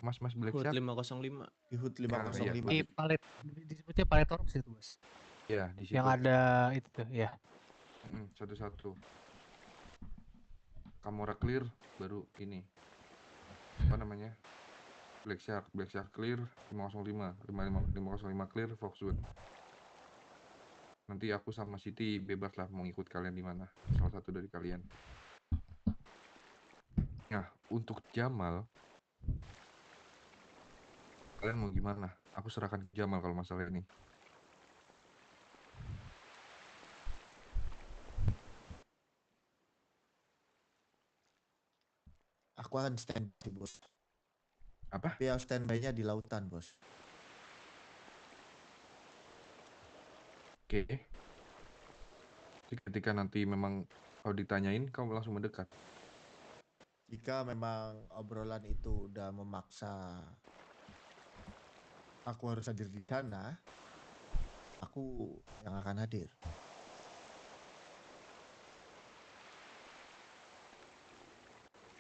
Mas Black HUT Shark? 505. Di HUT Nah, iya, 505. Di palet disebutnya palet Torx itu, Bos. Iya, di situ. Yang ada itu tuh, ya. Satu-satu. Kamora clear, baru ini. Apa namanya? Black Shark clear, 505 clear, Foxwood. Nanti aku sama Siti bebas lah mau ikut kalian di mana, salah satu dari kalian. Nah, untuk Jamal, kalian mau gimana? Aku serahkan ke Jamal kalau masalah ini. Aku akan standby, Bos. Apa? Tapi yang standby-nya di lautan, Bos. Oke. Jadi ketika nanti memang kalau ditanyain, kamu langsung mendekat. Jika memang obrolan itu udah memaksa aku harus hadir di sana, aku yang akan hadir.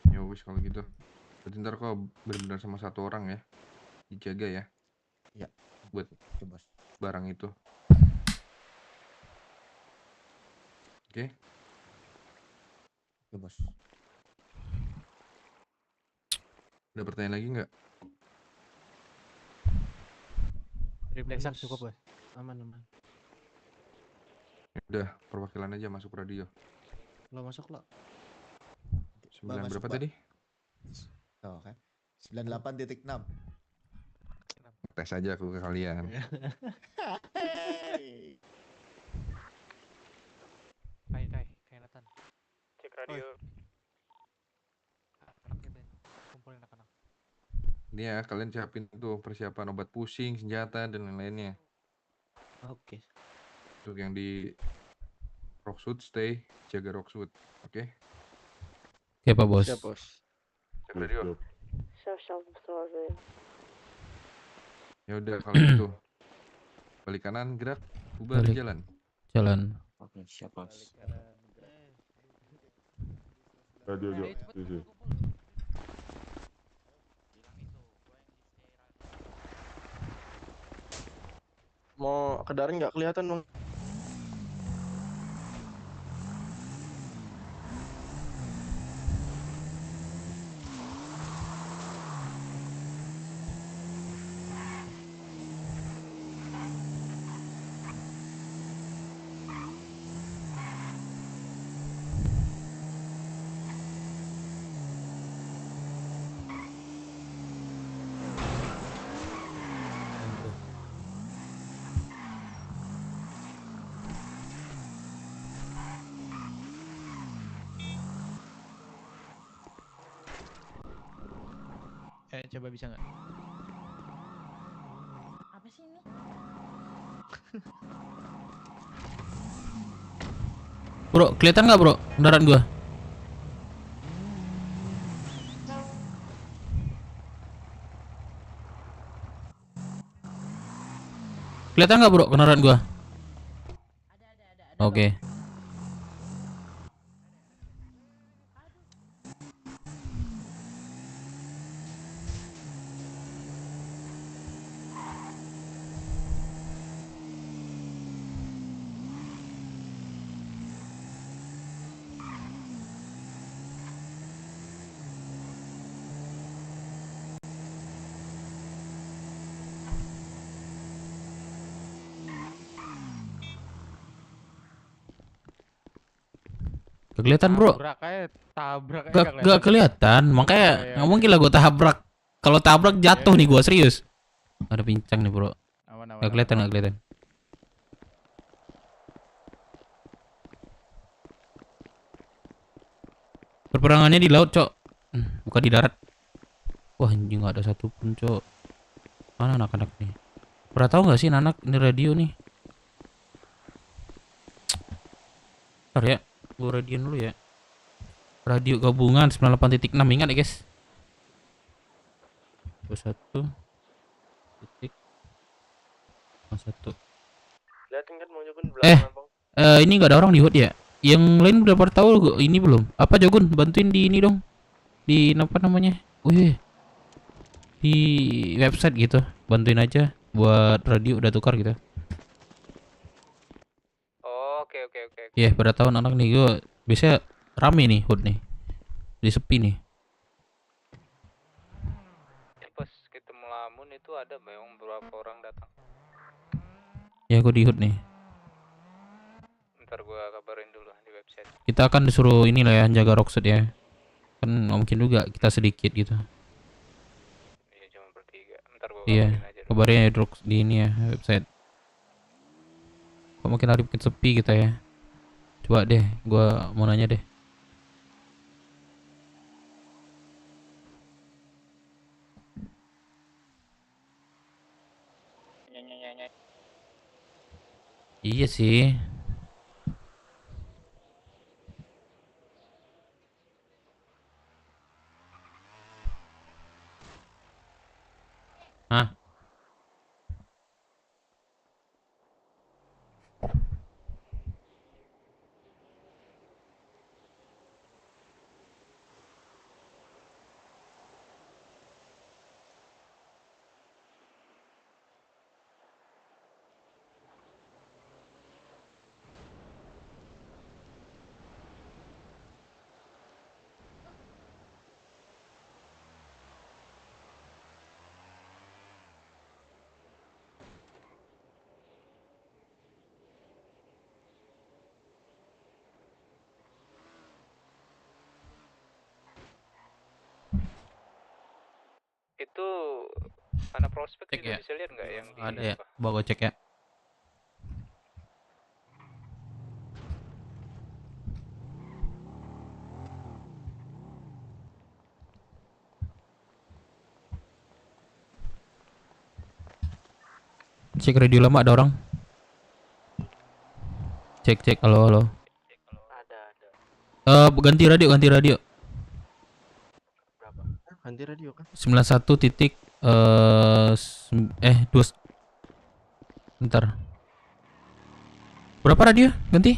Ya wis kalau gitu. Berarti ntar kau benar-benar sama satu orang ya, dijaga ya. Iya. Buat Bos. barang itu. Oke. Oke, Bos. Ada pertanyaan lagi nggak? Dari Black Shark cukup, Bos. Aman. Udah, perwakilan aja masuk radio. Lo masuk lo. 9 Masuk, berapa Pak. tadi? Oh, kan. 98.6. Tes aja aku ke kalian. Kai Nathan. Cek radio. Anak kita kumpulin anak-anak. Ini ya, kalian siapin tuh persiapan obat pusing, senjata, dan lain-lainnya. Oke. Untuk yang di Rockwood, stay, jaga Rockwood. Oke? Oke, Pak Bos. Siap, Bos. Cek radio. Sorry. Ya udah kalau gitu. Balik kanan, gerak, bubar, Balik. jalan. Jalan. Oke, siap, Bos. Radio Jo, sisi. Mau ke Daring nggak kelihatan, Bang? Coba bisa nggak? Apa sih ini? Bro, kelihatan nggak bro kendaraan gua? Kelihatan nggak bro kendaraan gua? Oke. Gak kelihatan bro. Tabrak Gak kelihatan. Makanya nggak mungkin lah gua tabrak. Kalau tabrak jatuh nih gua serius. Ada pincang nih bro. Gak kelihatan, gak kelihatan. Perperangannya di laut cok, bukan di darat. Wah anjing gak ada satupun cok. Mana anak-anak nih? Pernah tahu nggak sih anak ini radio nih? Bentar ya, gue radioin dulu ya. Radio gabungan 98.6, ingat ya guys. 21 titik 1. Liatin kan mau Jogun belakang abang. Ini nggak ada orang di HUD ya? Yang lain udah pada tahu ini belum? Apa Jogun bantuin di ini dong? Di apa namanya? Wih, di website gitu, bantuin aja buat radio udah tukar gitu. Oke. Iya, pada tahun anak nih gue biasanya rame nih HUD nih, di sepi nih. Pas kita melamun itu ada memang beberapa orang datang. Ya gue di HUD nih. Ntar gua kabarin dulu di website. Kita akan disuruh inilah ya, jaga Rockset ya. Kan nggak mungkin juga kita sedikit gitu. Iya cuma bertiga. Ntar gua Iya, kabarin aja. kabarnya ya di ini ya website. Kok makin hari makin sepi kita ya. Coba deh, gua mau nanya deh. Iya sih. Hah? Itu anak prospek Cek juga ya. bisa lihat nggak yang di Ada ya, apa? bawa cek ya. Cek radio lama ada orang. Cek halo. Ganti radio. Ganti radio kan? 91 titik 2. Bentar. Berapa radio? Ganti?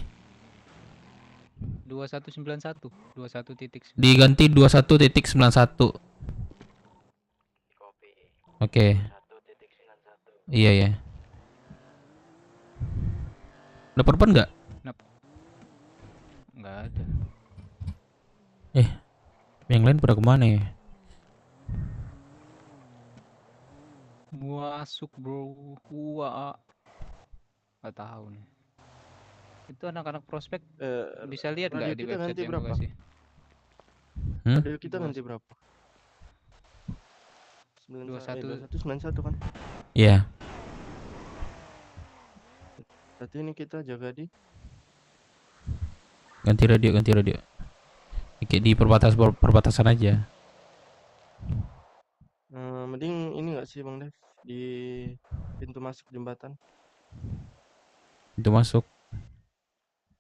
2191 21.9. Diganti 21.91. Oke. Iya ya. Udah perban nggak? Nggak ada. Yang lain pada kemana ya? Masuk bro, nggak tahu nih. Itu anak-anak prospek bisa lihat nggak radio di kita website ganti yang berapa? gua kasih? Radio kita ganti berapa? 2191 kan? Iya. Berarti ini kita jaga di Ganti radio. Kayak di perbatasan aja. Mending ini nggak sih Bang Dev di pintu masuk jembatan? Itu masuk.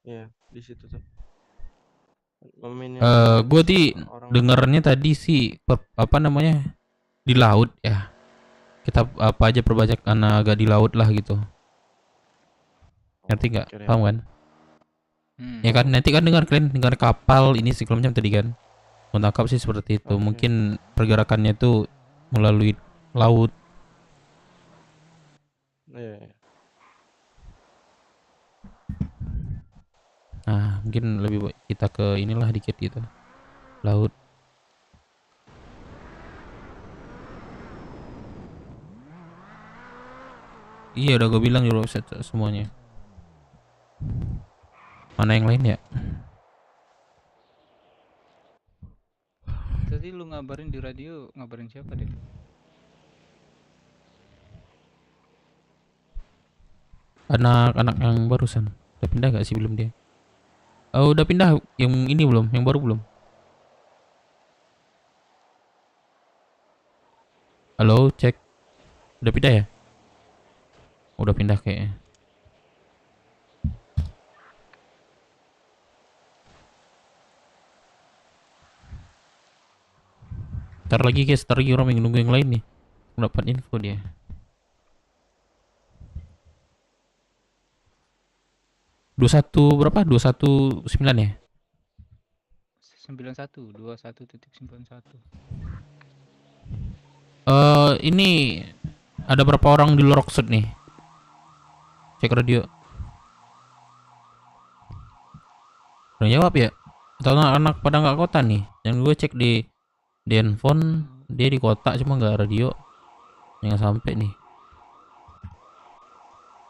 Iya, di situ tuh. Gue dengernya tadi sih apa namanya di laut ya. Kita apa aja perbanyak karena agak di laut lah gitu. Ngerti nggak? Paham kan? Ya kan nanti kan dengar kapal ini segala macam tadi kan. Menangkap sih seperti itu. Mungkin pergerakannya itu melalui laut. Iya. Nah, mungkin lebih baik kita ke inilah dikit gitu. Laut. Iya udah gue bilang dulu semuanya. Mana yang lain ya? Tadi lu ngabarin di radio, ngabarin siapa deh? Anak-anak yang barusan. Udah pindah gak sih belum dia? Oh, udah pindah yang ini belum? Yang baru belum? Halo, cek. Udah pindah ya? Udah pindah kayaknya. Ntar lagi guys, ntar lagi orang yang nunggu yang lain nih. Dapat info dia. Berapa? 219 ya? 91, 21.91. Ini ada berapa orang di luar Rockset nih? Cek radio. Udah jawab ya? Atau anak pada nggak kota nih? Yang gue cek di handphone dia di kota cuma nggak radio. Jangan sampai nih.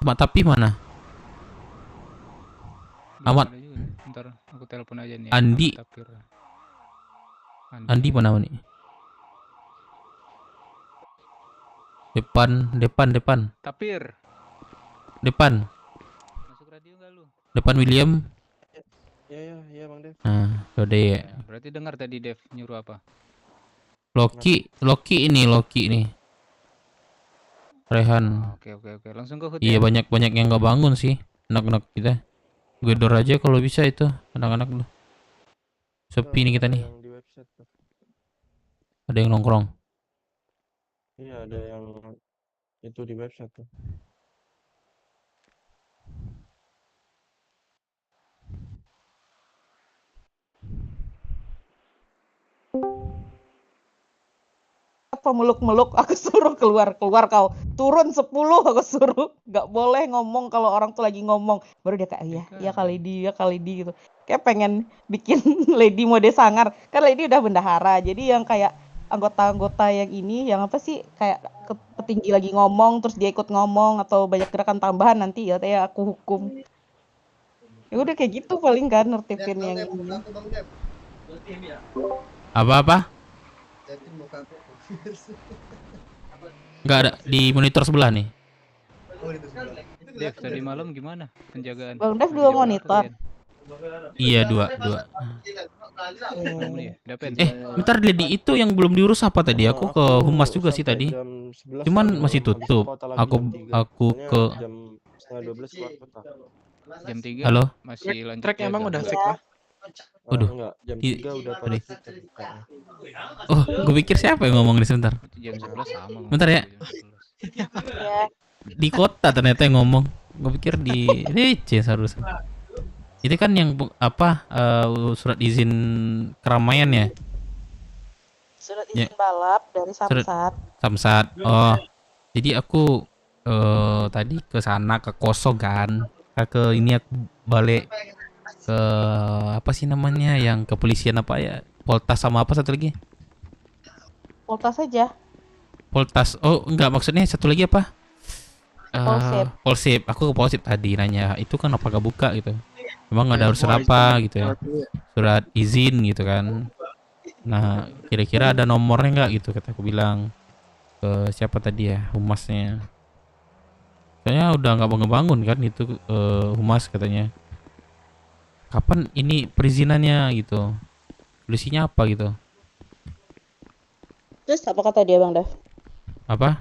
Tapi mana? Amat. Ntar aku telepon aja nih. Andi. Andi mana nih? Depan. Tapir. Depan. Masuk radio enggak lu? Depan William. Iya Bang Dev. Nah, udah ya. Berarti dengar tadi Dev nyuruh apa? Loki nih. Rehan. Oke. Langsung ke hotel. Iya banyak yang nggak bangun sih. Anak-anak kita. Gedor aja kalau bisa itu anak-anak lu. Sepi nih kita nih. Ada yang nongkrong. Iya ada yang itu di website tuh. Apa meluk-meluk aku suruh keluar kau turun 10 aku suruh nggak boleh ngomong kalau orang tuh lagi ngomong baru dia kayak ya kali di gitu kayak pengen bikin Lady mode sangar kan Lady udah bendahara jadi yang kayak anggota-anggota yang ini yang apa sih kayak petinggi lagi ngomong terus dia ikut ngomong atau banyak gerakan tambahan nanti ya aku hukum ya udah kayak gitu paling kan nertipin yang ini apa nggak ada di monitor sebelah nih. Dev tadi malam gimana penjagaan? Bang Dev 2 monitor. Iya 2. Bentar Lady itu yang belum diurus apa tadi? Aku ke humas juga sih tadi. Cuman masih tutup. Aku ke jam 3. Halo. Masih lanjut. Track emang udah fix lah. Waduh. Jam 3 udah pada Oh, gue pikir siapa yang ngomong di sebentar. Jam 11 sama. Bentar ya. Di kota ternyata yang ngomong. Gue pikir di DC seharusnya. Itu kan yang apa surat izin keramaian ya? Surat izin balap dari Samsat. Oh. Jadi aku tadi ke sana ke Koso kan. Ke ini aku balik ke apa sih namanya yang kepolisian apa ya? Poltas sama apa satu lagi? Poltas saja. Poltas. Oh, enggak maksudnya satu lagi apa? Polsek. Polsek. Aku ke Polsek tadi nanya, itu kan apa gak buka gitu. Memang ada urusan apa gitu ya. Surat izin gitu kan. Nah, kira-kira ada nomornya nggak gitu kata aku bilang. Ke siapa tadi ya? Humasnya. Kayaknya udah nggak bangun kan itu humas katanya. Kapan ini perizinannya gitu? Polisinya apa gitu? Terus apa kata dia Bang Dev? Apa?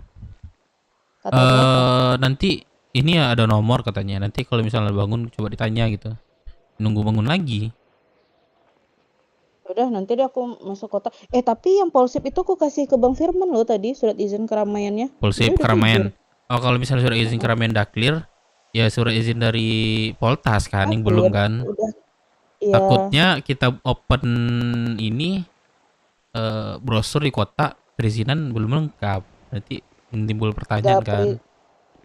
Katanya apa? Nanti ini ya ada nomor katanya. Nanti kalau misalnya bangun coba ditanya gitu. Nunggu bangun lagi. Udah nanti deh aku masuk kota. Tapi yang Polsip itu aku kasih ke Bang Firman loh tadi surat izin keramaiannya. Polsip Dia udah keramaian. tidur. Oh, kalau misalnya surat izin keramaian udah clear, ya surat izin dari Poltas kan yang belum Clear. kan. Udah. Iya. Takutnya kita open ini brosur di kota perizinan belum lengkap. Nanti timbul pertanyaan Nggak kan.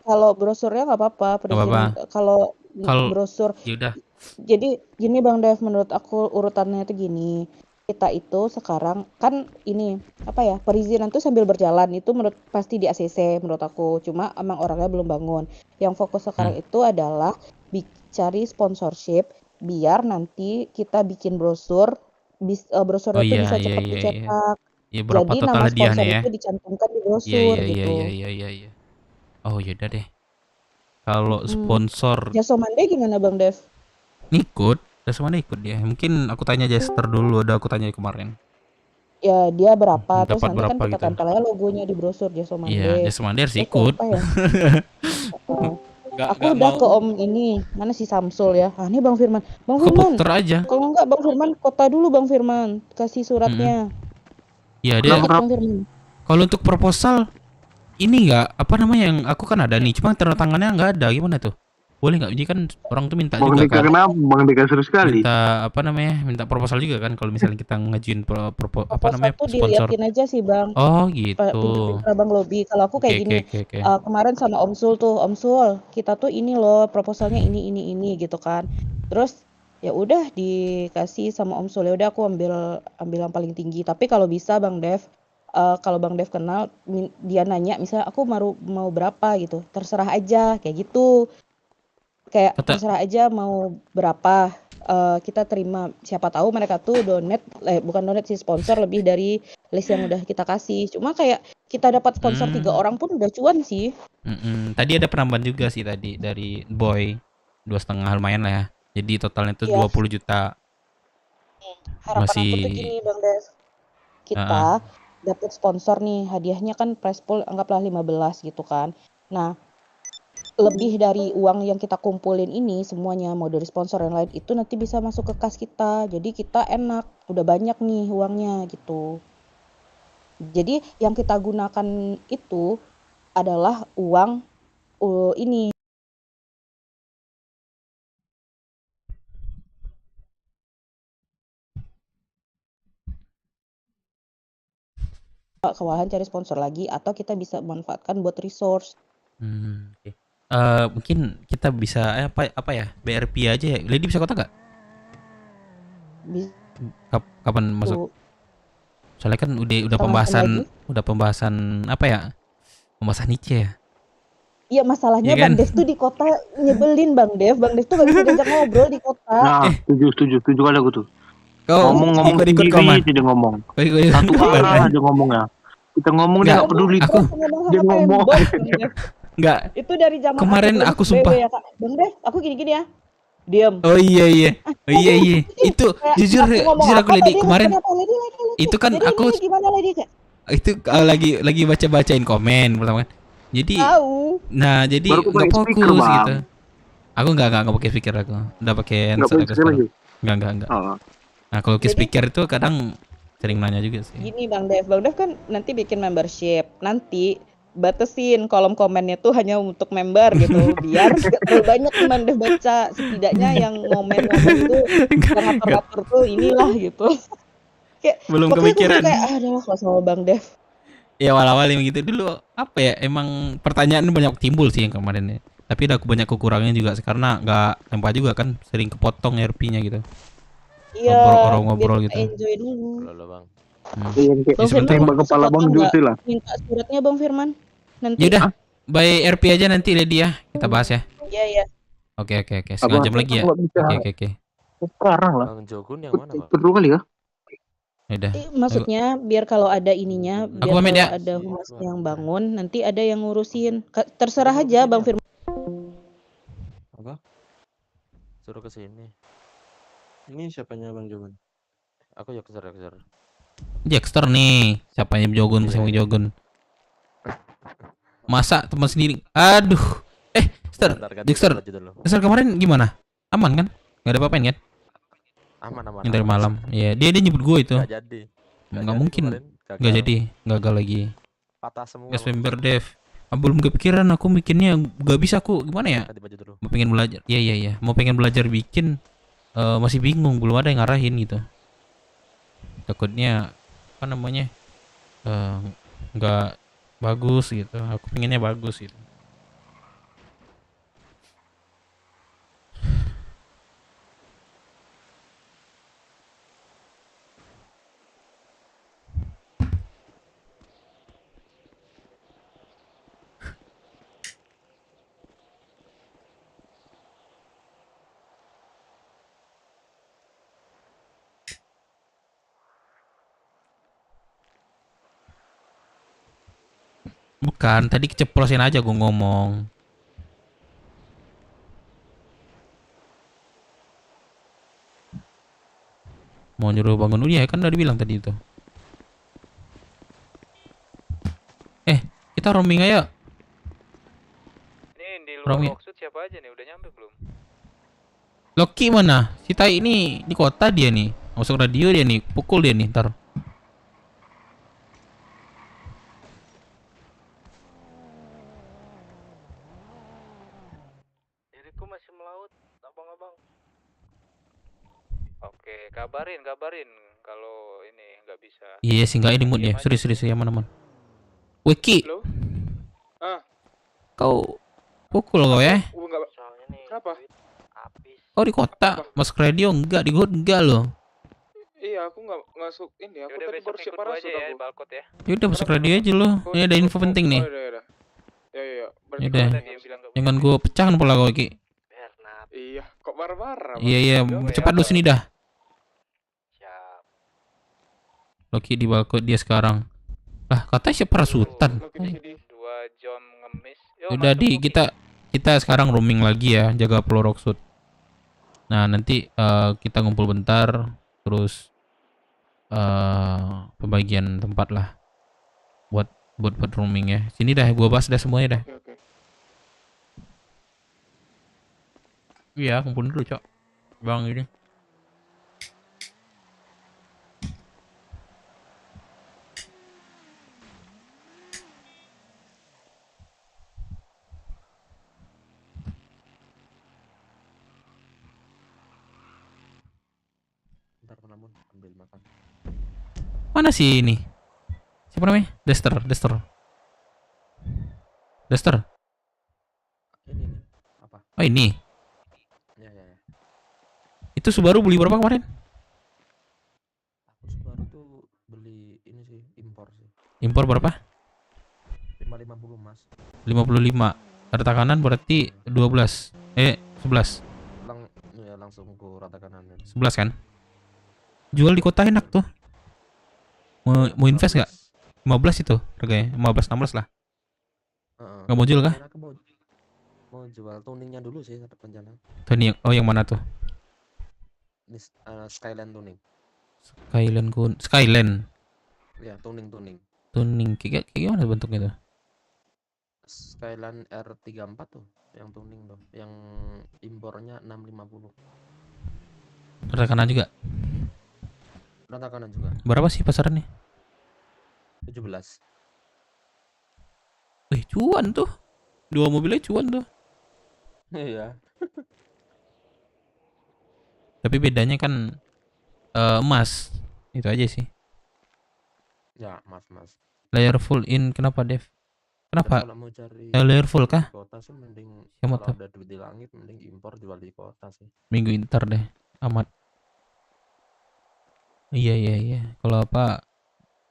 kalau brosurnya nggak apa-apa Nggak apa-apa. perizinan. Kalau Kalau brosur. ya udah. Jadi gini Bang Dev, menurut aku urutannya itu gini. Kita itu sekarang kan ini apa ya, perizinan tuh sambil berjalan itu menurut pasti di ACC menurut aku. Cuma emang orangnya belum bangun. Yang fokus sekarang itu adalah cari sponsorship biar nanti kita bikin brosur. Oh Brosurnya tuh iya bisa iya cepat iya iya. dicetak. Ya berapa Jadi total nama hadiahnya sponsor ya? itu dicantumkan di Iya brosur iya iya gitu. iya. Oh yaudah deh. Kalau sponsor Jaso Mande gimana Bang Dev? ikut, semua ikut dia. Mungkin aku tanya Jester dulu, udah aku tanya kemarin. Ya dia berapa terus Dapat nanti kan berapa kita gitu. tempel aja logonya di brosur Jaso Mande. Iya, Jester Mande harus Terus ikut. apa ya? Aku udah ke Om ini, mana si Samsul ya? Ini Bang Firman. Bang Firman. Keputer aja. Kalau enggak Bang Firman kota dulu Bang Firman, kasih suratnya. Iya dia. Ikut Bang Firman. Kalau untuk proposal ini enggak apa namanya yang aku kan ada nih, cuma tanda tangannya enggak ada. Gimana tuh? Boleh nggak? Jadi kan orang tuh minta Bang juga Dika kan. kenapa? Bang Dika seru sekali. Minta apa namanya? Minta proposal juga kan kalau misalnya kita ngajuin apa namanya? Tuh Sponsor. diliatin aja sih Bang. Oh gitu. Pintu Abang Lobby. Kalau aku kayak gini, Oke. kemarin sama Om Sul tuh, Om Sul, kita tuh ini loh proposalnya ini gitu kan. Terus ya udah dikasih sama Om Sul. Ya udah aku ambil yang paling tinggi. Tapi kalau bisa Bang Dev, kalau Bang Dev kenal, dia nanya misalnya aku mau berapa gitu, terserah aja kayak gitu. Kayak terserah aja mau berapa, kita terima. Siapa tahu mereka tuh bukan donate sih, sponsor lebih dari list yang udah kita kasih. Cuma kayak kita dapat sponsor 3 orang pun udah cuan sih. Tadi ada penambahan juga sih tadi dari Boy 2,5 lumayan lah ya. Jadi totalnya itu Iya. 20 juta. Harapan aku tuh gini Bang Dev, kita dapat sponsor nih, hadiahnya kan prize pool anggaplah 15 gitu kan. Nah, lebih dari uang yang kita kumpulin ini semuanya, mau dari sponsor yang lain itu nanti bisa masuk ke kas kita. Jadi kita enak, udah banyak nih uangnya gitu. Jadi yang kita gunakan itu adalah uang ini. Kewalahan cari sponsor lagi atau kita bisa manfaatkan buat resource. Oke. Mungkin kita bisa apa ya? BRP aja ya. Lady bisa kota nggak? Kapan masuk? Soalnya kan udah pembahasan apa ya? Pembahasan Nietzsche ya. Iya masalahnya Iya kan? Bang Dev tuh di kota nyebelin Bang Dev. Bang Dev tuh gak bisa diajak ngobrol di kota. Nah, setuju kali aku tuh. Kau Ngomong ikut sendiri tidak ngomong. Satu arah aja ngomongnya. Kita ngomong dia nggak peduli. Dia ngomong. Enggak. Itu dari zaman Kemarin aku sumpah. ya, Kak. Bang Dev, aku gini-gini ya. Diam. Oh iya. Itu jujur aku Lady kemarin. Itu kan aku gimana Lady Kak? itu lagi bacain komen pertama kan. Jadi nah jadi Baru nggak pakai fokus speaker, Bang. gitu. Aku nggak pakai speaker aku. Udah pakai Nggak handset pakai aku speaker sekarang. lagi? Enggak. Nah, kalau pakai speaker itu kadang sering nanya juga sih. Gini Bang Dev kan nanti bikin membership. Nanti batasin kolom komennya tuh hanya untuk member gitu. Biar gak terlalu banyak Bang Dev baca. Setidaknya yang ngomen itu yang atur-atur tuh inilah gitu. Kayak, Belum makanya kepikiran. Aku kayak adalah kalau sama Bang Dev. Ya awal-awal yang gitu dulu apa ya emang pertanyaan banyak timbul sih yang kemarin ya. Tapi udah banyak kekurangannya juga karena nggak tempat juga kan sering kepotong RP-nya gitu. Iya. Ngobrol biar gitu. kita enjoy dulu. Bang. Bang Firman tembak kepala Bang Jusi lah. minta suratnya Bang Firman. Nanti. Yaudah, by RP aja nanti Lady ya. Kita bahas ya. Iya. Oke. Setengah jam lagi ya. Oke. Sekarang lah. Bang Jogun yang mana, Bang? Perlu kali ya? Yaudah. Maksudnya biar kalau ada ininya, biar Aku pamit kalau ya. ada humas yang bangun, nanti ada yang ngurusin. Terserah aja Bang Firman. Apa? Suruh ke sini. Ini siapanya Bang Jogun? Aku ya keser. Jackster nih. Siapanya Jogun, Iya. Jogun. Masa teman sendiri? Aduh. Dexter, Bentar, ganti Dexter, baju dulu. Dexter kemarin gimana? Aman kan? Gak ada apa-apain kan? Aman, aman, Yang dari aman. malam. Iya, dia nyebut gue itu. Nggak jadi. Nggak Nggak jadi mungkin. kemarin, Nggak gagal. jadi, gagal lagi. Patah semua. Gas member dev. Belum kepikiran aku bikinnya, gak bisa aku gimana ya? Ganti baju dulu. Mau pengen belajar. Iya iya iya, mau pengen belajar bikin masih bingung, belum ada yang ngarahin gitu. Takutnya apa namanya? Nggak bagus gitu. Aku pengennya bagus gitu. Bukan, tadi keceplosin aja gue ngomong. Mau nyuruh bangun ya kan udah dibilang tadi itu. Kita roaming aja. Ini di luar Roaming. Worksuit siapa aja nih? Udah nyampe belum? Loki mana? Si Tai ini di kota dia nih. Masuk radio dia nih, pukul dia nih ntar. Diriku masih melaut, abang-abang. Oke, kabarin kalau ini nggak bisa. Iya sih nggak ini mood ya. Serius ya aman-aman. Wiki, Halo? kau pukul kau ya? Enggak. Kenapa? Kau di kota, masuk radio enggak, di gue enggak loh. Iya, aku nggak masuk ini. Aku tadi baru siap parasut aku. Balkot ya. Yaudah masuk radio aja lo. Ini ada info penting nih. Yaudah. Ya. Berarti Yaudah, kalau dia bilang nggak jangan gue pecahkan pola kau Ki. Iya, kok marah-marah? Iya, cepat lu sini dah. Loki di balkon dia sekarang. Lah, katanya siapa parasutan. 2 jam ngemis. Udah di kita sekarang roaming lagi ya, jaga Pulau Rocksuit. Nah, nanti kita ngumpul bentar terus pembagian tempat lah buat roaming ya. Sini dah gua bahas dah semuanya dah. Oke. Iya, kumpul dulu, Cok. Bang ini. Bentar, namun ambil makan. Mana sih ini? Siapa namanya? Dexter. Ini nih. Apa? Oh, ini. Ya. Itu Subaru beli berapa kemarin? Aku Subaru tuh beli ini sih, impor sih. Impor berapa? 550 Mas. 55. Rata kanan berarti 12. 11. Langsung ku rata kanan. 11 kan? Jual di kota enak tuh. Mau invest nggak? 15 itu harganya. 15 16 lah. Nggak mau jual kah? Aku mau jual tuningnya dulu sih rencana. Tuning. Oh, yang mana tuh? Ini Skyline tuning. Skyline. Ya, tuning. Tuning kayak gimana bentuknya tuh? Skyline R34 tuh, yang tuning tuh, yang impornya 650. Rata kanan juga. Rata kanan juga. Berapa sih pasarannya? 17. Wih, cuan tuh. 2 mobilnya cuan tuh. Iya. Tapi bedanya kan emas. Itu aja sih. Ya, mas. Layer full in kenapa, Dev? Kenapa? Kalau mau cari Layer full kah? di kota sih mending Siapa kalau tuh? ada duit di langit mending impor jual di kota sih. Minggu inter deh. Amat. Iya. Kalau apa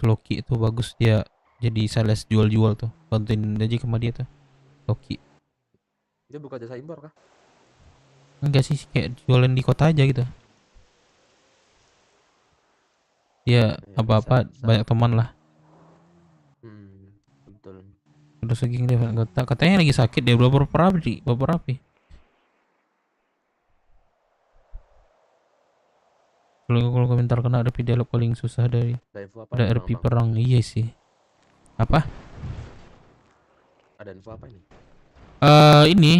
Loki itu bagus, dia jadi sales jual-jual tuh. Bantuin aja sama dia tuh. Loki. Dia buka jasa impor kah? Enggak sih, kayak jualan di kota aja gitu. Dia apa-apa banyak teman lah. Betul. Udah segini dia katanya lagi sakit dia beberapa rapi. Kalau komentar kena RP dialog paling susah dari Daifu apa ada nih, RP Bang? perang. Iya sih. Apa? Ada info apa ini? Ini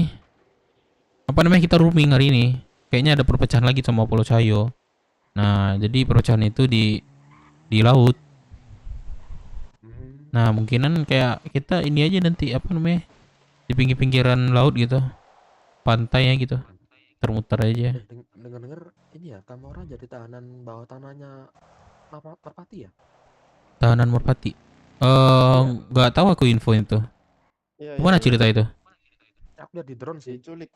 apa namanya, kita rooming hari ini. Kayaknya ada perpecahan lagi sama Pulau Cayo. Nah, jadi perpecahan itu di laut. Nah, mungkinan kayak kita ini aja nanti apa namanya, di pinggir-pinggiran laut gitu, pantai ya gitu, muter-muter aja. Dengar-dengar ini ya, kamu orang jadi tahanan bawah tanahnya Merpati ya? Tahanan Merpati. Nggak tahu aku info itu. Iya, Gimana iya, cerita iya. itu? Aku lihat di drone sih. Diculik.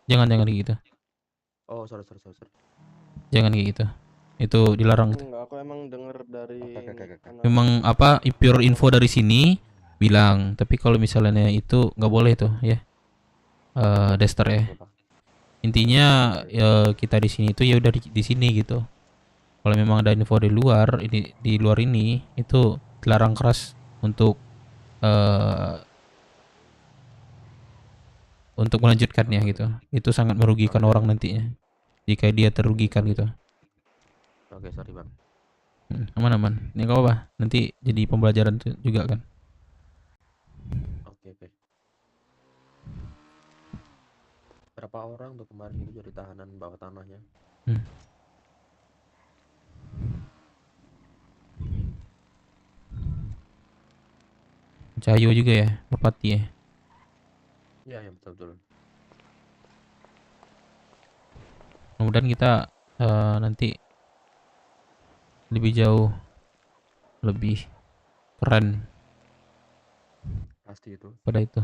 Jangan kayak gitu. Oh, sorry. Jangan kayak gitu. Itu dilarang. Enggak, aku emang denger dari anak- Memang apa, pure info dari sini bilang, tapi kalau misalnya itu nggak boleh tuh ya. Dester ya. Intinya ya, kita di sini tuh ya udah di sini gitu. Kalau memang ada info di luar ini itu dilarang keras untuk melanjutkannya gitu. Itu sangat merugikan orang nantinya jika dia terugikan gitu. Oke, sorry bang. Aman. Ini gak apa-apa. Nanti jadi pembelajaran juga kan. Oke. Berapa orang tuh kemarin itu jadi tahanan bawah tanahnya? Cahayu juga ya, Merpati ya. Iya, betul. Kemudian kita nanti lebih jauh, lebih keren Pasti itu. pada itu.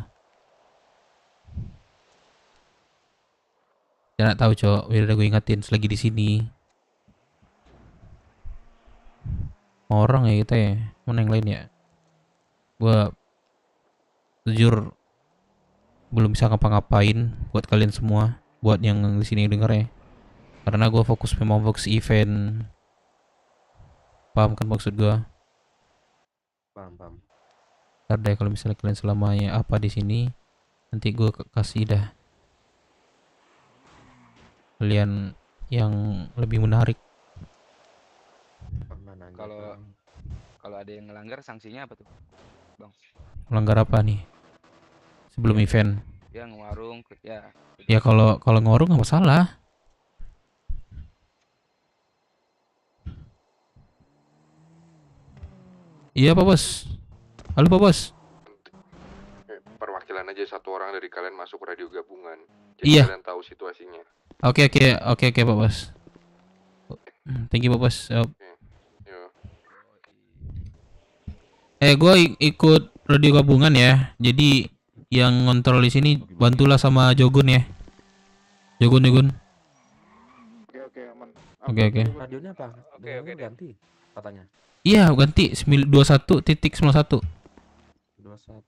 Jangan tahu cok, udah gue ingetin selagi di sini. Orang ya kita ya, mana yang lain ya? Gua jujur belum bisa ngapa-ngapain buat kalian semua, buat yang di sini denger ya. Karena gue fokus event. Paham kan maksud gue? Paham. Ntar deh kalau misalnya kalian selamanya apa di sini, nanti gue kasih dah kalian yang lebih menarik. Kalau ada yang ngelanggar sanksinya apa tuh, bang? Melanggar apa nih? Sebelum event? Ya ngewarung, ya. Ya kalau ngewarung nggak masalah. Iya Pak Bos. Halo Pak Bos. Perwakilan aja satu orang dari kalian masuk radio gabungan. Jadi Iya. kalian tahu situasinya. Oke Pak Bos. Thank you Pak Bos. Gue ikut radio gabungan ya. Jadi yang ngontrol di sini bantulah sama Jogun ya. Jogun. Oke, aman. Oke. Radionya apa? Oke, ganti katanya. Iya ganti 21.91. 21.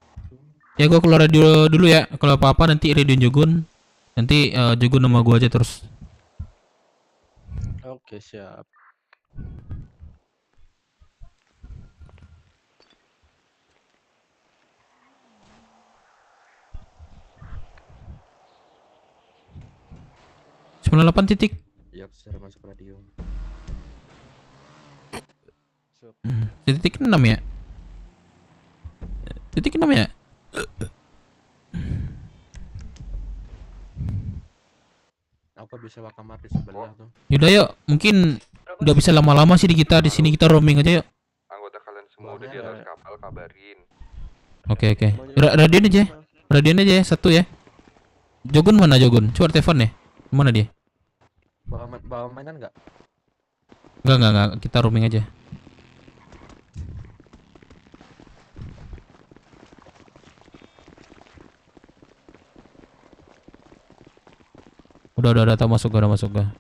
Ya gue keluar radio dulu ya. Kalau apa-apa nanti radio Jogun. Nanti Jogun nama gue aja terus. Oke, siap. titik. Iya, secara masuk radio. Titik 6 ya? Titik 6 ya? Apa bisa wakamar di sebelah tuh? Yaudah yuk, mungkin udah bisa lama-lama sih di sini kita roaming aja yuk. Anggota kalian semua udah di atas kapal, kabarin. Oke. Radian aja ya, satu ya. Jogun mana Jogun? Coba telepon ya. Mana dia? Bawa mainan nggak? Enggak, kita roaming aja. Udah masuk gua.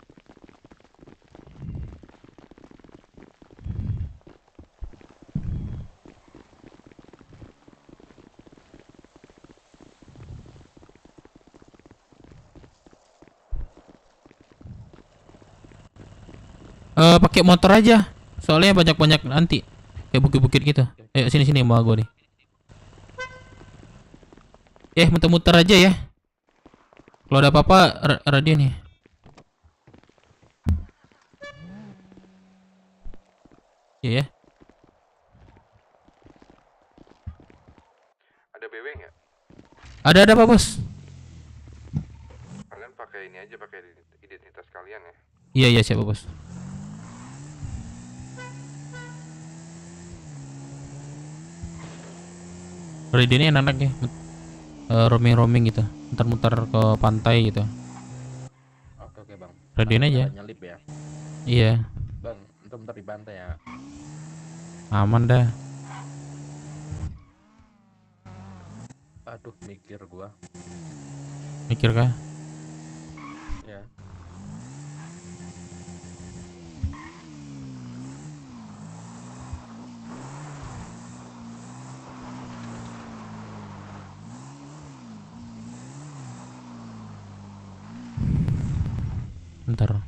Pakai motor aja. Soalnya banyak nanti. Kayak bukit-bukit gitu. Ayo sini sama gua nih. Muter-muter aja ya. Kalau ada apa-apa radio nih. Iya ya. Ada BW Ada Pak Bos. Kalian pakai ini aja, pakai identitas kalian ya. Iya iya siapa Bos. Ride ini enak ya. Roaming gitu. Muter-muter ke pantai gitu. Oke bang. Ride aja. Nyelip ya. Iya. Bang, bentar di pantai ya. Aman dah. Aduh, mikir gua. Mikir kah? Ya. Bentar.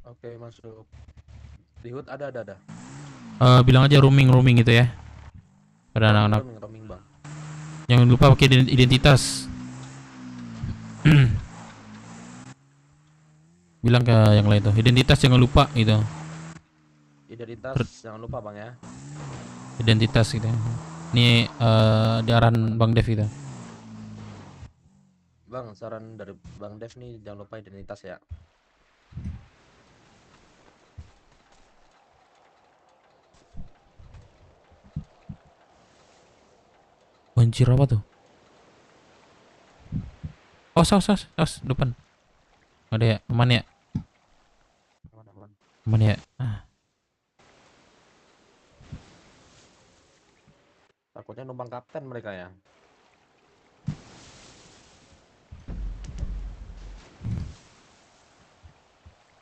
Oke, masuk. Di HUD ada. Bilang aja roaming gitu ya. Pada anak-anak. Roaming, bang. Jangan lupa pakai identitas. Bilang ke yang lain tuh, identitas jangan lupa gitu. Identitas jangan lupa bang ya. Identitas gitu. Ini di arahan Bang Dev gitu. Bang, saran dari Bang Dev nih jangan lupa identitas ya. Banjir apa tuh? Oh, saus depan. Ada ya, aman ya? Aman ya? Takutnya numpang kapten mereka ya.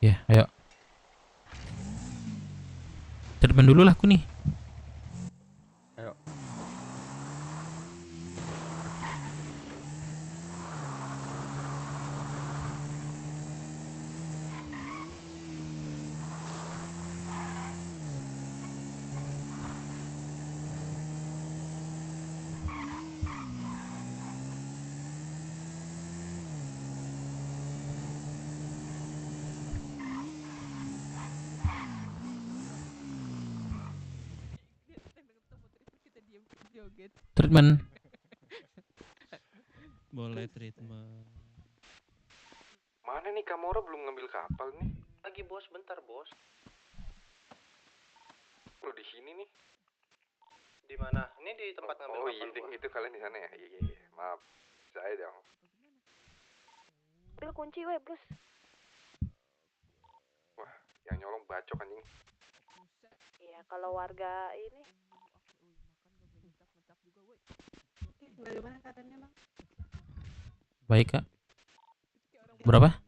Ya, ayo. Terdepan dulu lah aku nih. Ayo. Treatment. Boleh treatment. Mana nih Kamora belum ngambil kapal nih? Lagi bos, bentar bos. Lo di sini nih. Di mana? Ini di tempat ngambil Oh iya, itu kalian di sana ya? Iya. Maaf. Saya dong. Ambil kunci weh, Bos. Wah, yang nyolong bacok anjing. Iya, kalau warga ini. Bagaimana keadaannya, Bang? Baik, Kak. Berapa?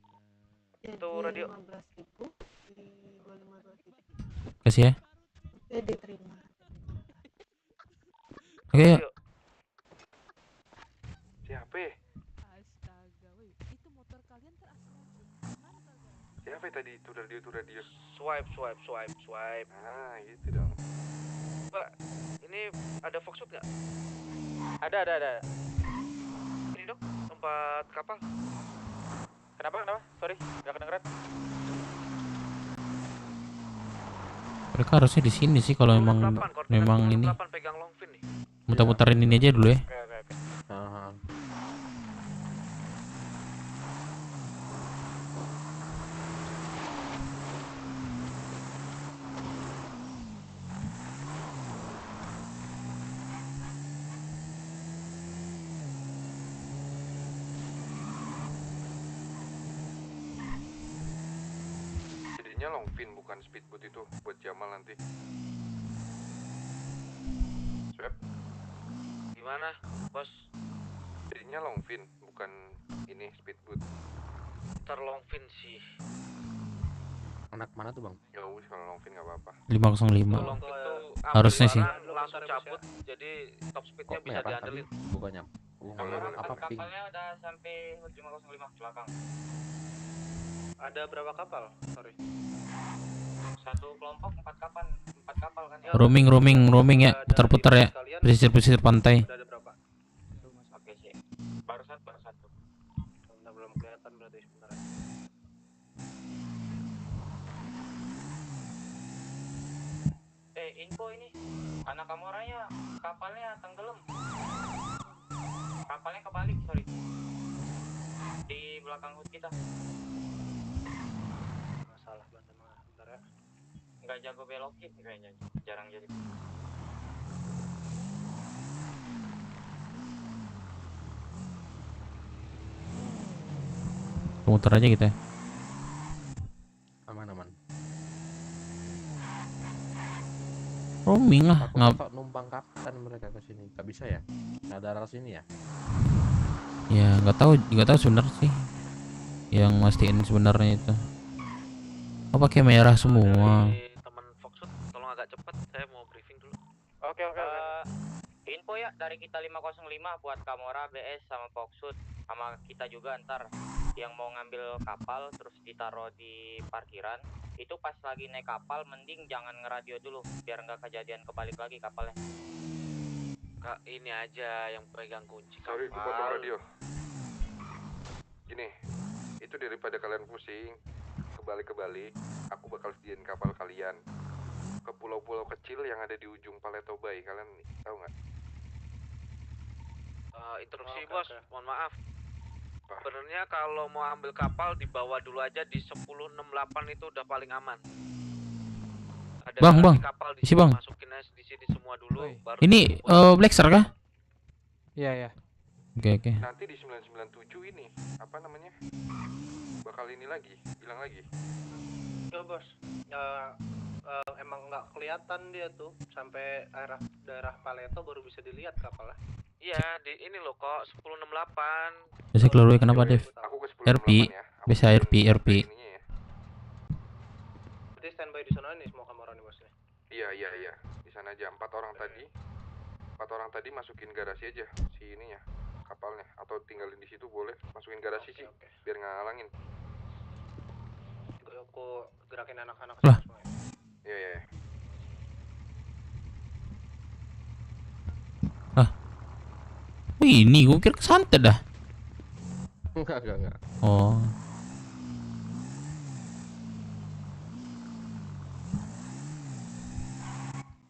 Itu radio. 15.000 di 215.000. Kasih ya. Diterima. Oke, yuk. Siapa? Siapa tadi itu radio? Swipe. Ah, gitu dong. Mbak, ini ada Foxwood nggak? Ada. Ini dong, tempat kapal. Kenapa? Sorry, nggak kedengeran. Mereka harusnya di sini sih kalau memang ini. Pegang longfin nih. Muter-muterin ini aja dulu ya. Oke. Jadinya longfin bukan speedboat itu buat Jamal nanti. Swap. Gimana, bos? Jadinya longfin bukan ini speedboat. Ntar longfin sih. Anak mana tuh bang? Ya wis kalau longfin nggak apa-apa. 505. Longfin tuh Harusnya sih. langsung cabut, jadi top speednya bisa diandelin. Bukannya apa ping? Kapalnya udah sampai 505 belakang. Ada berapa kapal? Sorry. Satu kelompok 4 kapal kan ya. Roaming ya, putar-putar ya. Pesisir pantai. Ada berapa? Oke sih. Baru satu. Belum kelihatan berarti sebentar. Info ini Anak Kamoranya kapalnya tenggelam. Kapalnya kebalik, sorry. Di belakang hut kita. Masalah banget mah. Bentar ya. Nggak jago belokin kayaknya, jarang jadi. Muter aja kita. Aman. Roaming lah. Takut numpang kapan mereka ke sini? Gak bisa ya? Nggak ada arah sini ya? Ya nggak tahu sebenarnya sih. Yang mastiin sebenarnya itu. Oh pakai merah semua. Teman Foxwood, tolong agak cepat, saya mau briefing dulu. Oke. Info ya dari kita 505 buat Kamora, BS sama Foxwood sama kita juga ntar yang mau ngambil kapal terus ditaruh di parkiran. Itu pas lagi naik kapal mending jangan ngeradio dulu biar nggak kejadian kebalik lagi kapalnya. Kak, ini aja yang pegang kunci kapal. Sorry, gue potong radio. Gini, itu daripada kalian pusing, kebalik-kebalik, aku bakal sediain kapal kalian ke pulau-pulau kecil yang ada di ujung Paleto Bay. Kalian tahu nggak? Interupsi bos, mohon maaf. Sebenarnya kalau mau ambil kapal dibawa dulu aja di 1068 itu udah paling aman. Ada Bang, kapal di isi sini, bang. masukin aja di sini semua dulu. Baru Ini Blackstar kah? Iya. Oke. Nanti di 997 ini, apa namanya? Bakal ini lagi, hilang lagi. Yo bos, emang nggak kelihatan dia tuh sampai daerah Paleto baru bisa dilihat kapalnya. Iya, di ini loh kok 1068. Biasa keluar kenapa Dev? RP, biasa RP. Berarti standby di sana nih semua kamera nih bosnya. Iya. Di sana aja 4 orang tadi. 4 orang tadi masukin garasi aja si ininya, kapalnya, atau tinggalin di situ boleh. Masukin garasi sih, biar nggak ngalangin. Aku gerakin anak-anak Lah. semua. Iya. Wih, ini gue kira kesantet dah. Enggak. Oh.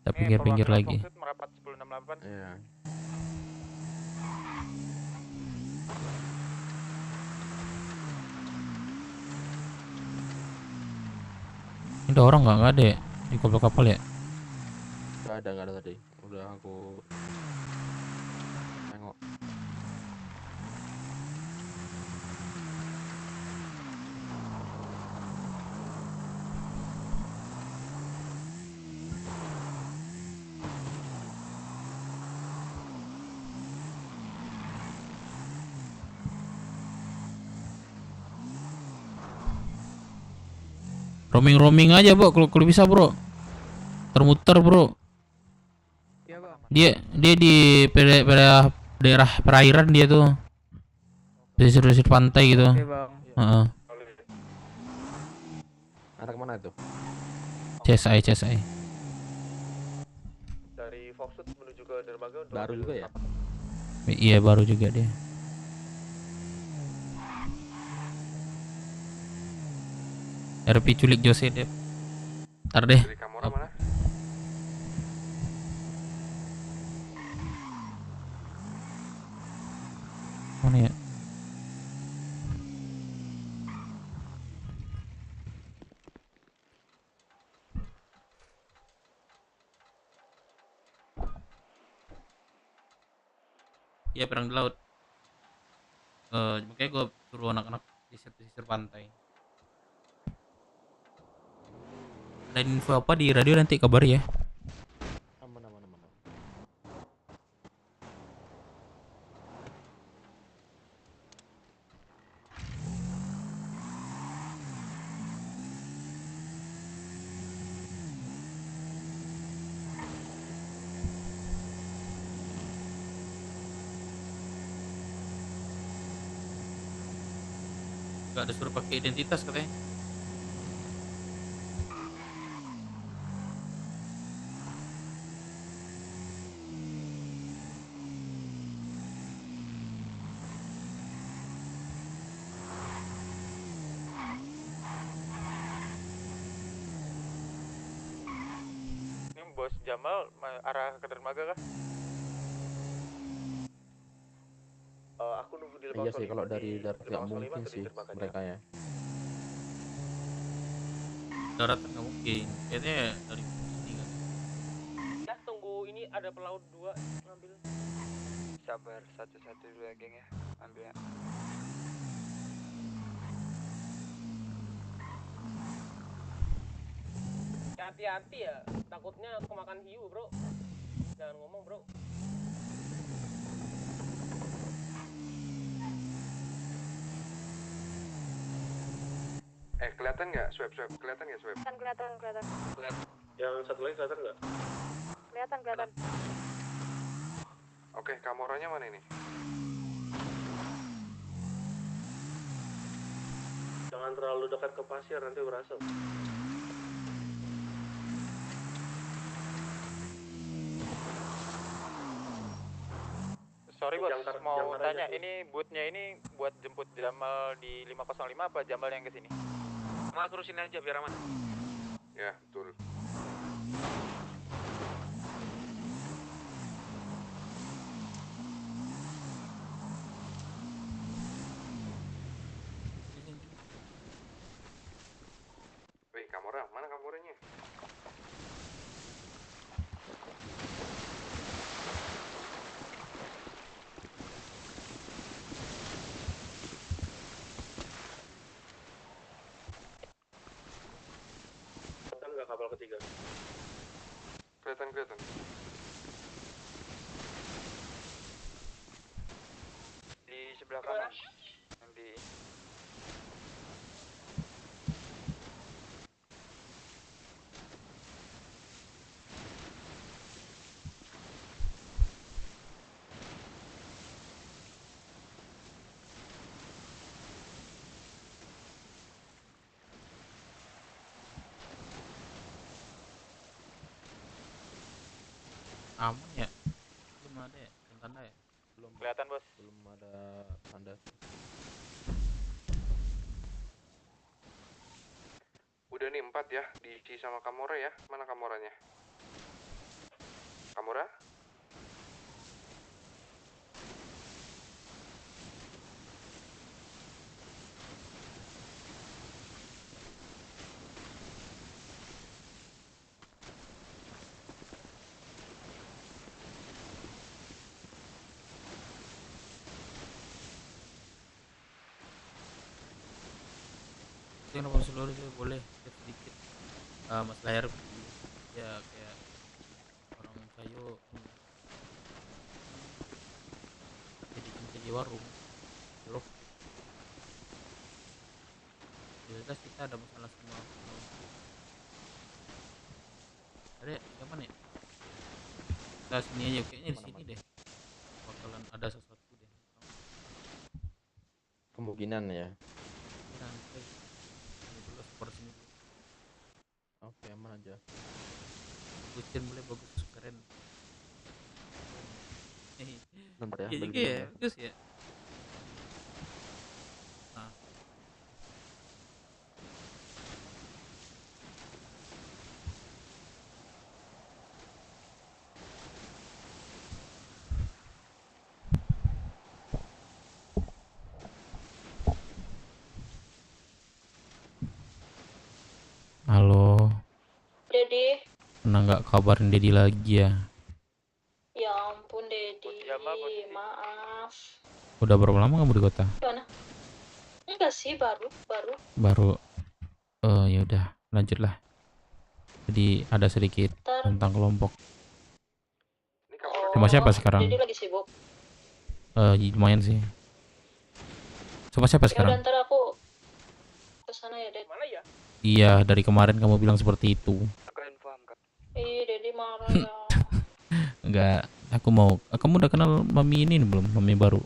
Kita pinggir-pinggir lagi. Merapat 1068. Iya. Ini ada orang nggak ada ya di kapal ya? Nggak ada tadi. Udah aku tengok. Roaming aja bro, kalau bisa bro. Termuter bro. Dia di daerah perairan dia tuh. Pesisir pantai gitu. Heeh. Arah kemana itu? CSI. Dari Foxwood menuju ke dermaga untuk Baru juga ya? Iya baru juga dia. RP culik Jose deh. Ntar deh. Dari Kamora mana? Mana ya? Iya perang di laut. Makanya gue suruh anak-anak di pesisir pantai. Dan info apa di radio nanti kabar ya. Aman. Gak ada suruh pakai identitas katanya. Bos Jamal arah ke dermaga kah? Aku nunggu di Iya sih, kalau dari darat nggak mungkin sih mereka ya. Darat nggak mungkin. Kayaknya dari sini kan. Ya tunggu, ini ada pelaut 2 ngambil. Sabar, satu-satu dulu ya geng ya, ambilnya. Hati-hati ya, takutnya kemakan hiu bro. Jangan ngomong bro. Kelihatan nggak swab? Kelihatan nggak swab? Kelihatan. Yang satu lagi kelihatan nggak? Kelihatan. Oke, Kamoranya mana ini? Jangan terlalu dekat ke pasir, nanti berasa. Sorry bos, mau tanya, ini bootnya ini buat jemput Jamal di 505 apa Jamal yang kesini? Malah terusin aja biar aman. Ya, betul. Wih, Kamora, mana Kamoranya? Kelihatan nggak kapal ketiga? Kelihatan. Di sebelah kanan. Yang di Aman ya? Belum ada ya? Tanda ya? Belum. kelihatan bos. Belum ada tanda. Udah nih 4 ya, diisi sama Kamora ya. Mana Kamoranya? Kamora? Yang nomor seluruh juga boleh sedikit masalah air ya kayak orang kayu jadi warung loh. Jelas kita ada masalah semua. Ada siapa nih? Kita sini aja kayaknya di sini deh. Bakalan ada sesuatu deh. Kemungkinan ya. Nanti ini dulu support sini dulu. Oke, aman aja. Bucin boleh bagus keren. Bentar ya, Iya beli juga ya, dulu ya. bagus ya. Nah. Halo. Dedi. Pernah nggak kabarin Dedi lagi ya? Ya ampun Dedi, maaf. Udah berapa lama kamu di kota? Gimana? Enggak sih, baru. Baru. Ya udah, lanjutlah. Jadi ada sedikit tentang kelompok. Sama siapa sekarang? Dedi lagi sibuk. Lumayan sih. Sama siapa Ya udah sekarang? ntar aku kesana ya Dedi. Mana ya? Iya, dari kemarin kamu bilang seperti itu. Ih, Dedi marah ya. Enggak, aku mau. Kamu udah kenal mami ini belum? Mami baru.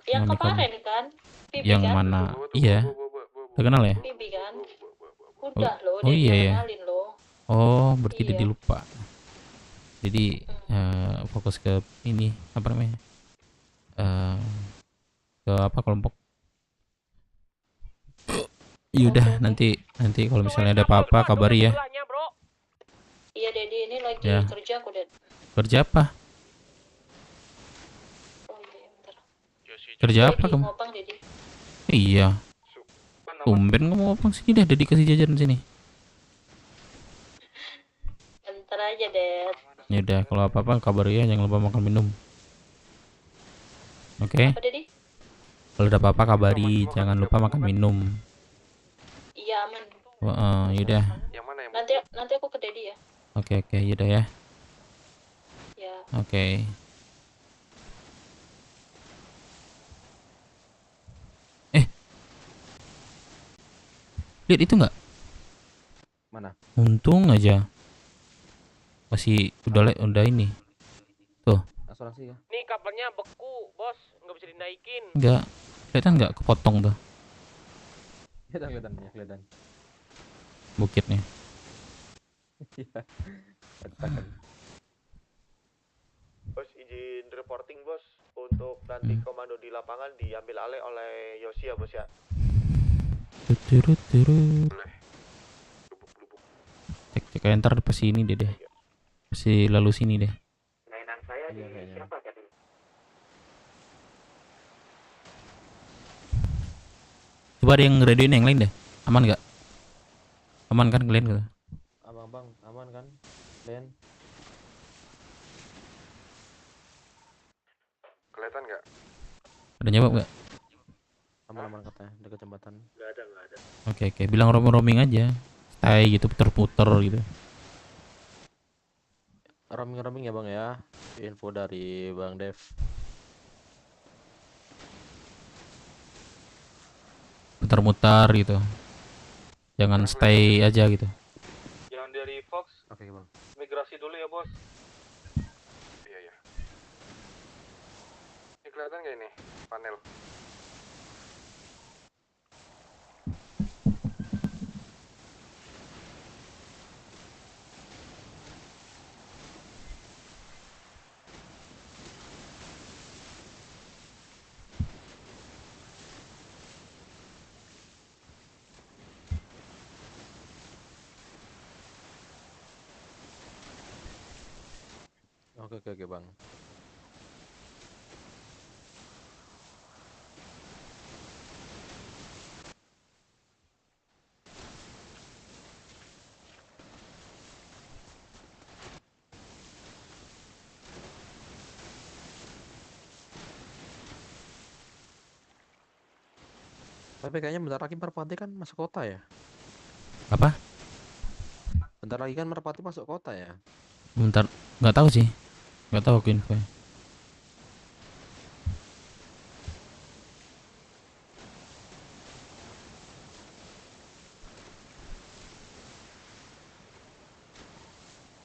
Yang Mami kemarin kan? Bibi Yang kan? mana? Iya. Udah kenal ya? Bibi kan? Udah loh, Oh Dedi iya ya. kenalin loh. Oh, berarti Iya. Dedi lupa. Jadi fokus ke ini apa namanya? Ke apa kelompok? Yaudah nanti kalau misalnya ada apa-apa kabari ya. lagi Ya. kerja aku, Dad. Kerja apa? Oh iya, bentar. Kerja Aku apa lagi kamu? ngopang, Dedi. Iya. Tumben kamu ngopang sini dah, Dedi kasih jajan sini. Bentar aja, Dad. Ya udah, kalau apa-apa kabari ya, jangan lupa makan minum. Oke? Apa, Dedi? Kalau ada apa-apa kabari, jangan lupa makan minum. Iya, aman. Yaudah. Nanti aku ke Dedi ya. Oke, yaudah ya. Ya. Oke. Lihat itu nggak? Mana? Untung aja. Masih udah ini. Tuh, Asuransi kah? Nih kapalnya beku, bos, nggak bisa dinaikin. nggak. Kelihatan nggak kepotong tuh Kelihatan. bukitnya. Iya. Katakan. Bos izin reporting bos untuk nanti komando di lapangan diambil alih oleh Yosi ya bos ya. Cek ntar pas sini deh. Pasti lalu sini deh. Mainan saya di siapa tadi? Coba ada yang radioin yang lain deh. Aman nggak? Aman kan kalian gitu? Abang, aman kan? Len. Kelihatan nggak? Ada jawab nggak? Aman katanya, dekat jembatan. Nggak ada. Oke. Bilang roaming aja. Stay gitu, puter-puter gitu. Roaming ya bang ya. Info dari Bang Dev. Putar-mutar gitu. Jangan stay aja gitu. Yang dari Fox. Oke bang. Migrasi dulu ya bos. Iya. Ini kelihatan nggak ini panel? Oke bang. Tapi kayaknya bentar lagi Merpati kan masuk kota ya? Apa? Bentar lagi kan Merpati masuk kota ya? Bentar, nggak tahu sih. Nggak tahu aku info.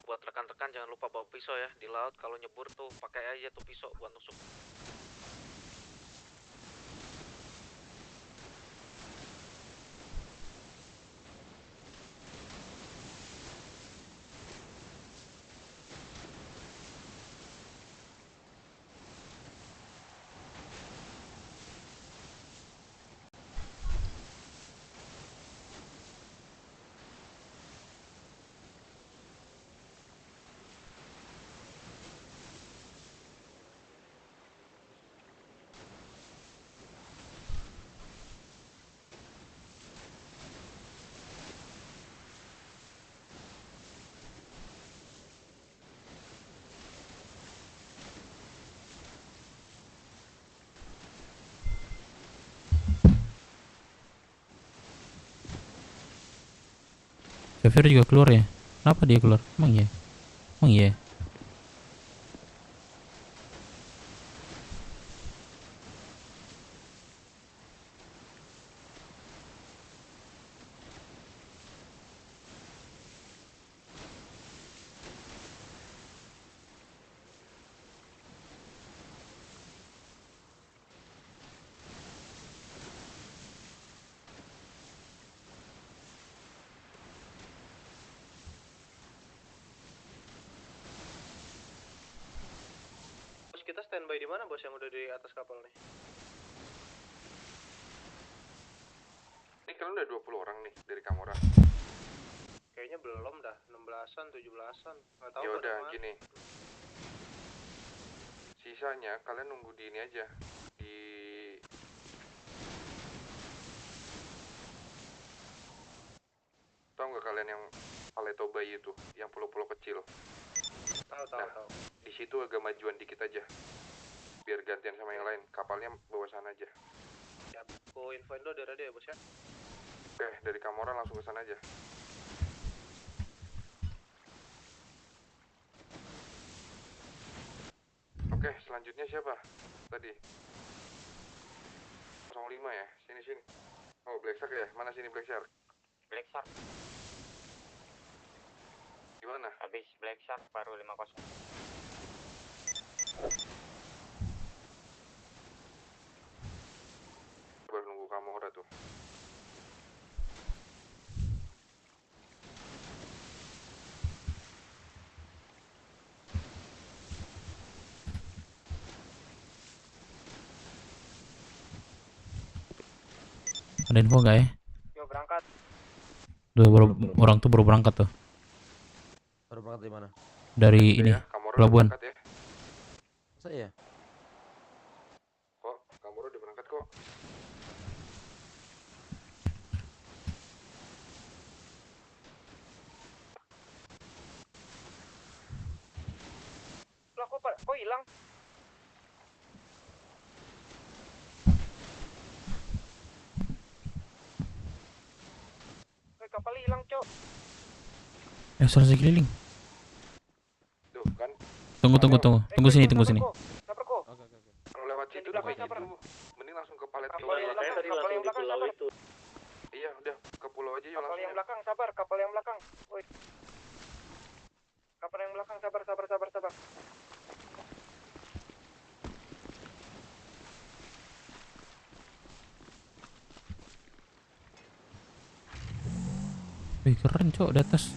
Buat rekan-rekan jangan lupa bawa pisau ya di laut, kalau nyebur tuh pakai aja tuh pisau buat nusuk. Xavier juga keluar ya? Kenapa dia keluar? Emang iya? Bos kita standby di mana bos yang udah di atas kapal nih? Ini kalian udah 20 orang nih dari Kamora. Kayaknya Ini belum dah, 16-an, 17-an. Nggak tahu Ya pada udah kemana. gini. Sisanya kalian nunggu di ini aja. Di tahu nggak kalian yang Paleto Bay itu, yang pulau-pulau kecil? Tahu. Di situ agak majuan dikit aja. Biar gantian sama yang lain. Kapalnya bawa sana aja. Ya, aku infoin dulu dari dia ya, bos ya. Oke, dari Kamora langsung ke sana aja. Oke, selanjutnya siapa? Tadi 05 ya? Sini. Oh, Black Shark ya? Mana sini Black Shark? Black Shark. Gimana? Habis Black Shark baru 50. Baru nunggu Kamora tuh. Ada info nggak ya? Yo, berangkat. Orang tuh baru berangkat tuh Baru berangkat dari mana? dari ini pelabuhan. Ya. Masa iya? Kok? Kamora udah berangkat kok. Lah kok hilang? Kapal hilang, Cok. Suara keliling. Tuh kan. Tunggu sini. Sabar kok. Kalau lewat situ udah kayak gitu. Mending langsung ke Paleto Kapal yang belakang, sabar. Iya, udah ke pulau aja yuk Kapal langsung. yang belakang, sabar. Kapal yang belakang. Woi. Kapal yang belakang, sabar. Wih, keren cok di atas.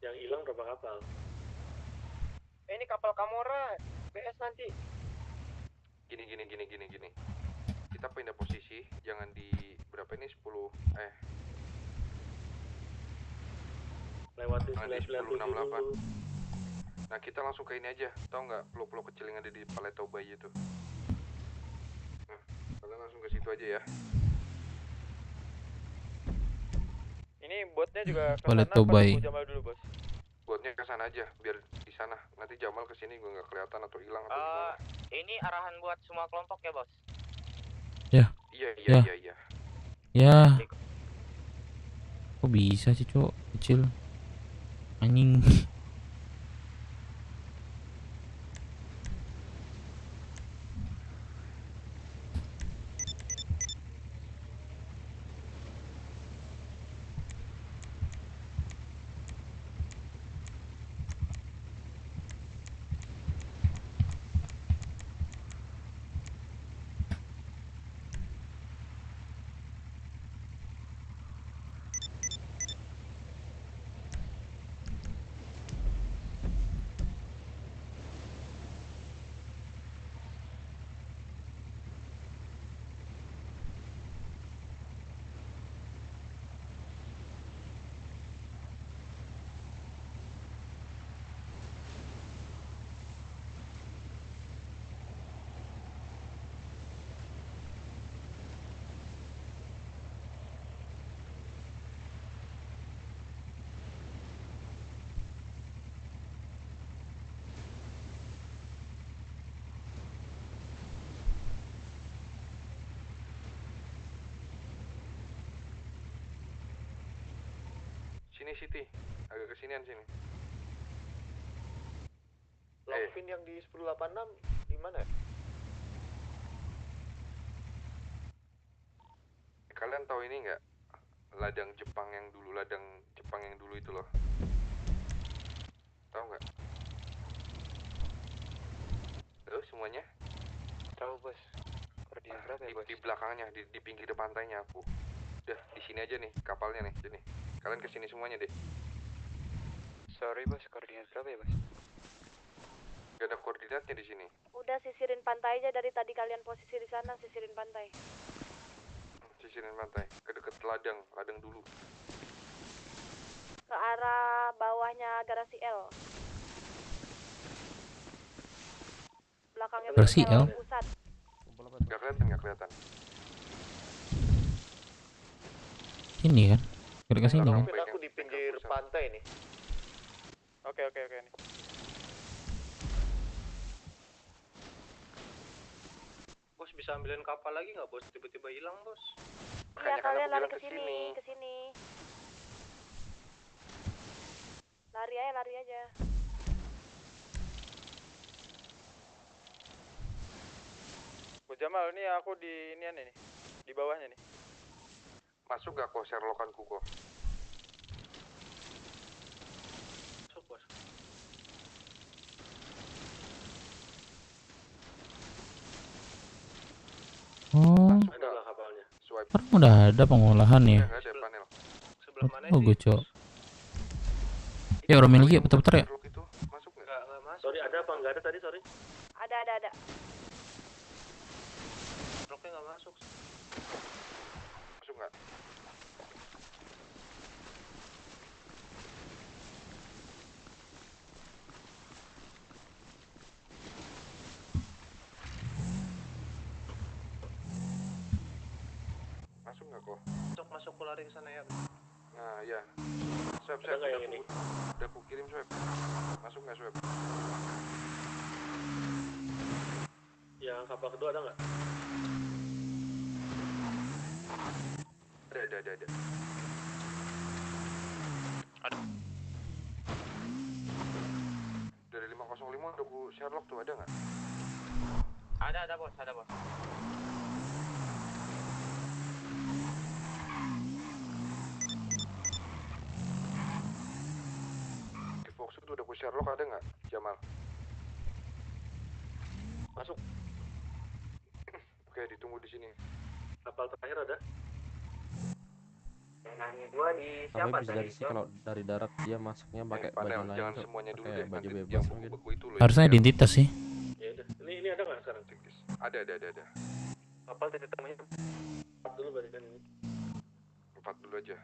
Yang hilang berapa kapal? Ini kapal Kamora. BS nanti. Gini. Kita pindah posisi, jangan di berapa ini 10 Lewatin jangan di 997 1068. dulu. Nah, kita langsung ke ini aja. Tahu nggak pulau-pulau kecil yang ada di Paleto Bay itu? Nah, kalian langsung ke situ aja ya. Ini botnya juga ke sana Paleto apa Bay. nunggu Jamal dulu, Bos? Buatnya ke sana aja, biar di sana. Nanti Jamal ke sini gue nggak kelihatan atau hilang atau gimana. Ini arahan buat semua kelompok ya, Bos? Ya. Iya. Ya. Kok bisa sih cok kecil? Anjing. Sini Siti, agak kesinian sini. Longfin yang di 1086 di mana? Kalian tahu ini nggak? Ladang Jepang yang dulu itu loh. Tahu nggak? Halo semuanya? Tahu, Bos. Koordinat berapa ya, Bos? Di belakangnya, di pinggir pantainya aku. Udah, di sini aja nih kapalnya nih, sini. Kalian kesini semuanya deh. Sorry, Bos. Koordinat berapa ya, Bos? Gak ada koordinatnya di sini. Udah sisirin pantai aja dari tadi kalian posisi di sana, sisirin pantai. Sisirin pantai, ke deket ladang dulu. ke arah bawahnya garasi L. Belakangnya Garasi L? pusat. Nggak kelihatan, nggak kelihatan. Ini kan? Kira ke sini kan? Aku di pinggir pantai nih. Oke nih. Bos bisa ambilin kapal lagi nggak bos? Tiba-tiba hilang bos. Iya, kalian lari ke sini. Lari aja. Bu Jamal, ini aku di inian nih, di bawahnya nih. Masuk gak kok Sherlockanku kok? Masuk bos. Oh, Ada nggak kapalnya? sekarang udah ada pengolahan ya. Nggak ada panel. Sebelah mana Oh, sih? gue cok. Ya romain lagi ya, putar-putar ya. Masuk nggak? Nggak masuk. Sorry, ada apa nggak ada tadi, sorry? Ada. Roknya nggak masuk. Masuk nggak? Masuk nggak kok? Masuk aku lari ke sana ya. Nah, ya. Swab, Ada nggak yang ini? udah aku kirim swab. Masuk nggak swab? Yang kapal kedua ada nggak? Ada. Dari 505 udah ku Sherlock tuh, ada nggak? Ada bos. Di Fox itu udah ku Sherlock, ada nggak? Jamal. Masuk. Oke, ditunggu di sini. Kapal terakhir ada? Gua di Tapi bisa dari sih kalau dari darat dia masuknya pakai baju panel, lain, jangan Cok. semuanya dulu Pakai deh, baju nanti bebas yang mungkin. buku-buku itu loh. Harusnya identitas sih. Ya udah. Ini ada nggak sekarang? Ada. Kapal titik temunya 4 dulu berarti kan ini. 4 dulu aja.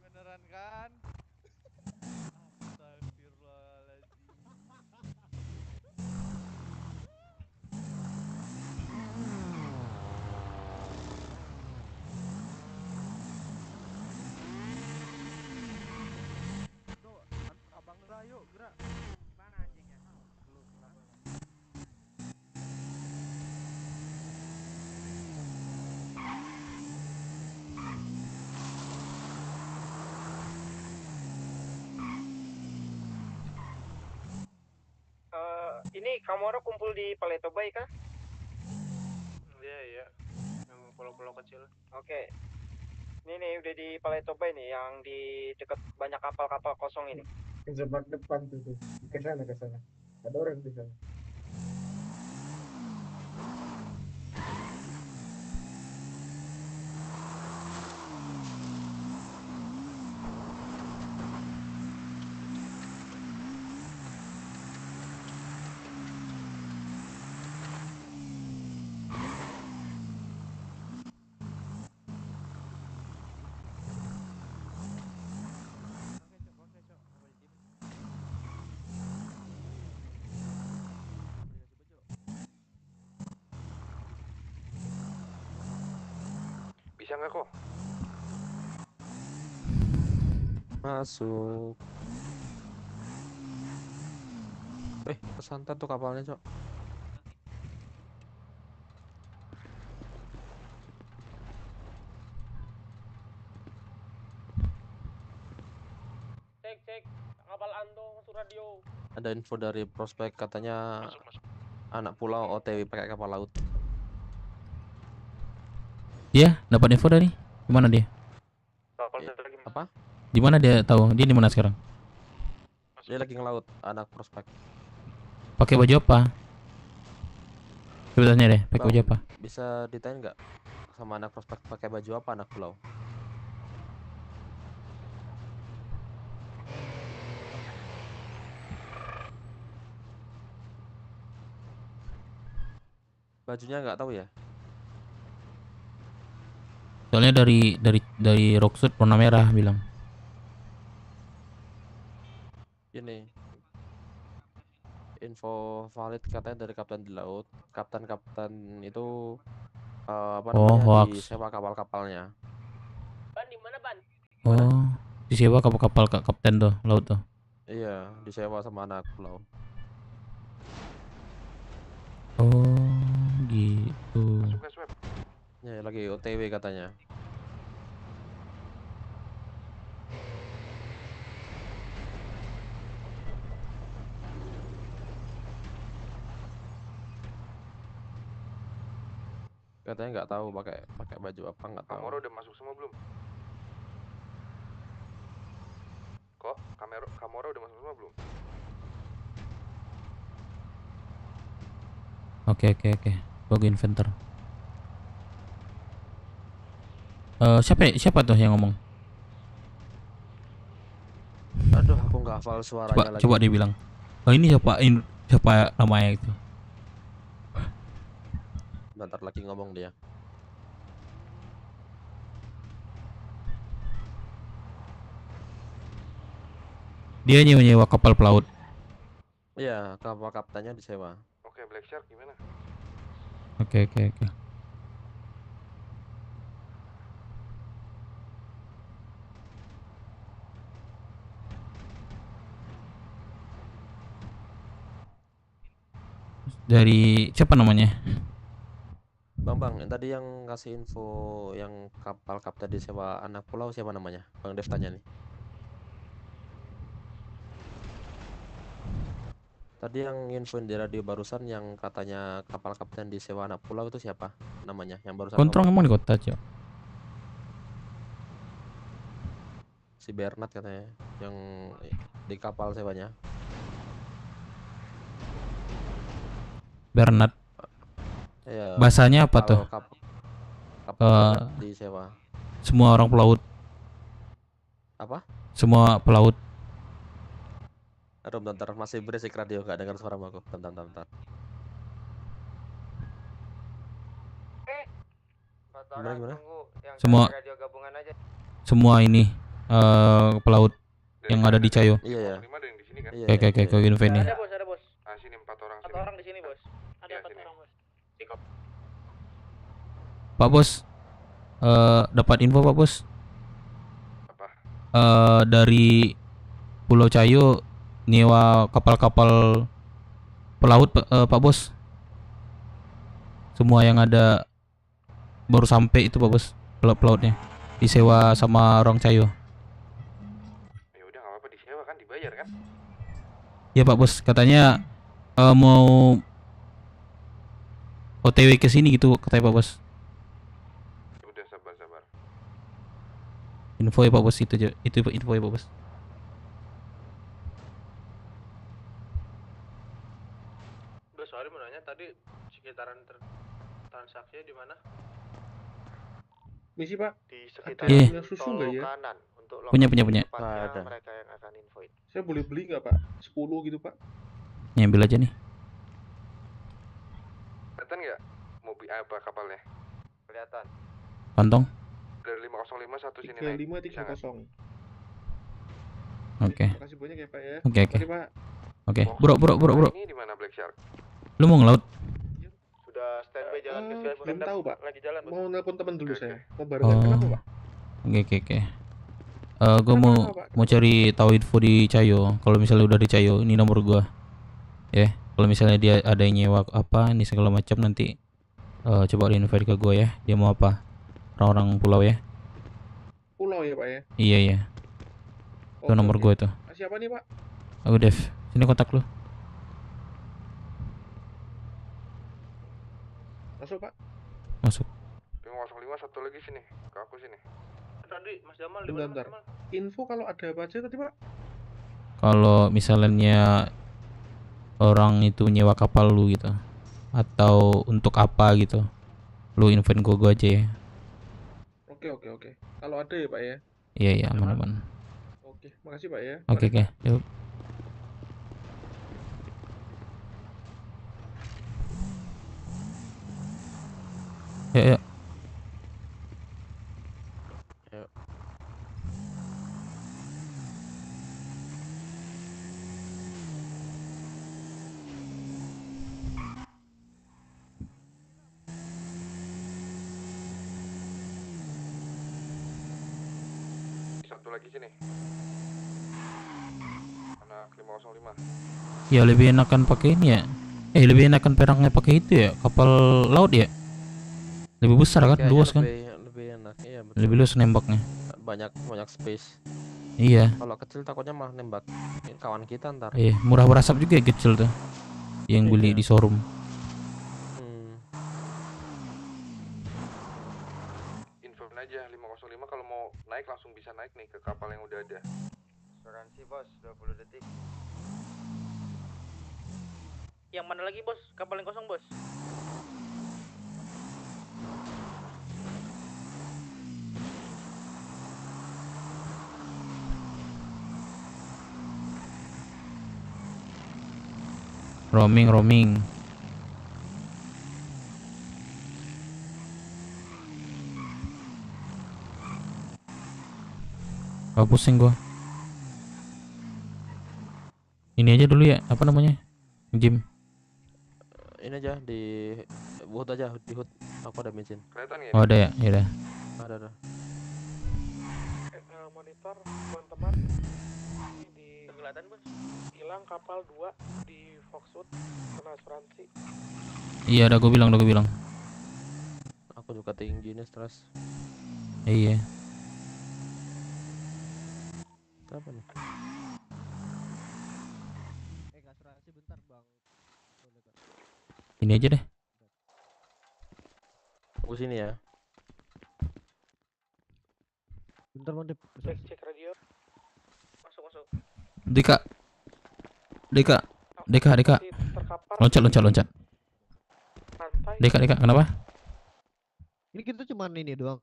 Beneran kan? Abang Rayo gerak. Mana anjingnya? Lu kenapa? Ini Kamora kumpul di Paleto Bay kah? Iya. Yang pulau-pulau kecil. Oke. Ini nih udah di Paleto Bay nih, yang di dekat banyak kapal-kapal kosong ini. Jebak depan tuh. Ke sana. Ada orang di sana. Bisa nggak kok? Masuk. Kesantet tuh kapalnya, Cok. Cek kapal Andong Suradio. Ada info dari prospek katanya anak pulau OTW pakai kapal laut. Dia dapat info dari gimana dia? Apa? Di mana dia tahu? Dia di mana sekarang? Dia lagi ngelaut, anak prospek. Pakai baju apa? Coba tanya deh, pakai baju apa? Bisa ditanya nggak sama anak prospek pakai baju apa anak pulau? Bajunya nggak tahu ya? Soalnya dari Rocksuit warna merah bilang. Ini info valid katanya dari kapten di laut. Kapten itu apa Oh, namanya hoax. disewa kapal-kapalnya. Ban di mana, Ban? Oh, disewa kapal kapten tuh laut tuh. Iya, disewa sama anak pulau. Oh, gitu. Ya, lagi OTW katanya. Katanya nggak tahu pakai baju apa, nggak tahu. Kamera udah masuk semua belum? Kok kamera udah masuk semua belum? Oke. Gua ke inventor. Siapa tuh yang ngomong? Aduh, aku nggak hafal suaranya lagi. Coba dia bilang. Oh, ini siapa namanya itu? Bentar lagi ngomong dia. Dia nyewa kapal pelaut. Iya, kapal kaptennya disewa. Oke, Black Shark gimana? Oke. Dari siapa namanya? Bang, yang tadi yang ngasih info yang kapal kapten disewa anak pulau siapa namanya? Bang Dev tanya nih. Tadi yang infoin di radio barusan yang katanya kapal kapten disewa anak pulau itu siapa namanya? Yang barusan Kontrong ngomong. emang di kota, Cok. Si Bernard katanya yang di kapal sewanya. Bernard. Iya. Bahasanya apa tuh? Kapal Bernard disewa. Semua orang pelaut. Apa? Semua pelaut. Aduh, bentar, masih berisik radio, gak dengar suara aku. Bentar. Gimana? Semua semua ini pelaut yang ada di Cayo. Iya. Oke, info ini. Ada bos. Ah, sini 4 orang. 4 orang di sini, bos. Ada 4 orang, bos. Pak Bos, dapat info Pak Bos. Dari Pulau Cayo nyewa kapal-kapal pelaut Pak Bos. Semua yang ada baru sampai itu Pak Bos, pelautnya disewa sama orang Cayo. Ya udah, nggak apa-apa, disewa kan, dibayar kan? Ya Pak Bos, katanya mau OTW ke sini gitu katanya Pak Bos. Udah, sabar. Info ya Pak Bos, itu info ya Pak Bos. Udah, sorry mau nanya tadi sekitaran transaksinya di mana? Misi Pak, Di ada sekitar Iya. punya susu nggak ya? kanan untuk Punya. tempatnya mereka yang akan infoin. Saya boleh beli nggak Pak? 10 gitu Pak. Nyambil aja nih. Kelihatan nggak mobil apa kapalnya? Kelihatan. Kantong. Dari 505 satu sini 3530. Oke. Makasih banyak ya Pak ya. Oke. Mari, Pak. Oke. Bro. Ini di mana Black Shark? Lu mau ngelaut? Sudah standby jalan ke sini. Belum tahu Pak. Lagi jalan, bos. Mau nelpon teman dulu saya. Mau barengan kenapa Pak? Oke. Gue mau cari tahu info di Cayo. Kalau misalnya udah di Cayo, ini nomor gua. Ya, kalau misalnya dia ada yang nyewa apa ini segala macam nanti coba di-invite ke gua ya. Dia mau apa? Orang-orang pulau ya. Pulau ya Pak ya. Iya. Itu nomor gua itu. Siapa nih Pak? Aku Dev. Sini kontak lu. Masuk Pak. Masuk. 505 satu lagi sini, ke aku sini. Tadi Mas Jamal di mana? Bentar. Info kalau ada apa aja tadi Pak? Kalau misalnya orang itu nyewa kapal lu gitu. atau untuk apa gitu. Lu infoin gua aja ya. Oke. Kalau ada ya Pak ya. Iya aman. Oke, makasih Pak ya. Oke. Yuk. Yuk. Yuk. Satu lagi sini. Anak 505. Ya lebih enakan pakai ini ya. Lebih enakan perangnya pakai itu ya, kapal laut ya. Lebih besar kan, Kayaknya luas kan. lebih enak, iya betul. Lebih luas nembaknya. Banyak space. Iya. Kalau kecil takutnya malah nembak kawan kita ntar. Iya, murah berasap juga ya kecil tuh. Yang beli di showroom. Infoin aja 505 kalau mau naik langsung bisa naik nih ke kapal yang udah ada. Asuransi bos, 20 detik. Yang mana lagi bos? Kapal yang kosong bos? Roaming. Pusing gua. Ini aja dulu ya, apa namanya? Jim. Ini aja di HUD aja, di HUD. Aku ada bensin. Kelihatan ya? Oh ada ya, ya udah. Ada. Monitor teman-teman. Ini di kelihatan bos. Hilang kapal 2 di Foxwood kena asuransi. Iya, udah gue bilang. Aku juga tinggi nih stres. Iya. Apa nih? Asuransi bentar bang. Ini aja deh. Aku sini ya. Bentar bang, Cek radio. Masuk. Dika. Loncat. Dika, kenapa? Ini kita cuman ini doang.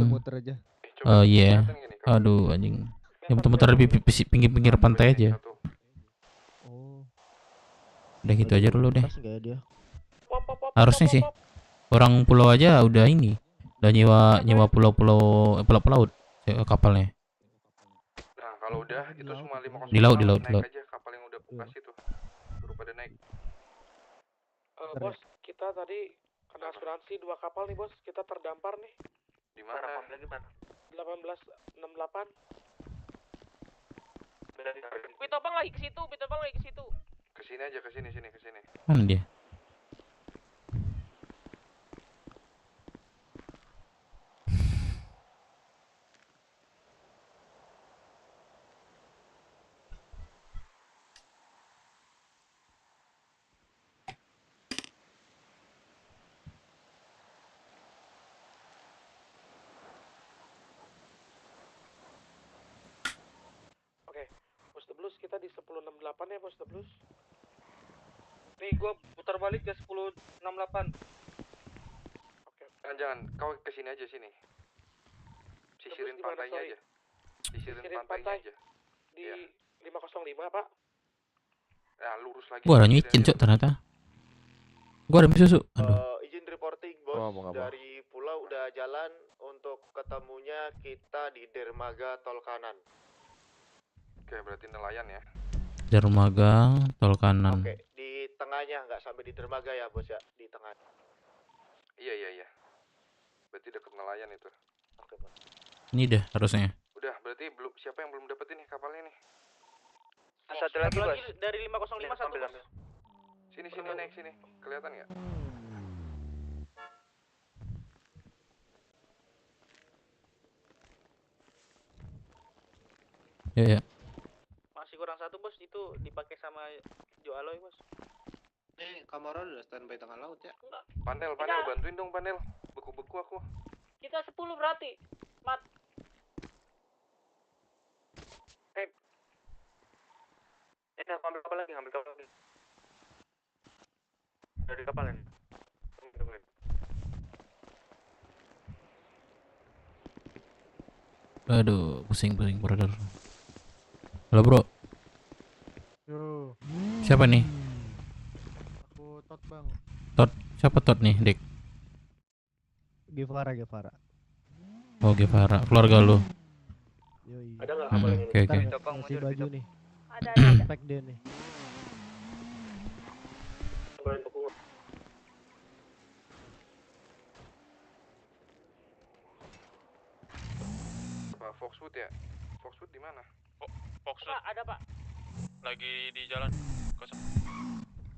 Muter aja. Oh iya. Aduh anjing. Yang muter-muter di pinggir pantai aja. Udah gitu aja dulu deh. Harusnya sih. Orang pulau aja udah ini. Udah nyewa pulau-pulau laut kapalnya. Nah, kalau udah itu semua 505 Di laut. naik aja kapal yang udah bukas itu. Baru pada naik. Bos, kita tadi kena asuransi 2 kapal nih bos. Kita terdampar nih. Di mana? Kapalnya di mana? 1868. Bitopang lagi ke situ. Kesini aja, kesini. Mana dia? Oke, Bos The Blues kita di 1068 ya Bos The Blues. Nih gua putar balik ke 1068. Oke. Jangan, kau kesini aja sini. Sisirin pantainya aja. Sisirin pantainya aja. Di 505 Pak. Nah, lurus lagi. Gua ada nyuicin cok ternyata. Gua ada susu. Aduh. Izin reporting bos, dari pulau udah jalan untuk ketemunya kita di dermaga tol kanan. Oke, berarti nelayan ya. Dermaga tol kanan. Oke, di tengahnya nggak sampai di dermaga ya bos ya, di tengah. Iya. Berarti deket nelayan itu. Oke bos. Ini deh harusnya. Udah, berarti siapa yang belum dapetin nih kapalnya nih? Satu lagi bos. Dari 505 satu bos. Sini naik sini. Kelihatan nggak? Ya. Masih kurang satu bos, itu dipakai sama Jo Aloy bos. Nih, Kamara udah standby tengah laut ya. Enggak. Panel, bantuin dong panel. Beku-beku aku. Kita 10 berarti. Mat. Ngambil kapal lagi. Udah di kapal kan? Tungguin. Aduh, pusing brother. Halo bro, Yo, siapa nih? aku Tot bang. Tot, siapa Tot nih, Dek? Gevara. Oh, Gevara, keluarga lu. Yoi. Ada nggak kapal ini? Oke. Ntar kasih baju nih. Ada. Pack dia nih. Kembali buku. Pak Foxwood ya? Foxwood di mana? Foxwood Pak, ada Pak. lagi di jalan. Kosong.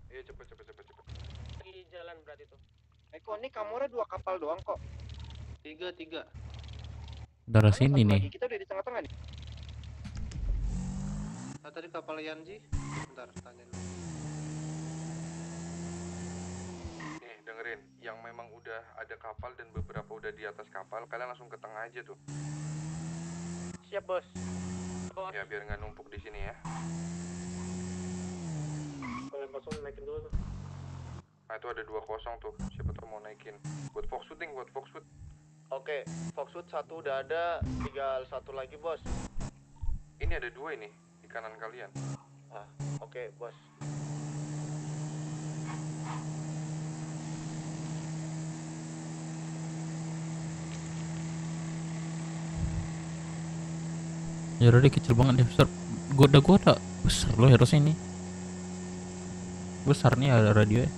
Iya cepet. Di jalan berarti tuh. Kok ini Kamora 2 kapal doang kok? 3. Daerah sini nih. Kita udah di tengah-tengah nih. Nah, tadi kapal Yanji. Bentar, tanya dulu. Nih dengerin, yang memang udah ada kapal dan beberapa udah di atas kapal, kalian langsung ke tengah aja tuh. Siap, Bos. Ya biar nggak numpuk di sini ya. Kalau yang kosong naikin dulu tuh. Nah itu ada 2-0 tuh, siapa tuh mau naikin. Buat Foxwood nih, buat Foxwood. Oke, Foxwood 1 udah ada, tinggal 1 lagi, Bos. Ini ada 2 ini di kanan kalian. Ah, oke, Bos. Ya udah deh, kecil banget deh, besar. Gua ada besar loh harusnya ini. Besar nih ada radio ya.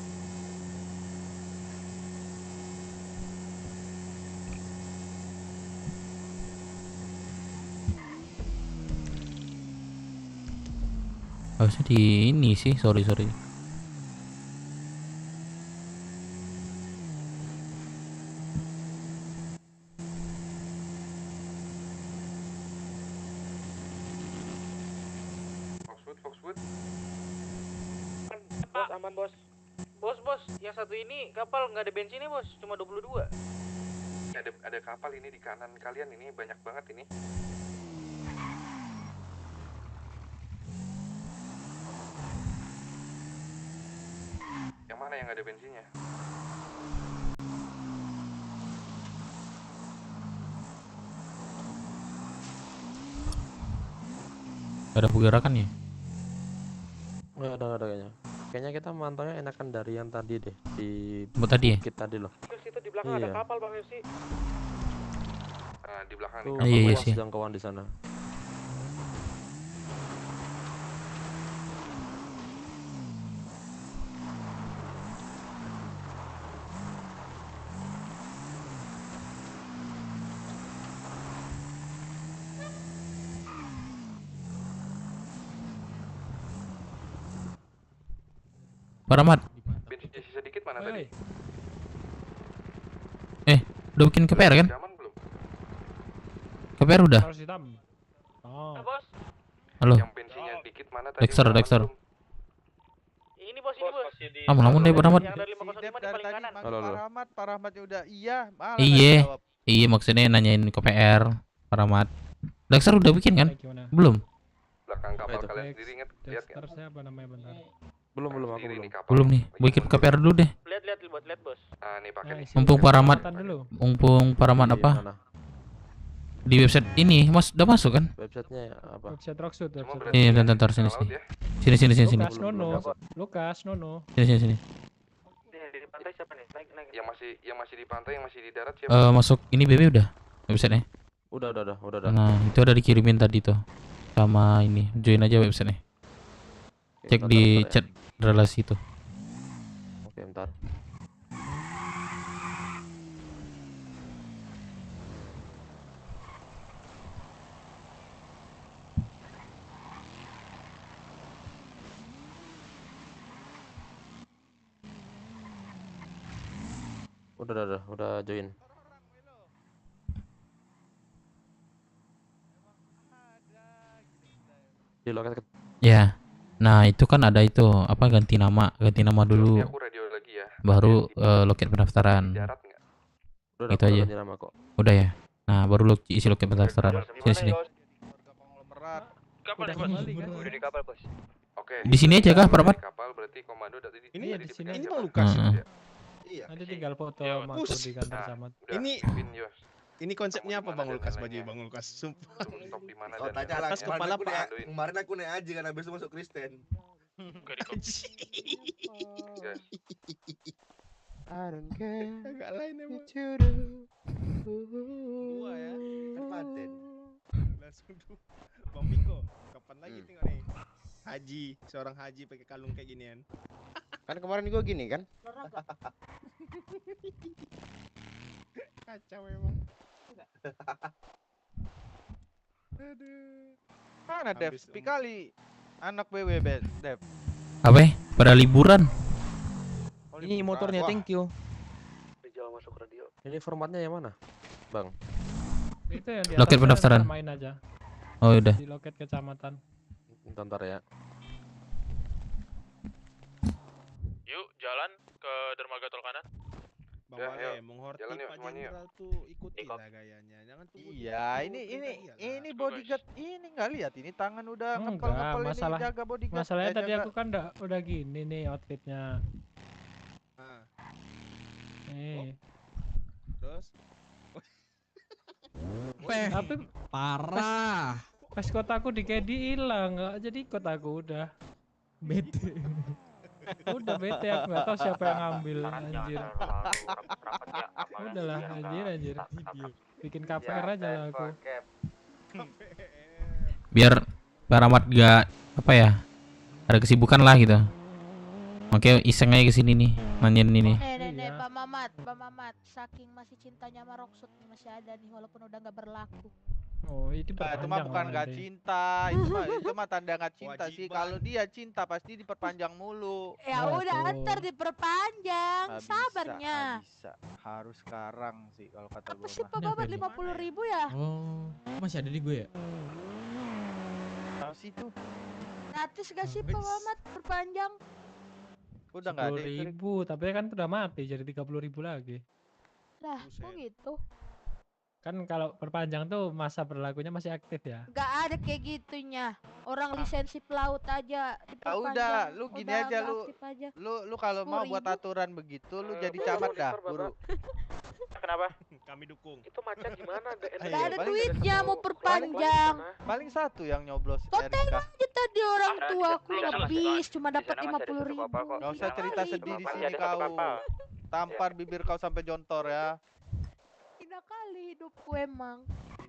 Harusnya di ini sih, sorry. Foxwood. Bos, aman, Bos. Bos, yang satu ini kapal nggak ada bensinnya, Bos. Cuma 22. Ada kapal ini di kanan kalian ini, banyak banget ini. Yang mana yang ada bensinnya? Gak ada pergerakan ya? Nggak ada kayaknya. Kayaknya kita mantaunya enakan dari yang tadi deh, di Tadi ya? bukit tadi loh. Terus itu di belakang ada Iya. kapal, Bang Yosi. Nah, di belakang Tuh, nih. iya awas sih. jangkauan di sana. Pak Rahmat, Bensinnya sisa dikit mana tadi? udah bikin KPR kan? Aman belum? KPR udah? Harus hitam. Oh. Bos. Halo, Yang bensinnya dikit mana tadi? Dexter. Udah aman belum? Ini, Bos, ini, Bos. Lamun deh Pak Rahmat. Yang dari 505 di paling kanan. Halo, halo. Pak Rahmatnya udah iya, malah Iya, jawab. iya maksudnya nanyain KPR, Pak Rahmat. Dexter udah bikin kan? Gimana? Belum? Belakang kapal itu? kalian sendiri inget? Lihat Dexter kan? siapa namanya bentar? Belum aku Sendiri belum. nih kapal. Belum nih, bikin KPR dulu deh. Lihat, Bos. Nah, nih pakai nih. Mumpung Pak Rahmat, Dulu. mumpung Pak Rahmat Di apa? mana? Di website ini, Mas udah masuk kan? Websitenya apa? Website Rocksuit. Semua Website. berarti Iya, dari bentar sini tengah sini. laut ya? Sini. Lukas Nono. Lukas Nono. Sini. Di pantai siapa nih? Naik. Yang masih di pantai, yang masih di darat siapa? Masuk ini BB udah websitenya. Udah. Nah, itu udah dikirimin tadi tuh. Sama ini, join aja websitenya. Oke, Cek bentar, di bentar ya. chat relasi itu. Oke, bentar. Udah join. Di loket Ya. Nah, itu kan ada itu apa ganti nama dulu. Ini aku radio lagi ya. Baru loket pendaftaran. Darat nggak? udah Itu aja. ganti nama kok. Udah ya. Nah, baru lo isi loket pendaftaran. Sini. Kapal nih, Bos. Udah di kapal, Bos. Oke. Di sini aja kah, Permat? Kapal berarti komando dari Ini di sini. ini Bang Lukas. Iya. Nanti tinggal foto sama aku di kantor camat. Ini konsepnya apa Bang Lukas, baju Bang Lukas? Sumpah. Stop di mana Oh, dan tanya atas kepala Pak. Kemarin aku naik aja kan habis itu masuk Kristen. I don't care. Agak lain emang. Dua ya. Kan paten. Langsung dua. Bang Piko, kapan lagi tengok nih? Haji, seorang haji pakai kalung kayak ginian. Kan kemarin gua gini kan? Kacau emang. Aduh. Mana Dev? Kali anak BW Dev. Apa ya? Pada liburan. Ini motornya, thank you. Jalan masuk radio. Ini formatnya yang mana, Bang? Itu yang di Loket atasnya pendaftaran. main aja. Oh, udah. Di loket kecamatan. Bentar ya. Yuk, jalan ke dermaga tol kanan. Bang Ya, Wale, yuk. menghormati Jalan yuk Pak semuanya yuk. Jenderal tuh ikutin lah gayanya. Jangan tunggu. Iya, ini bodyguard ini nggak lihat ini tangan udah Enggak, ngepel ini masalah jaga bodyguard. masalahnya tadi jaga. aku kan udah gini nih outfitnya. Ah, Nih. terus Tapi Parah. pas kotaku di Kedi hilang, nggak jadi ikut aku udah. Bete. Udah bete, aku nggak tahu siapa yang ngambil anjir. Udahlah anjir. Bikin KPR aja lah aku. Biar Paramat gak apa ya? Ada kesibukan lah gitu. Oke, iseng aja kesini nih, nanyain ini. Nih, Pak Mamat, saking masih cintanya sama Rocksud masih ada nih walaupun udah nggak berlaku. Oh, itu Itu mah perpanjang bukan nggak nanti. cinta, itu mah tanda nggak cinta sih. Kalau dia cinta pasti diperpanjang mulu. Ya Nah, udah tuh. antar diperpanjang, Nggak bisa, sabarnya. nggak bisa. Harus sekarang sih kalau kata Apa gua sih mah. Pak Mamat 50.000 ya? Oh, masih ada di gue ya? Tahu sih itu. Gratis gak sih Pak Mamat perpanjang? Udah nggak ada. 10.000, tapi kan udah mati jadi 30.000 lagi. Lah, kok gitu? Kan kalau perpanjang tuh masa berlakunya masih aktif ya. Gak ada kayak gitunya. Orang lisensi pelaut aja Ya diperpanjang. udah, lu gini udah aja nggak lu. aktif aja. Lu kalau mau buat 10.000. aturan begitu, lu jadi camat dah, buru. Kenapa? kami dukung. Itu macan gimana? Gak ada duitnya mau perpanjang. Paling satu yang nyoblos Kok Erika. tengok aja tadi orang tua aku habis cuma dapat 50.000. Gak usah cerita sedih di sini kau. Tampar bibir kau sampai jontor ya. Hina kali hidupku emang.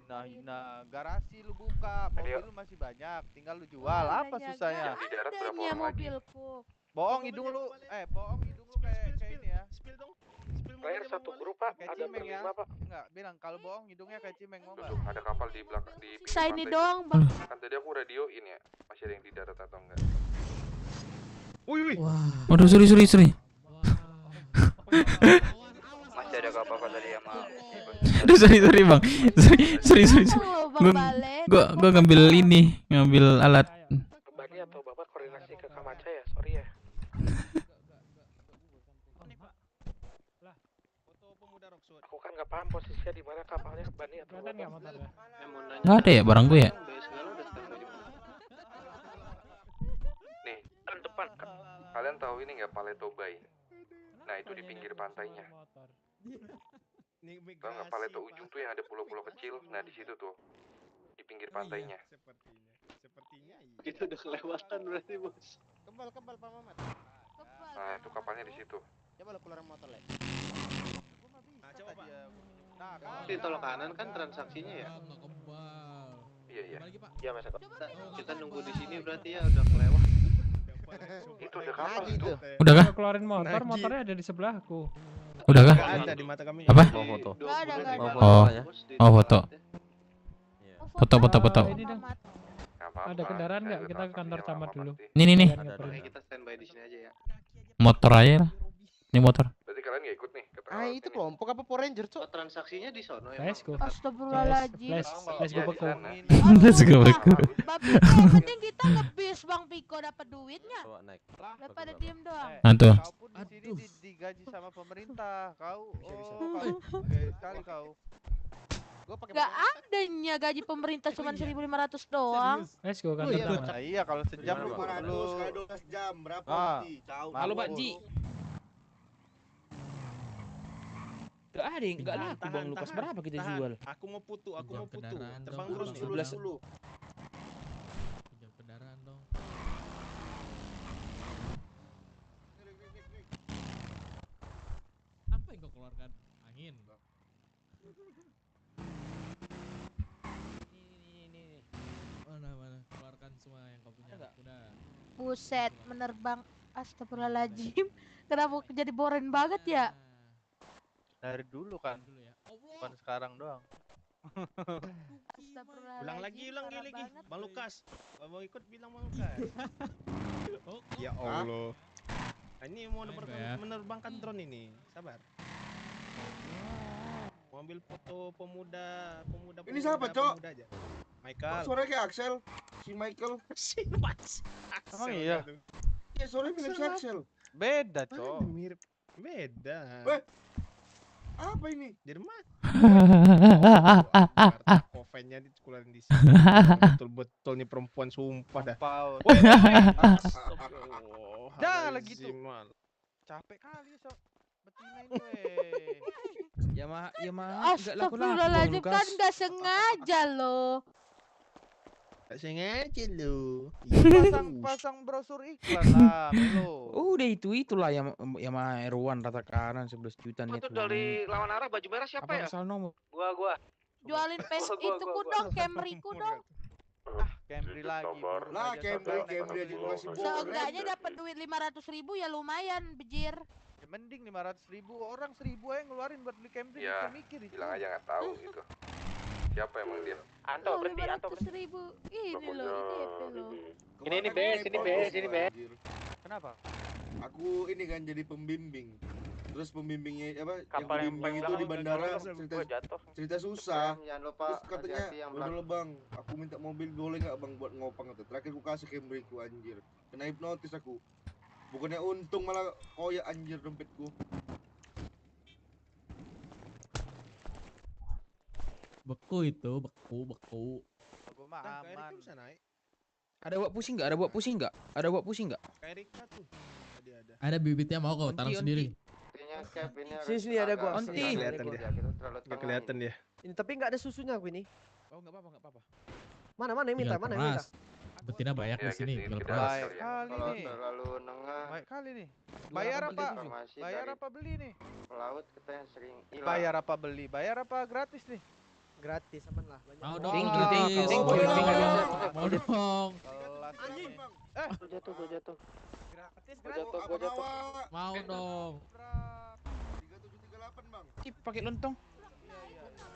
Hina, garasi lu buka, mobil lu masih banyak, tinggal lu jual. Apa susahnya? Adanya mobilku. Bohong hidung lu, bohong hidung lu kayak ini ya. Spill dong. Player satu grup Pak, Kayak ada cimeng ya. berlima Pak. Enggak, bilang kalau bohong hidungnya kayak cimeng mau enggak? Ada kapal di belakang di pinggir Sisa ini pantai. dong, Bang. Kan tadi aku radioin ya, masih ada yang di darat atau enggak? Wih. Waduh, sorry. Masih ada kapal tadi sama Aduh, sorry bang. Sorry. Oh, Bang Bale. Gua ngambil alat. Bani atau Bapak koordinasi ke Kamaca ya, sorry ya. Aku kan nggak paham posisinya di mana kapalnya, Bani atau Kelihatan nggak Bapak. motornya? Nggak ada ya barang gue ya? Nih, depan. Kalian tahu ini nggak Paleto Bay? Nah, itu di pinggir pantainya. Tahu nggak Paleto ujung tuh yang ada pulau-pulau kecil? Nah, di situ tuh. Di pinggir pantainya. Sepertinya iya. Itu udah kelewatan berarti, Bos. Kembal Pak Mamat. Nah, itu kapalnya di situ. Coba lu keluarin motor lagi. Nah, coba Pak. Nah, Di tol kanan kan transaksinya ya? Iya. Iya, Mas. Kita nunggu di sini berarti ya udah kelewat. Itu ada kapal itu. Udah kah? Kalau keluarin motor, Nagi. motornya ada di sebelahku. Udah kah? Nggak ada di mata kami. Apa? Mau foto. Gak ada. Oh, foto. Foto. Ini dong. Ada kendaraan nggak? Kita ke kantor camat dulu. Nih. Oke, kita standby di sini aja ya. Motor aja lah. Ini motor. Berarti kalian nggak ikut nih? Ah, itu kelompok apa Power Ranger, Cok? Transaksinya di sono ya. Let's go. Astagfirullahaladzim. Let's go beku. Let's go beku. Bang Piko, yang penting kita ngebis Bang Piko dapat duitnya. Coba naik. Daripada diem doang. Nah, tuh. Kau pun di sini digaji sama pemerintah. Kau, kau gaya sekali kau. Gua pakai Gak adanya gaji pemerintah cuma 1.500 doang. Let's go kan. Iya kalau sejam lu 500 kali 12 jam berapa Ah. nanti? Cau. Halo Pak Ji. Gak ada yang gak laku Bang Lukas, berapa kita jual? Aku mau putu, Pinjam kendaraan dong, Terbang Bang. terus nih. 11 dulu. Pinjam kendaraan dong. Apa yang kau keluarkan? Angin. Ini. Mana keluarkan semua yang kau punya. Udah. Buset, menerbang. Astagfirullahaladzim. Kenapa jadi boring banget ya? dari dulu kan. Bukan sekarang doang. Ulang lagi lagi. Bang Lukas. Mau ikut bilang Bang Lukas. Ya Allah. Ini mau menerbangkan drone ini. Sabar. Mau ambil foto pemuda. Ini siapa, Cok? Pemuda aja. Michael. Kok suaranya kayak Axel? Si Michael. Si Mas. Emang iya? Iya, suaranya mirip si Axel. Beda, Cok. Mirip. Beda. Weh. Apa ini? Jerman. Kovennya dikeluarin di sini. Betul-betul nih perempuan sumpah dah. Dah lagi tuh. Capek kali Sok. Betina ini weh. Yamaha enggak laku-laku Astagfirullahaladzim, kan nggak sengaja loh. Gak sengaja lu. Pasang brosur iklan lah, Milo. Udah itulah Yamaha R1 rata kanan 11 juta net. Itu dari lawan arah baju merah siapa ya? Asal nomor. Gua. Jualin pen itu ku dong, Camry-ku dong. Camry lagi. Lah, Camry aja gua masih bohong. Seenggaknya dapat duit 500.000 ya lumayan, bejir. Ya mending 500.000, orang 1.000 aja ngeluarin buat beli Camry, Ya, bisa mikir itu. bilang aja nggak tahu gitu. Siapa emang dia? Anto berhenti, Anto 500.000. Ini loh, ini DP loh. Ini BS. Kenapa? Aku ini kan jadi pembimbing. Terus pembimbingnya apa? Kapal yang pembimbing itu di bandara cerita susah. Jangan lupa Terus katanya, udah lo bang, aku minta mobil boleh nggak bang buat ngopang itu. Terakhir aku kasih Camry ku anjir. Kena hipnotis aku. Bukannya untung malah koyak anjir dompetku. Beku itu, beku. Gua mah aman. Bisa naik. Ada buat pusing nggak? Ada buat pusing nggak? Kayak Rika tuh. Ada. Ada bibitnya mau kau tanam sendiri. Sini ada gua. Onti. Kelihatan dia. Nggak kelihatan dia. Ini tapi nggak ada susunya aku ini. Oh nggak apa-apa. Mana yang minta? Mana yang minta? Betina banyak di sini, tinggal kita peras. Baik kali nih. Terlalu nengah. Baik kali nih. Bayar apa? Informasi Bayar dari apa beli nih? Pelaut kita yang sering hilang. Bayar apa beli? Bayar apa gratis nih? Gratis aman lah. Mau dong, Thank you. Mau dong. Kelas Anjing bang. Gua jatuh. Gratis Gua jatuh. Mau dong. 3738 bang. Pakai lontong.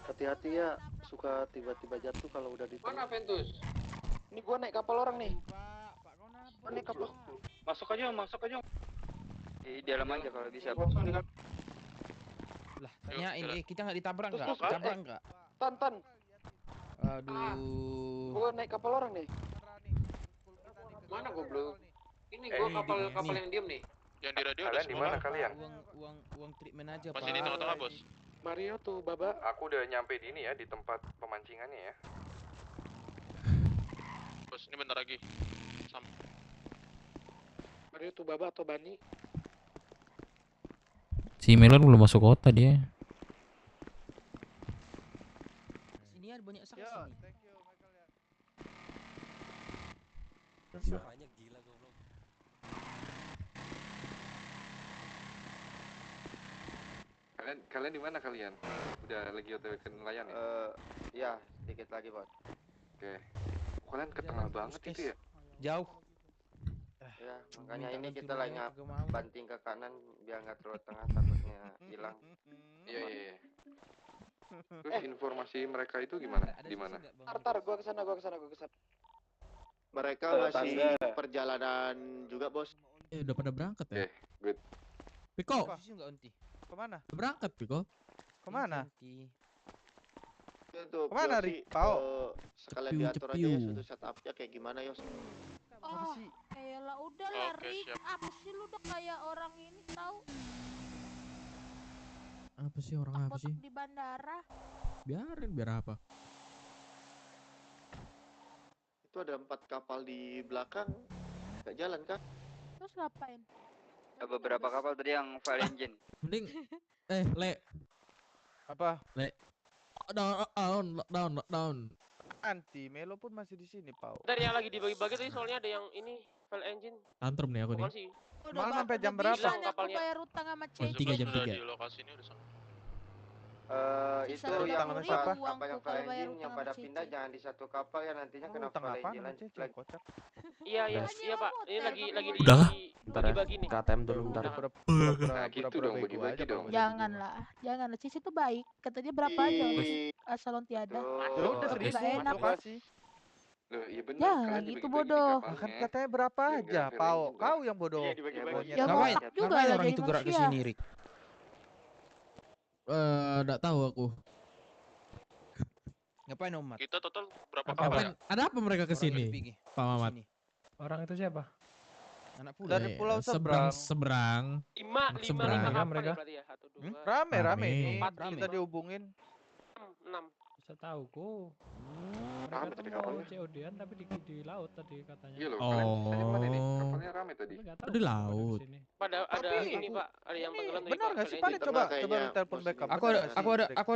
Hati-hati ya, suka tiba-tiba jatuh kalau udah di. Mana Ventus? Ini gua naik kapal orang nih. Gua naik kapal. Masuk aja. Di dalam aja kalau bisa. Lah, tanyain kita nggak ditabrak nggak? Terus, Tabrak nggak? Tan. Aduh. Gua naik kapal orang nih. Mana goblok? Ini gua kapal yang diem nih. Yang di radio Kalian di mana kalian? Uang treatment aja, Masih di tengah-tengah, Bos. Mario tuh, Baba. Aku udah nyampe di ini ya, di tempat pemancingannya ya. Bos, ini bentar lagi. Mario tuh, Baba atau Bani. Si Melon belum masuk kota dia. Sini ada banyak saksi. Yo, nih. thank you Michael ya. Suaranya gila goblok. Kalian di mana kalian? Udah lagi OTW ke nelayan ya? Ya, sedikit lagi, Bos. Oke. Kalian ke tengah banget itu ya? Jauh. Ya, makanya Minta ini bantu kita dia, lagi kagak mau. banting ke kanan biar nggak terlalu tengah takutnya hilang. Iya. Terus informasi mereka itu gimana? Di mana? Tar, gua kesana. Mereka masih perjalanan juga, Bos. Udah pada berangkat ya? Good. Piko, Posisi nggak Onti? Kemana? udah berangkat Piko. Kemana? Onti. Itu Kemana, Ri? Pao? Sekalian Cepiu, diatur aja cepiu. ya suatu setupnya kayak gimana, Yos. Oh, elah udahlah, Oke, Rik. siap. Apa sih lu udah kayak orang ini tahu? Apa sih orang apa sih? Botak di bandara. Biarin, biar apa? Itu ada 4 kapal di belakang, nggak jalan kan? Terus ngapain? Beberapa kapal tadi yang fire engine. Mending Le. Apa? Le. Down. Anti Melo pun masih di sini, Pau. Dari yang lagi dibagi-bagi tadi soalnya ada yang ini file engine. Tantrum nih aku nih. Bukan sih. Malam sampai jam berapa? Bilang Aku kapalnya. bayar utang sama Jam Cece. 3 jam 3. Di lokasi ini udah sama. Itu Utang yang sama buat siapa? kapal yang Kalau fire bayar engine utang yang sama pada Cici. pindah jangan di satu kapal ya nantinya kena Utang fire apaan engine sama Cece, lagi. kocak. Iya, iya, Makanya iya, Pak. hotel, Ini lagi kamu Udah kah? Bentar ya. dibagi nih. KTM dulu bentar. Pura-pura bego aja dong. Janganlah. Cici tuh baik. Katanya berapa aja asal tiada. Ya udah Tapi 1000 nggak enak. lu kasih. Loh, iya bener. Jangan gitu bodoh. Kan katanya berapa aja, Pau. Kau yang bodoh. Ya Ngapain? mau juga Ngapain lah orang jadi itu gerak ke manusia. sini, Rik? Nggak tahu aku. Ngapain Omat? Kita total berapa Apa, kapal? ada apa mereka ke sini? Pak Mamat. Orang itu siapa? Anak pulau. Dari pulau seberang. seberang. Lima Seberang. kapal mereka. ya berarti ya. 1, 2, Rame. Rame. Kita dihubungin. 6. Setahuku. Rame Mereka tadi tuh mau kapalnya. COD-an tapi di laut tadi katanya. Iya loh, kalian tadi mana nih? Oh. Kapalnya rame tadi. Tapi nggak tahu Di kenapa laut. di sini. Pada ada Tapi ini, Pak. Ada yang tenggelam tadi, Benar Pak. nggak sih? file Pada engine. coba kayaknya lu telepon backup. Aku Benar ada nggak sih, Rick? aku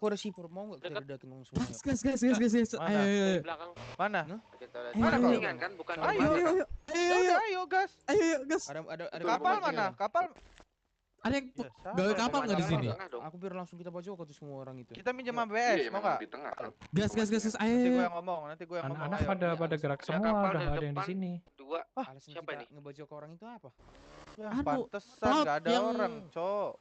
ada sipur. Mau nggak kita ledakin langsung semua? Gas. Mana? Ayo. Di belakang. Mana? Kita lihat Mana kapal. Ringan kan, bukan Ayo, normal. Ya udah, ayo gas. Ayo, gas. Ada Kapal mana? Kapal. Ada yang Ya, sama. gawe kapal nggak di sini? Aku biar langsung kita bawa ke semua orang itu. Kita minjem Iya, ABS, mau memang nggak? di tengah kan. Gas. Nanti gue Ayo. yang ngomong. Anak-anak Ayo. pada gerak Ada semua, kapal udah di nggak ada yang di depan. sini. 2. Alasan Siapa kita ini? ngebajo ke orang itu apa? Ya, Anu, pantesan pelaut nggak ada yang- orang, Cok.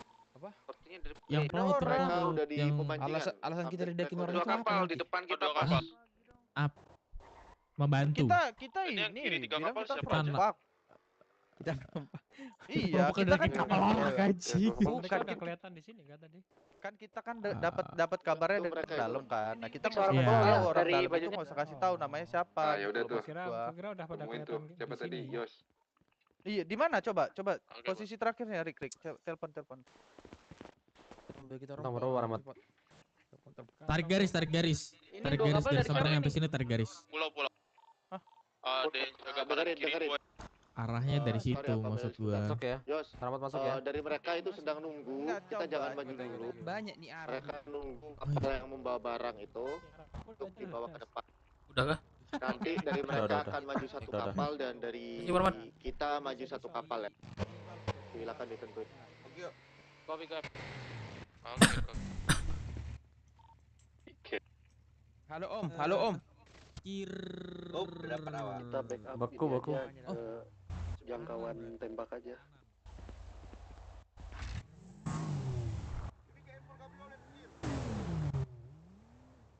Sepertinya di depan. Yang pelaut Mereka pelaut udah di yang pemancingan. Alasan kita Hampir ledakin orang Dua itu apa kapal di nanti? depan kita, Dua Pak. kapal. membantu. Kita Ini yang kiri ini 3 bilang kapal kita siapa aja? perompak. Kita Iya, Bukan kita dari kan kapal orang gaji. Mereka bukan udah kelihatan di sini kan tadi. kan kita kan dapat kabarnya Itu dari mereka dalam itu. kan. Nah, kita Iya. nggak usah Iya. tahu orang Dari dalam itu bajunya. nggak usah kasih tahu namanya siapa. Ah, ya udah gitu tuh. loh, maksud gua. Kira udah pada Temuin kelihatan tuh. Siapa di tadi? sini. Yos. Iya, di mana coba Oke, posisi terakhirnya Rick. Telepon. Biar kita Nomor rombak. Rahmat. Tarik garis. Ini Tarik dua garis kapal dari dari Sabrang mana sampai nih? sini tarik garis. Pulau. Hah? Ada yang jaga badan kiri Dengerin. dua. Arahnya dari Sorry, situ apa, maksud Bes, gua. Masuk ya. Yos, Rahmat masuk ya. dari mereka itu sedang nunggu. Enggak, Kita coba. jangan maju dulu. Banyak nih arah. Mereka nunggu kapal yang membawa barang itu untuk dibawa ke depan. Udah kah? Nanti dari mereka udah. akan maju satu Udah. kapal dan dari Masih, Barman? kita maju satu kapal ya. Silakan ditentuin. Copy, Cap. Oke. Halo Om. Kita backup Baku, ini baku. aja ke jangkauan tembak aja.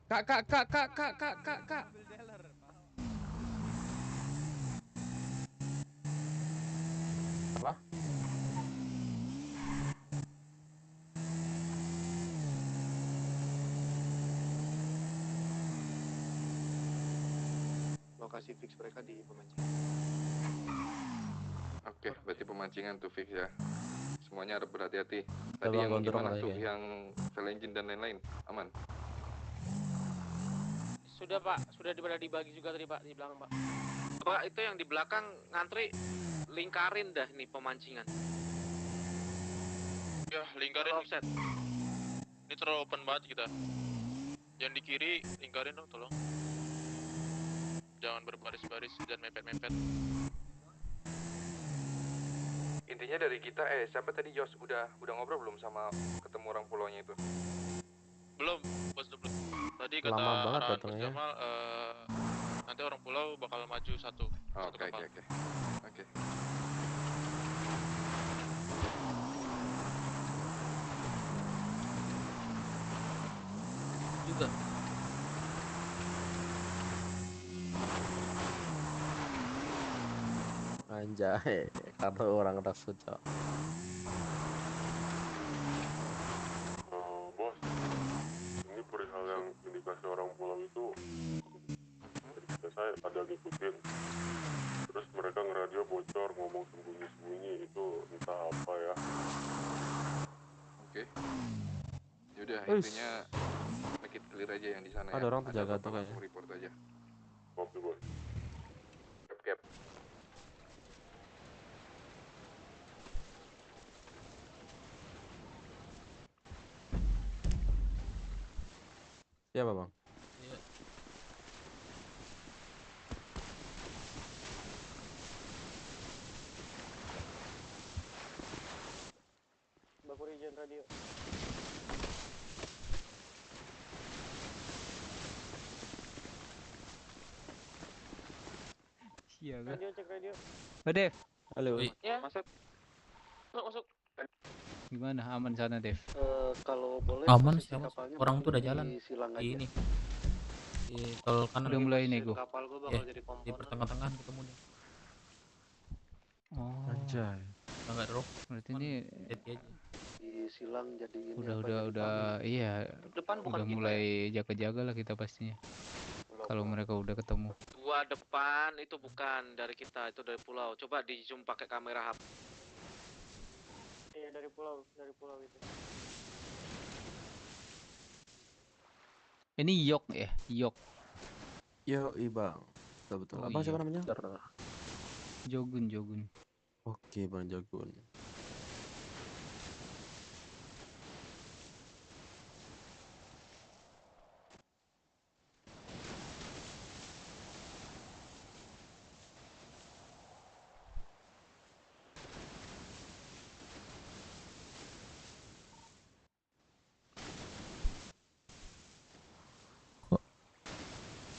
Kak. Apa? Lokasi fix mereka di pemancingan. Oke, berarti pemancingan tuh fix ya. Semuanya harus berhati-hati. Tadi Coba yang gondrong gimana lagi tuh? ya. Yang file engine dan lain-lain aman. Sudah, Pak. Sudah dibagi juga tadi, Pak, di belakang, Pak. Pak, itu yang di belakang ngantri lingkarin dah nih pemancingan. Ya, lingkarin. Offset. Ini terlalu open banget kita. Yang di kiri lingkarin dong, tolong. Jangan berbaris-baris dan mepet-mepet. Intinya dari kita, siapa tadi Jos udah ngobrol belum sama ketemu orang pulaunya itu? Belum, Bos Dublo. Tadi kata Lama banget arahan Bos datangnya. Jamal, nanti orang pulau bakal maju satu Oke. kapal. Oke. Juga. Anjay, karena orang raksasa. Bos, ini perihal yang indikasi orang pulau itu saya ada ngikutin. Terus mereka ngeradio bocor ngomong sembunyi-sembunyi itu entah apa ya. Oke. Yaudah, intinya clear aja yang di sana ya. Ada orang terjaga tuh apa-apa kayaknya. langsung report aja. Oke bos. Cap. Siapa bang? Bakuri izin radio. Iya kan? Radio cek radio. Dev, Halo. Ya. Masuk. Masuk. gimana? Aman sana, Dev? Kalau boleh Aman posisi sih, Mas. kapalnya Orang tuh udah di jalan silang di aja. ini. Di tol kanan. Udah mulai nego. Kapal gua Ya, bakal jadi di komponen. pertengahan ketemu nih. Oh. Anjay. Enggak drop. Berarti ini Jadi aja. Di silang jadi ini udah iya. Depan bukan Udah kita mulai jaga-jaga lah kita pastinya. Kalau mereka udah ketemu. Dua depan itu bukan dari kita, itu dari pulau. Coba di zoom pakai kamera HP. Iya dari pulau itu. Ini Yok ya, Yok. Yo, bang. Betul. Oh, Abang siapa iya. namanya? Jogun. Oke, Bang Jagun.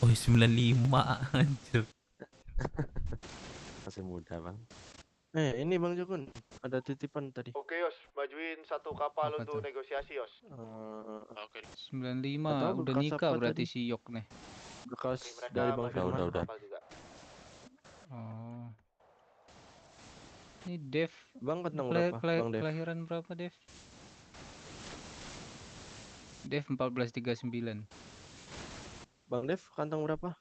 Oh, 95 anjir. Masih muda, Bang. Ini Bang Jokun, ada titipan tadi. Oke Yos, majuin satu kapal Apa untuk tuh? negosiasi Yos. Oke. 95 Atau udah bekas nikah apa berarti tadi? si Yok nih. Bekas Mereka dari Bang majuin Firman. satu Udah. kapal juga. Oh. Ini Dev. Bang kentang berapa? Bang Dev. Kelahiran berapa, Dev? Dev 1439. Bang Dev kantong berapa?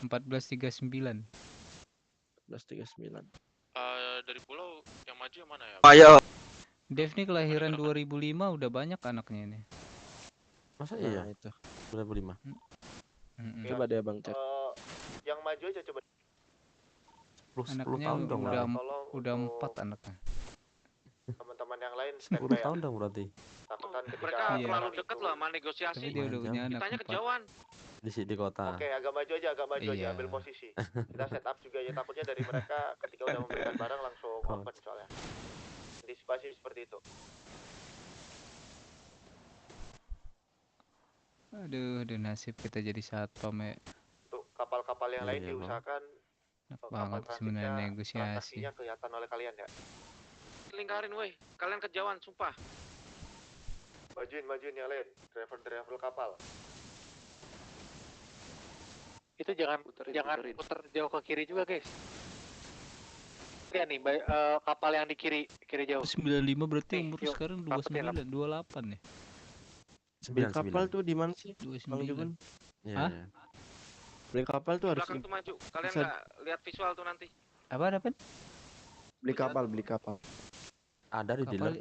1439. 1439. Dari pulau yang maju yang mana ya? Ayo. Dev nih kelahiran 2005 udah banyak anaknya ini. Masa Nah, iya? itu. 2005. Coba deh Bang cek. Yang maju aja coba. 10 Anaknya tahun dong. udah Tolong udah untuk 4 anaknya. teman-teman yang lain 10 standby ya. tahun dong berarti. Takutan ketika Mereka Iya. terlalu dekat loh sama negosiasi. Tapi dia udah punya anak Kitanya 4. kejauhan. Di kota. Oke, agak maju aja, Iya. ambil posisi. Kita set up juga ya, takutnya dari mereka ketika udah memberikan barang langsung open soalnya. Antisipasi seperti itu. Aduh, nasib kita jadi satpam ya. Untuk kapal-kapal yang lain Iya, Bang. diusahakan Enak kapal banget sebenarnya transitnya negosiasi. transaksinya kelihatan oleh kalian ya. Lingkarin woi. Kalian kejauhan sumpah. Majuin yang lain, driver kapal. Itu jangan puter jauh ke kiri juga guys. Lihat nih kapal yang di kiri jauh. 95 berarti Nih, umur yuk, sekarang rapetin, 29, 28 ya. Beli kapal tuh di mana sih? Bang 29. Jokun. Iya, Hah? iya. Beli kapal tuh harus Belakang tuh maju. Kalian bisa- nggak lihat visual tuh nanti. Apa? beli kapal. Ada di Kapal dealer.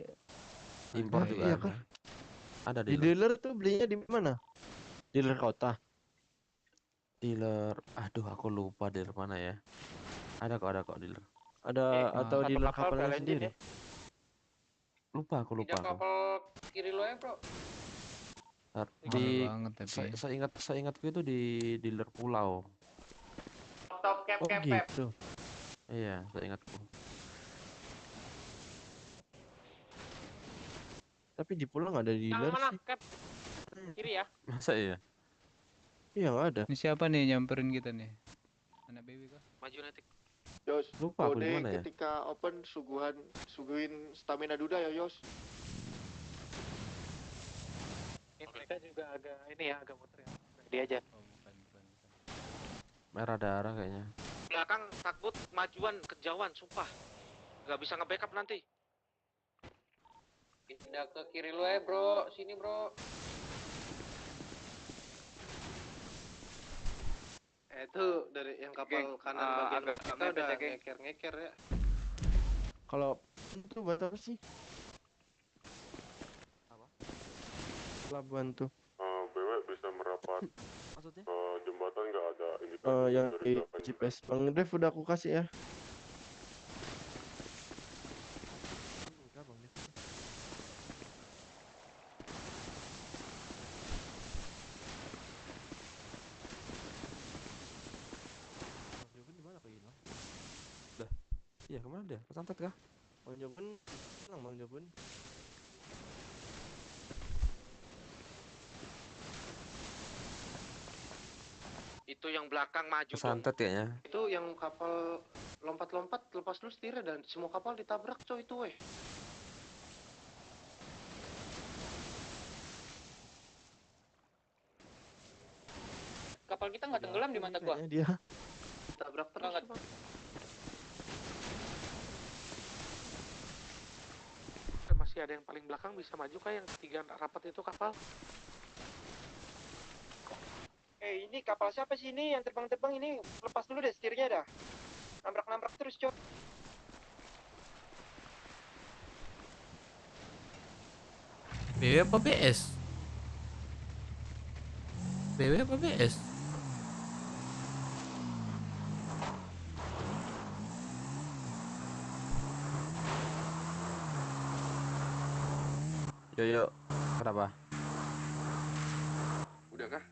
Impor juga Iya ada. kah? Ada Di dealer. dealer tuh belinya di mana? Dealer kota. Dealer. Aduh, aku lupa dealer mana ya. Ada kok dealer. Ada atau satu dealer kapal kapalnya PLNG sendiri? ya. Lupa aku. Kiri lo ya bro. Di banget tapi. seingatku itu di dealer pulau. Top cap Oh gitu. Iya, seingatku. Tapi di pulau nggak ada dealer Yang mana sih. cap? Kiri ya. Masa iya? Iya nggak ada. Ini siapa nih nyamperin kita nih? Anak baby kah? Maju nanti. Yos, Lupa aku di kode mana ya? ketika open suguhin stamina duda ya Yos. Mereka juga agak muter ya. Dia aja. Merah darah kayaknya. Belakang takut majuan kejauhan sumpah. Nggak bisa nge-backup nanti. Pindah ke kiri lo ya bro. Sini bro. Itu dari yang kapal kanan bagian kita udah ngeker ya. Kalau itu buat apa sih? Pelabuhan tuh. BW bisa Maksudnya? Jembatan nggak ada indikasi Yang dari di belakang. GPS Bang Dev udah aku kasih ya. Enggak, Bang Dev. Bang Joven di mana Pak hilang? Dah. Iya, kemana dia? Kesantet kah? Bang Joven hilang Bang Joven. Itu yang belakang maju dong. Kesantet kayaknya. Itu yang kapal lompat-lompat lepas lu setirnya dan semua kapal ditabrak coy itu weh. Kapal kita nggak tenggelam di mata gua. Kayaknya dia. Tabrak terus. Nggak. Bang. Masih ada yang paling belakang bisa maju kah yang ketiga rapat itu kapal? Ini kapal siapa sih ini yang terbang-terbang ini? Lepas dulu deh setirnya dah. Nabrak-nabrak terus, Cok. BW apa BS? BW apa BS? Yo, kenapa? Udah kah?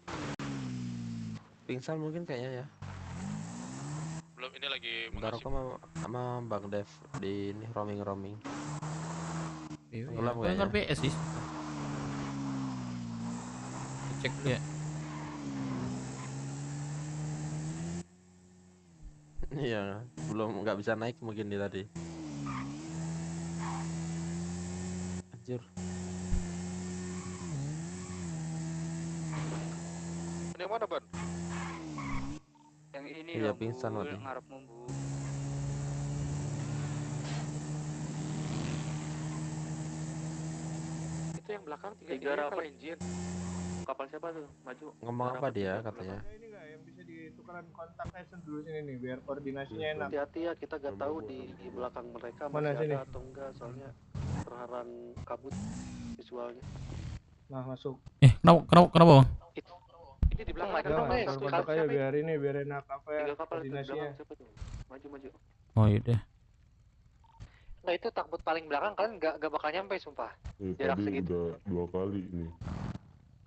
Pingsan mungkin kayaknya ya. Belum, ini lagi Bentar mengasih. aku sama Bang Dev di ini roaming. BW Tenggelam apa kayaknya. BS sih? Cek ya. Iya, belum nggak bisa naik mungkin dia tadi. Anjir. Ini yang mana, Ban? Yang ini Iya, dong, pingsan Bu, tadi. ngarepmu, Bu. Itu yang belakang Tiga tiga rapat. engine. Kapal siapa tuh? Maju. Ngomong apa dia katanya? Ini nggak yang bisa ditukaran kontaknya dulu sini nih biar koordinasinya enak. Hati-hati ya, kita gak tahu di belakang mereka Mana masih sini? ada atau enggak, soalnya terhalang kabut visualnya. Nah masuk. Kenapa bang? Ini di belakang Ya, ada dong, kontak kontak aja biar ini biar enak apa ya Tiga kapal di koordinasinya. belakang siapa tuh? Maju. Oh yaudah. Nah itu takbut paling belakang kalian nggak bakal nyampe sumpah. Jarak Tadi segitu. udah 2 kali ini.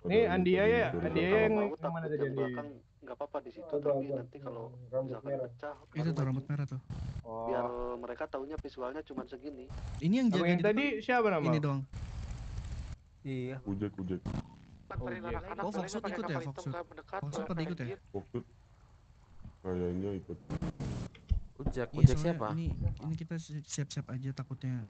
Ini Andia ya, dari Andia belakang. yang Mau mana takut tadi yang Andia? belakang nggak apa-apa di situ, Tuh, tapi tuh, nanti kalau rambut misalkan merah. pecah, Itu tuh rambut merah tuh. biar Oh. mereka taunya visualnya cuma segini. Ini yang Abang jaga yang di tadi siapa nama? ini doang. Iya. Ujek. Anterin anak-anak Oh, kalian Foxwood pakai ikut ya, kapal hitam Foxwood? ke mendekat. Foxwood pada ikut ya? Foxwood kayaknya ikut. Ujek Iya, soalnya siapa? Ini kita siap-siap aja takutnya.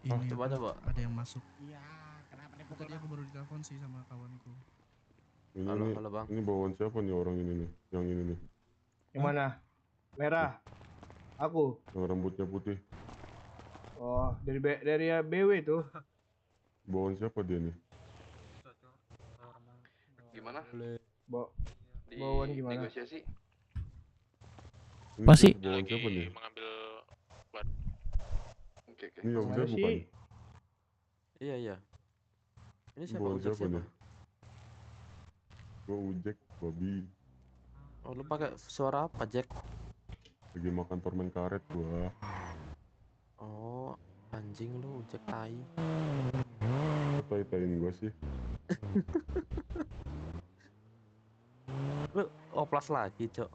Ini Oh, coba. ada yang masuk. Iya, kenapa nih? Tadi aku baru ditelepon sih sama kawanku. Ini Halo, Bang. ini bawaan siapa nih orang ini nih? Yang ini nih. Yang mana? Merah. Aku. Yang rambutnya putih. Oh, dari BW tuh. Bawaan siapa dia nih? Gimana? Di bawaan gimana? Negosiasi. Ini Apa sih? bawaan siapa nih? Mengambil Oke. Ini yang Mana saya bukan. sih? Iya. Ini siapa? Bawaan Ujek siapa nih? Gua Ujek, babi. Oh, lu pakai suara apa, Jack? Lagi makan permen karet gua. Oh, anjing lu Ujek tai. Tai-tain gua sih. Lu oplas lagi, Cok.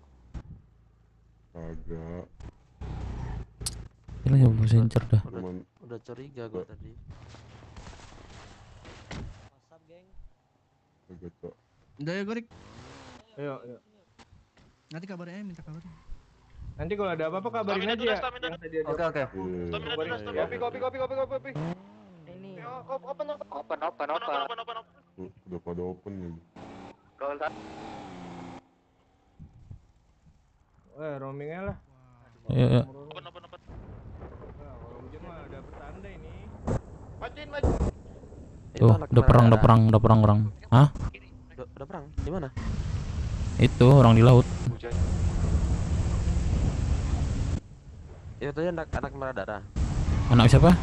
Kagak. Ini ya messenger dah. Udah curiga gua tadi. Kagak, Cok. Udah ya, Gorik. Ayo. Nanti kabarin aja, minta kabarin. Nanti kalau ada apa-apa kabarin aja ya. Yang tadi ada. Oke. Iya. Kopi. Ini. Open. Udah pada open nih. Roamingnya lah. Iya. Open. Nah, kalau hujan mah ada petanda ini. Maju. Itu Tuh, anak udah merah perang darah. orang. Hah? Udah perang? Di mana? Itu orang di laut. Itu tadi anak merah darah. Anak siapa?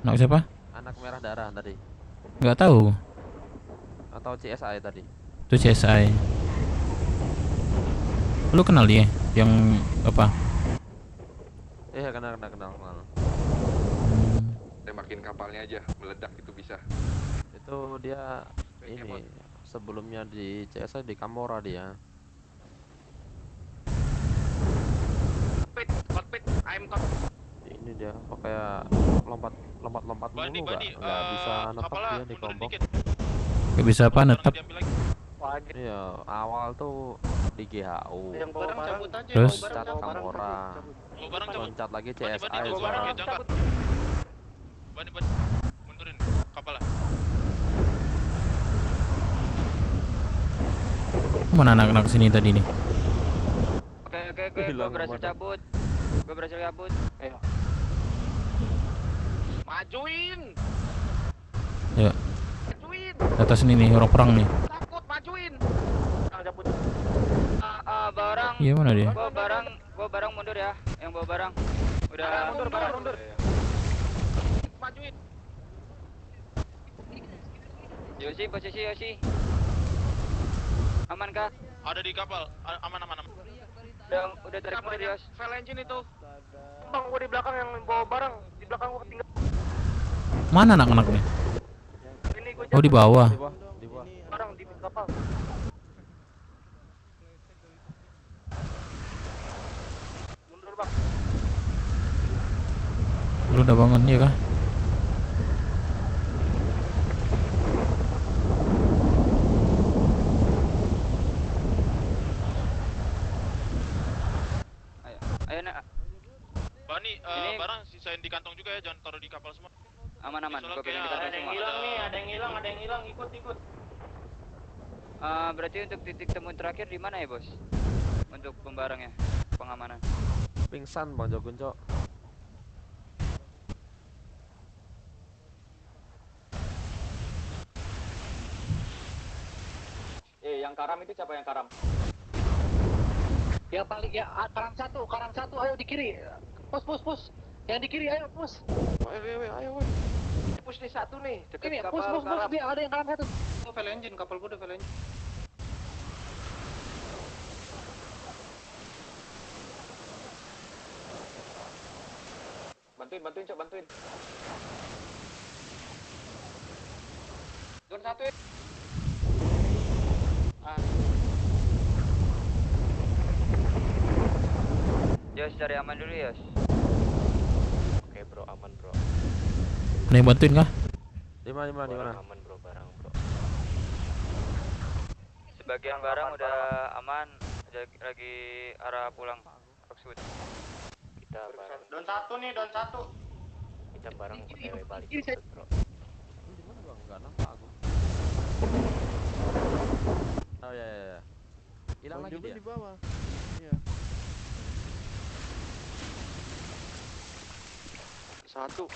Anak siapa? Anak merah darah tadi. Nggak tahu. Atau CSI tadi. Itu CSI. Lu kenal dia? Yang apa? Iya, kenal. Tembakin kapalnya aja, meledak itu bisa. Itu dia ini sebelumnya di CSI di Kamora dia. Cockpit, I'm Ini dia pakai lompat Bani, mulu nggak bisa netep kapalnya dia di mundurin kelompok. dikit. Gak bisa apa netep. Iya, awal tuh di GHU. Yang bawa barang cabut aja. Terus? Loncat Kamora. Bawa barang cabut. Loncat lagi Bani, CSI bawa barang sekarang. ya, jangka. Bani, mundurin kapalnya. Mana anak-anak sini tadi nih? Oke, gua berhasil cabut. Ayo. Majuin. Ya. Majuin. Atas sini nih orang perang nih. Takut, majuin. Cabut. Barang. Iya, mana dia? Bawa barang mundur ya. Yang bawa barang. Udah Mundur. Majuin. Yosi, posisi Yosi. Aman kah? Ada di kapal. Aman. Udah tarik mundur Yos. Fail engine itu. Bang, gua di belakang yang bawa barang. Di belakang gua ketinggalan. Mana anak-anaknya? Ini gua Oh, di bawah. Di bawah. barang di kapal. Mundur, Bang. Lu udah bangun ya kah? Ayo nak. Bani, barang sisain di kantong juga ya, jangan taruh di kapal semua. Aman. Gua pegang di Ada kantong yang semua. Ada yang hilang, ikut. Berarti untuk titik temu terakhir di mana ya, Bos? Untuk pembarangnya, pengamanan. Pingsan Bang Jogun, Cok. Yang karam itu siapa yang karam? Yang paling ya karam satu, ayo di kiri. Push. Yang di kiri ayo push. Ayo. Push nih satu nih. Ini push dia ada yang karam satu. Fail engine, kapal gua udah fail engine. Bantuin, Cok, bantuin. Zone 1 ya. Yos, cari aman dulu, Yos. Oke, bro, aman, bro. Ada yang bantuin kah? Di mana? Aman, bro, barang, bro. Sebagian barang udah aman, lagi arah pulang. Oxwood. Kita barang. Don 1 nih, Don 1. Kita barang OTW balik, bro. Di mana Bang? Enggak nampak aku. Oh ya. Hilang lagi dia. Di bawah. Iya. Satu.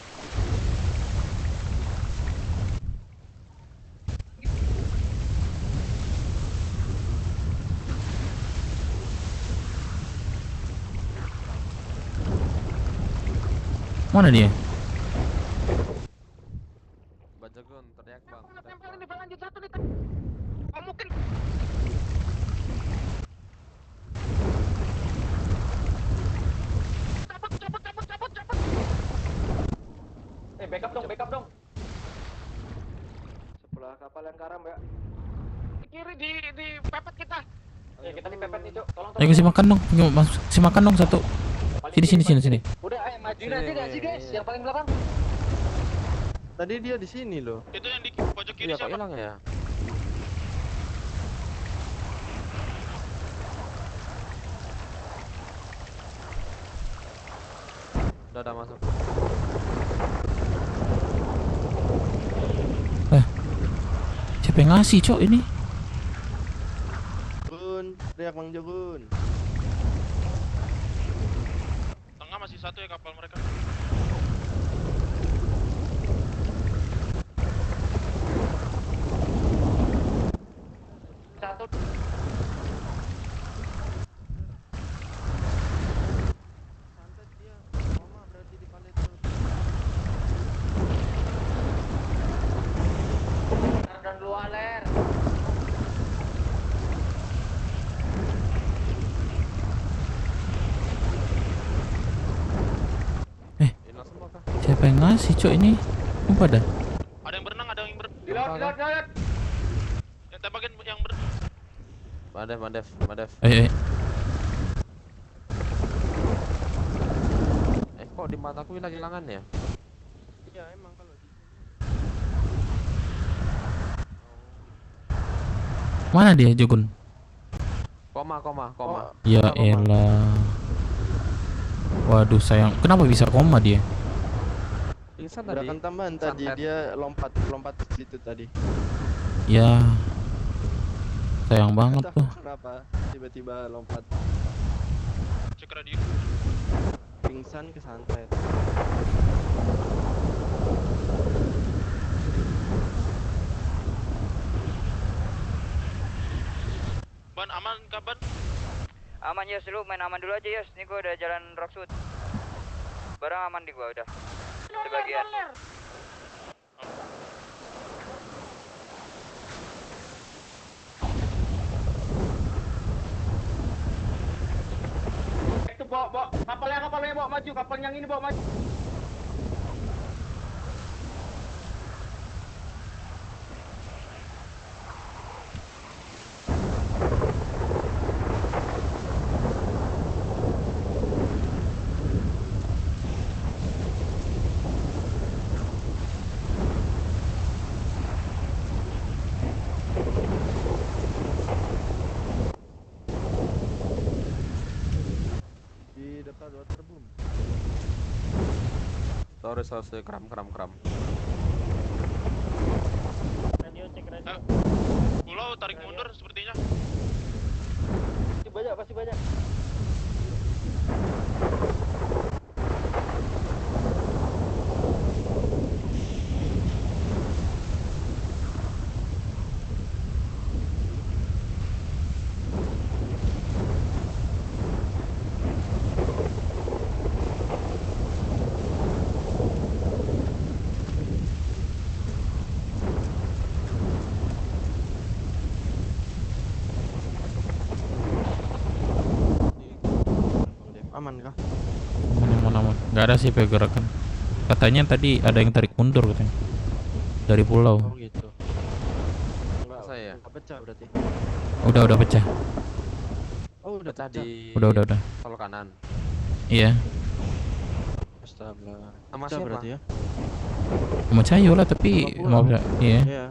Mana dia? Bang Jogun teriak Bang. Ini lanjut satu nih. Oh, mungkin. Cabut. Backup dong. Sebelah kapal yang karam ya. Kiri di pepet kita. Kita dipepet nih, Cok. Tolong. Ayo kasih makan dong. Kasih makan dong satu. Sini. Udah, ayo majuin aja gak sih, guys? Yang paling belakang. Tadi dia di sini loh. Itu yang di pojok kiri Iya, kok siapa? hilang ya? Udah masuk. Siapa yang ngasih, Cok, ini? Gun, teriak Bang Jogun. Tengah masih satu ya kapal mereka. Satu. Santet dia. Mama berarti di palet tuh. Dan dua aler. Siapa yang ngasih cok ini? Sumpah dah. Ada yang berenang, ada yang berenang. Di laut, di laut, di laut. Yang tembakin yang berenang. Madef. Ayo. Kok di mataku hilang-hilangan ya? Iya emang kalau di Mana dia Jogun? Koma. Ya elah. Waduh sayang. Kenapa bisa koma dia? Pingsan tadi. gerakan tambahan tadi Santet. dia lompat ke situ tadi. Ya. Sayang banget Nggak tahu tuh. kenapa tiba-tiba lompat. Cek radio. Pingsan kesantet. Ban aman kapan? Aman Yos, lu main aman dulu aja Yos. Ini gua udah jalan Rockwood. Barang aman di gua udah. Sebagian. Itu bawa kapalnya bawa maju, kapal yang ini bawa maju. Di dekat waterboom. Sorry, kram. radio cek radio. Pulau tarik mundur sepertinya. Pasti banyak. Aman kah? Aman. Gak ada sih pergerakan. Katanya tadi ada yang tarik mundur katanya. Dari pulau. Oh gitu. Enggak, Saya. nggak pecah berarti. Udah pecah. Oh udah pecah. Di Udah. tol kanan. Iya. Astaga. Sama Pecah siapa? berarti ya? Mau Cayo lah tapi mau iya. Iya.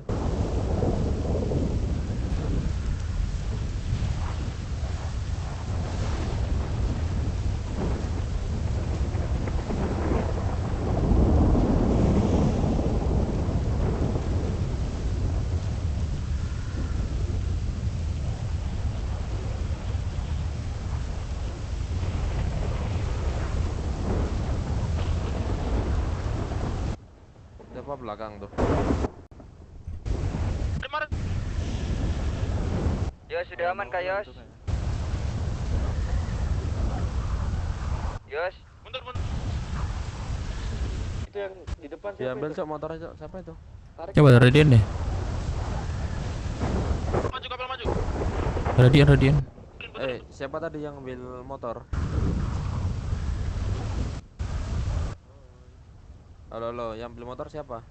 Siapa belakang tuh? Yos sudah aman kah Yos? Yos. Mundur. Itu yang di depan siapa? Diambil itu? cok motornya cok. Siapa itu? Tarik. Coba Radian deh. Kapal maju. Radian. Siapa tadi yang ambil motor? Halo, yang ambil motor siapa?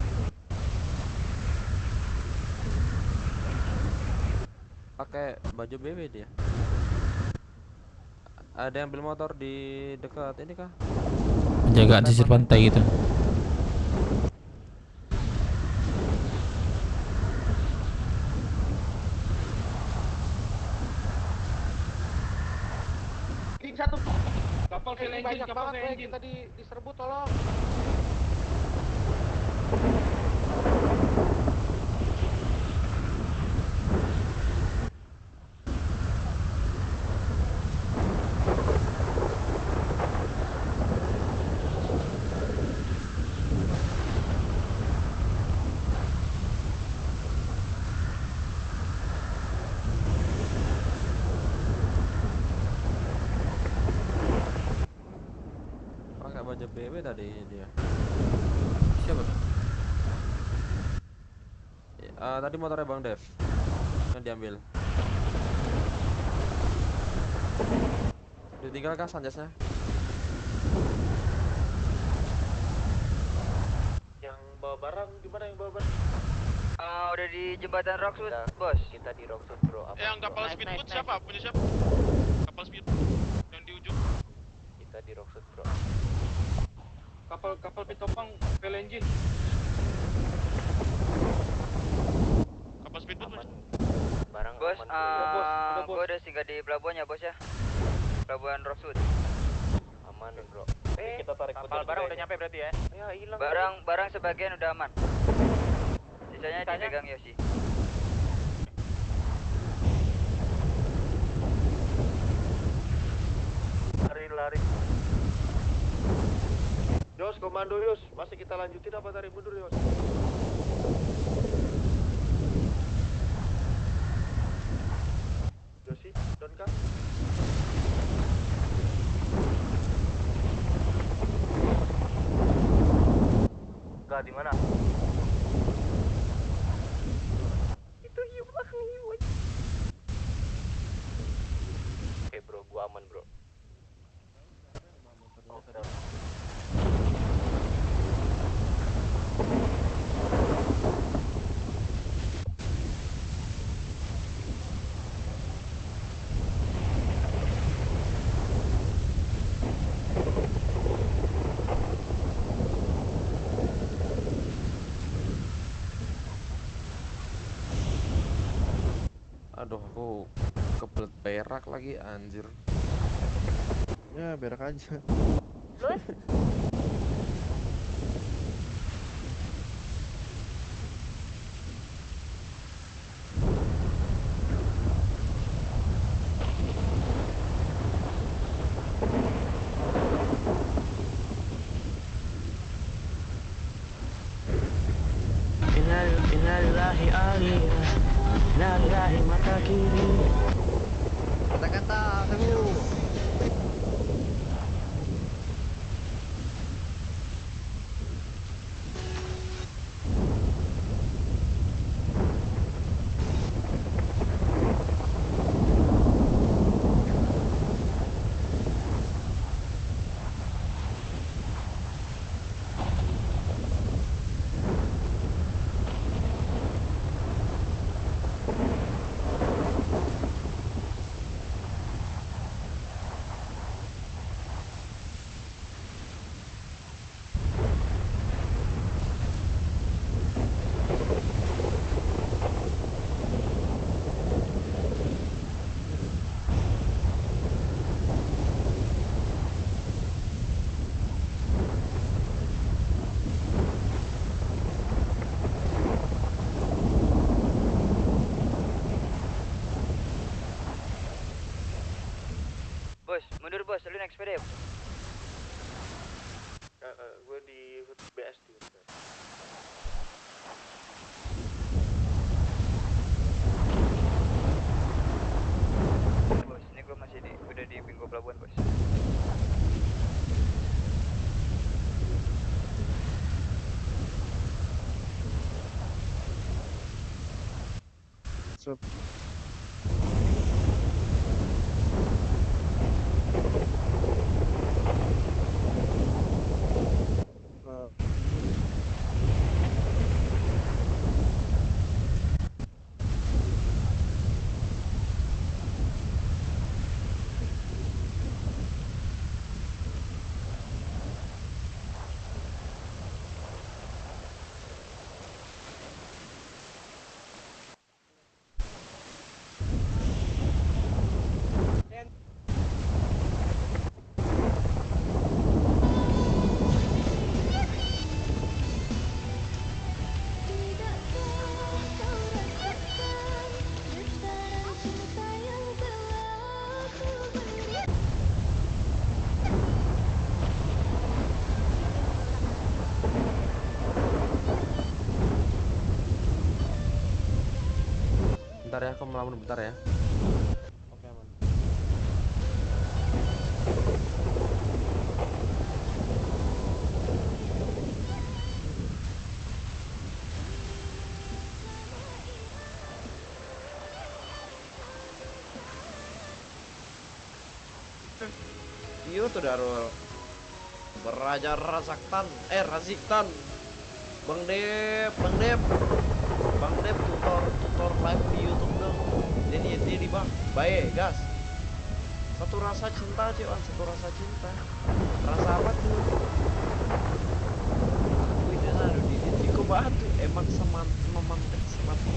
Pakai baju BW dia. Ada yang ambil motor di dekat ini kah? Penjagaan sisir pantai gitu. Satu. Kapal Ini engine, banyak kapal banget engine. kita diserbu tolong. Pakai baju BW tadi dia. Siapa? Tadi motornya Bang Dev yang diambil. Ditinggal kah Sanjasnya? bawa barang, gimana yang bawa barang? Udah di jembatan Rockwood, bos. Kita di Rockwood, bro. Yang kapal speedboat siapa? Punya siapa? Kapal speedboat yang di ujung. Kita di Rockwood, bro. Kapal pitopang fail engine. Kapal speedboat Aman. Barang Bos, aman. gua udah singgah di pelabuhan ya, bos ya. Pelabuhan Rockwood. Aman, bro. Kita tarik Kapal barang udah nyampe berarti ya? Ya hilang. Barang sebagian udah aman. Sisanya dipegang Yoshi. Lari. Yos, komando Yos. Masih kita lanjutin apa tarik mundur Yos? Yoshi, Donka. Enggak, di mana? Itu hiu belakang hiu. Oke, bro, gua aman, bro. Aduh, aku kebelet berak lagi anjir. Ya berak aja. Innalillahi aliyah, innalillahi mata kiri. Kata-kata kamu. Bos, mundur bos, lu naik sepeda ya? Gue di BS di Bos, ini gue masih udah di Bingo Pelabuhan bos. Sup. Bentar ya, aku melamun bentar ya. Oke, aman. Iyo tuh Darul. Beraja Razaktan, Raziktan. Bang Dep, tutor live di YouTube dong. Jadi bang, baik gas. Satu rasa cinta aja bang, satu rasa cinta. Rasa apa tuh? Wih, dan di Batu emang memantep semati.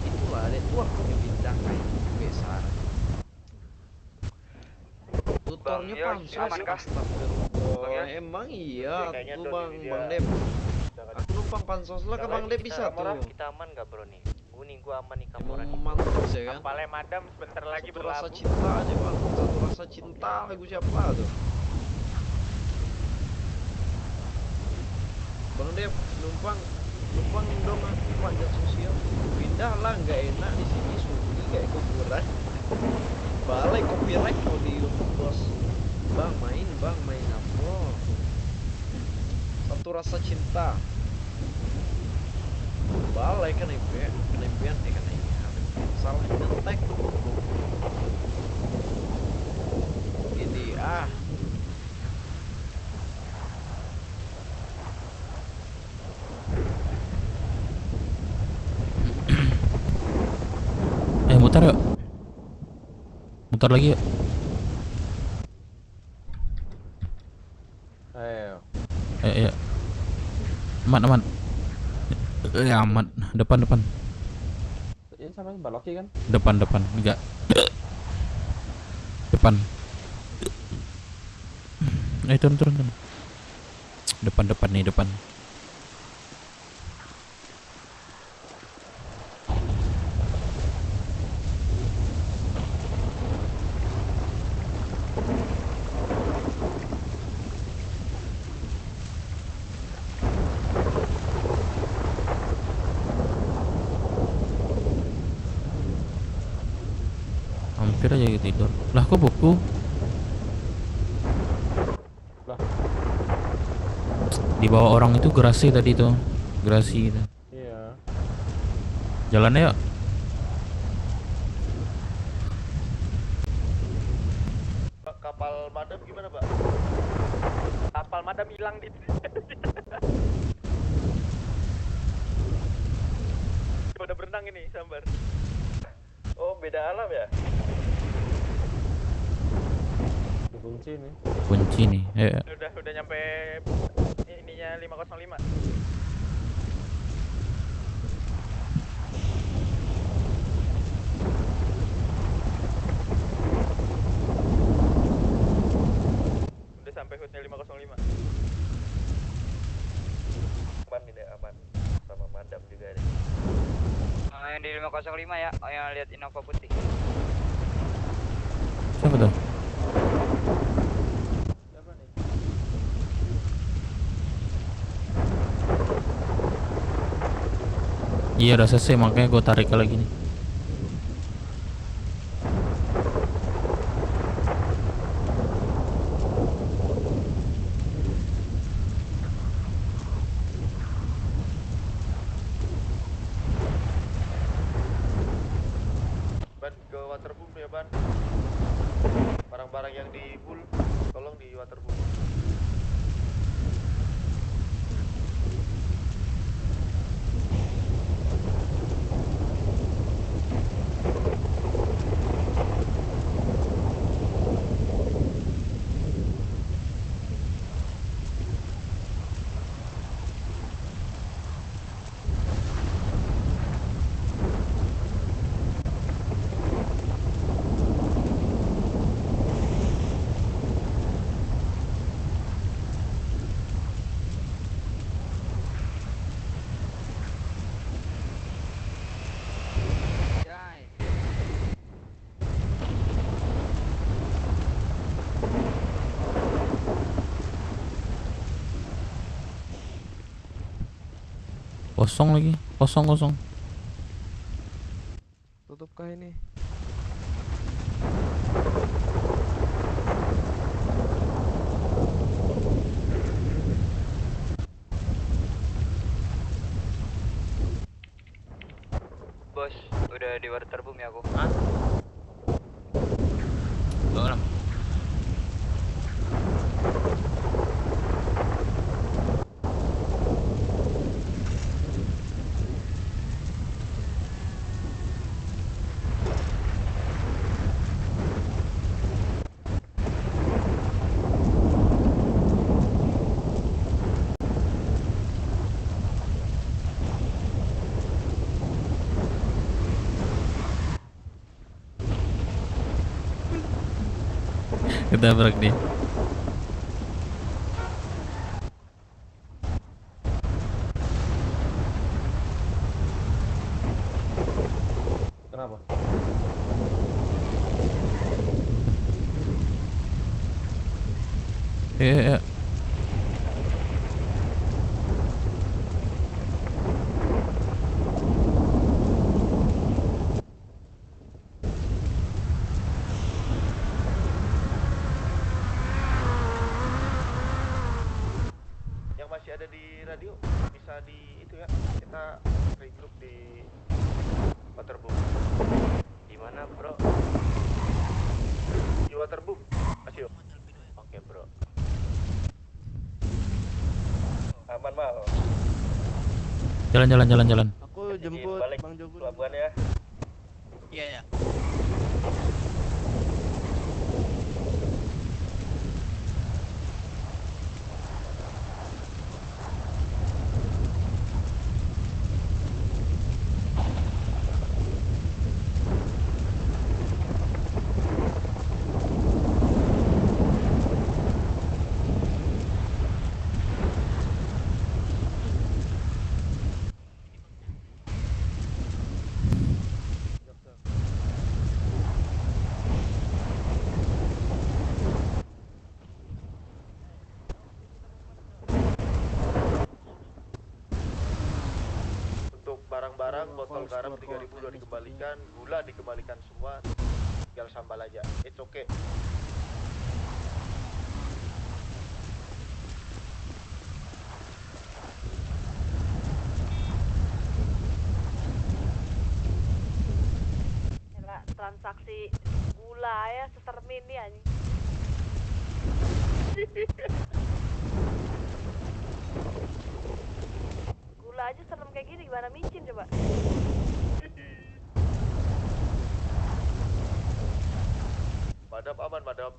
Itulah ada tuh aku bintang kayak besar. Tutornya pansos astagfirullah. Emang iya tuh bang Dep. Aku numpang pansos lah ke Bang Dep bisa tuh. Kita aman gak bro nih? Gua aman nih Kamora nih. Mantap ya kan? Kapalnya madam sebentar lagi Satu rasa berlabuh. cinta aja bang, satu rasa cinta lagu siapa tuh? Bang Dep numpang dong aku panjat sosial. Pindah lah, nggak enak di sini sunyi kayak kuburan. Balik copyright mau di YouTube bos. Bang main apa? Satu rasa cinta. Balik kan impian kan salah ngetek ini muter yuk, muter lagi yuk. Ayo. Ya. Aman. Ya aman. Depan. Ini sama Baloki kan? Depan. Enggak. Depan. Turun. Depan nih, depan. Hampir aja tidur. Lah kok buku? Lah. Di bawah orang itu gerasi tadi tuh. Gerasi itu. Iya. Jalannya yuk. Kapal madam gimana, Pak? Kapal madam hilang di. Udah berenang ini, Sambar. Oh, beda alam ya? Kunci nih. Ya. Udah nyampe ininya 505. Udah sampai hutnya 505. Aman tidak aman sama madam juga deh. Yang di 505 ya, yang lihat Innova putih. Siapa tuh? Iya udah selesai, makanya gue tarik lagi nih. Ban ke waterboom ya, Ban. Barang-barang yang di hull tolong di waterboom. Kosong lagi, kosong. Tutup kah ini? Bos, udah di waterboom ya aku. Belum. Ketabrak dia. Kenapa? Iya. Yang masih ada di radio bisa di itu ya, kita regroup di Waterboom. Di mana, Bro? Di Waterboom. Masih. Oke, Bro. Aman mal. Jalan. Aku jemput Balik Bang Jogun. pelabuhan ya. Iya ya. Untuk barang-barang, botol garam 3.000 udah dikembalikan, gula dikembalikan semua, tinggal sambal aja. It's okay. Gila, transaksi gula ya setermini anjing. Gula aja serem kayak gini gimana micin coba? Madam aman, madam.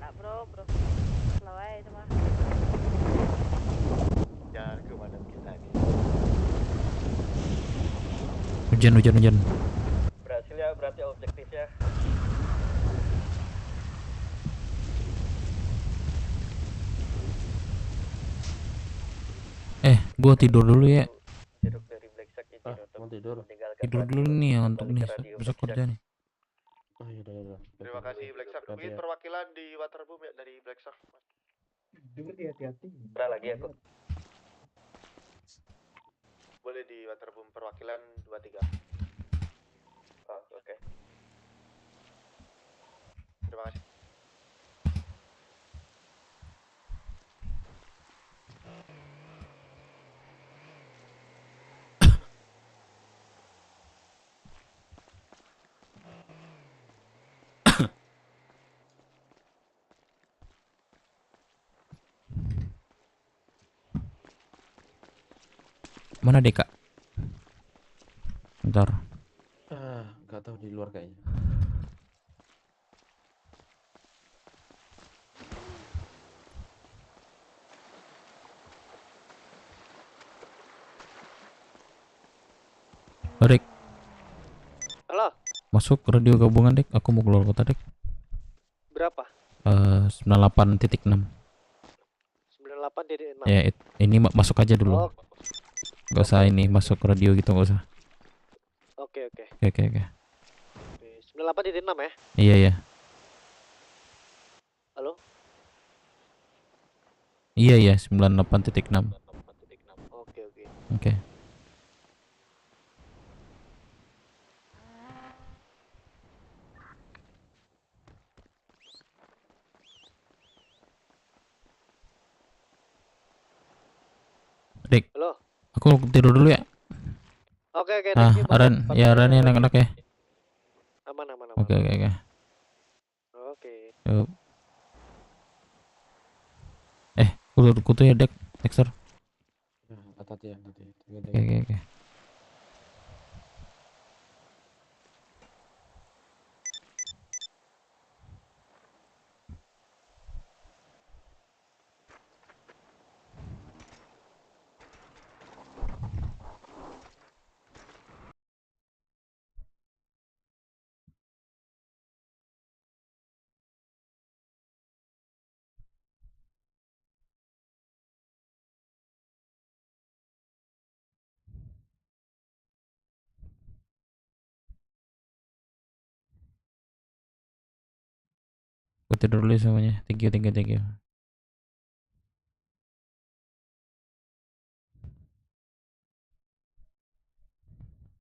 Nah bro, slow aja itu mah. Jangan ke madam kita nih. Hujan. Berhasil ya, berarti objektifnya. Gua tidur dulu ya. Jeruk dari Black Shark izin Mau tidur? Tidur dulu nih ya untuk nih besok kerja nih. Oh iya. Terima kasih Black Shark. Mungkin perwakilan di Waterboom ya dari Black Shark. Hati-hati. Pernah lagi aku. Boleh di Waterboom perwakilan 23. Oh, oke. Terima kasih. Mana Deka? Bentar. Nggak tahu di luar kayaknya. Dek, Halo, masuk radio gabungan Dek. Aku mau keluar kota Dek. berapa? 98.6. 98.6. Ya, ini masuk aja dulu. Oh. Gak usah ini masuk radio gitu, gak usah. Oke. Oke. 98.6 ya? Iya. Halo? Iya, 98.6. Oke. Oke. Dek. Halo? Aku tidur dulu ya. Oke, thank you, Aren, ya Aren enak-enak ya. Aman. Oke. Oke. Yuk. Kutu ya Dek, Dexter. Hati-hati ya, Oke. Gue tidur dulu semuanya. Thank you.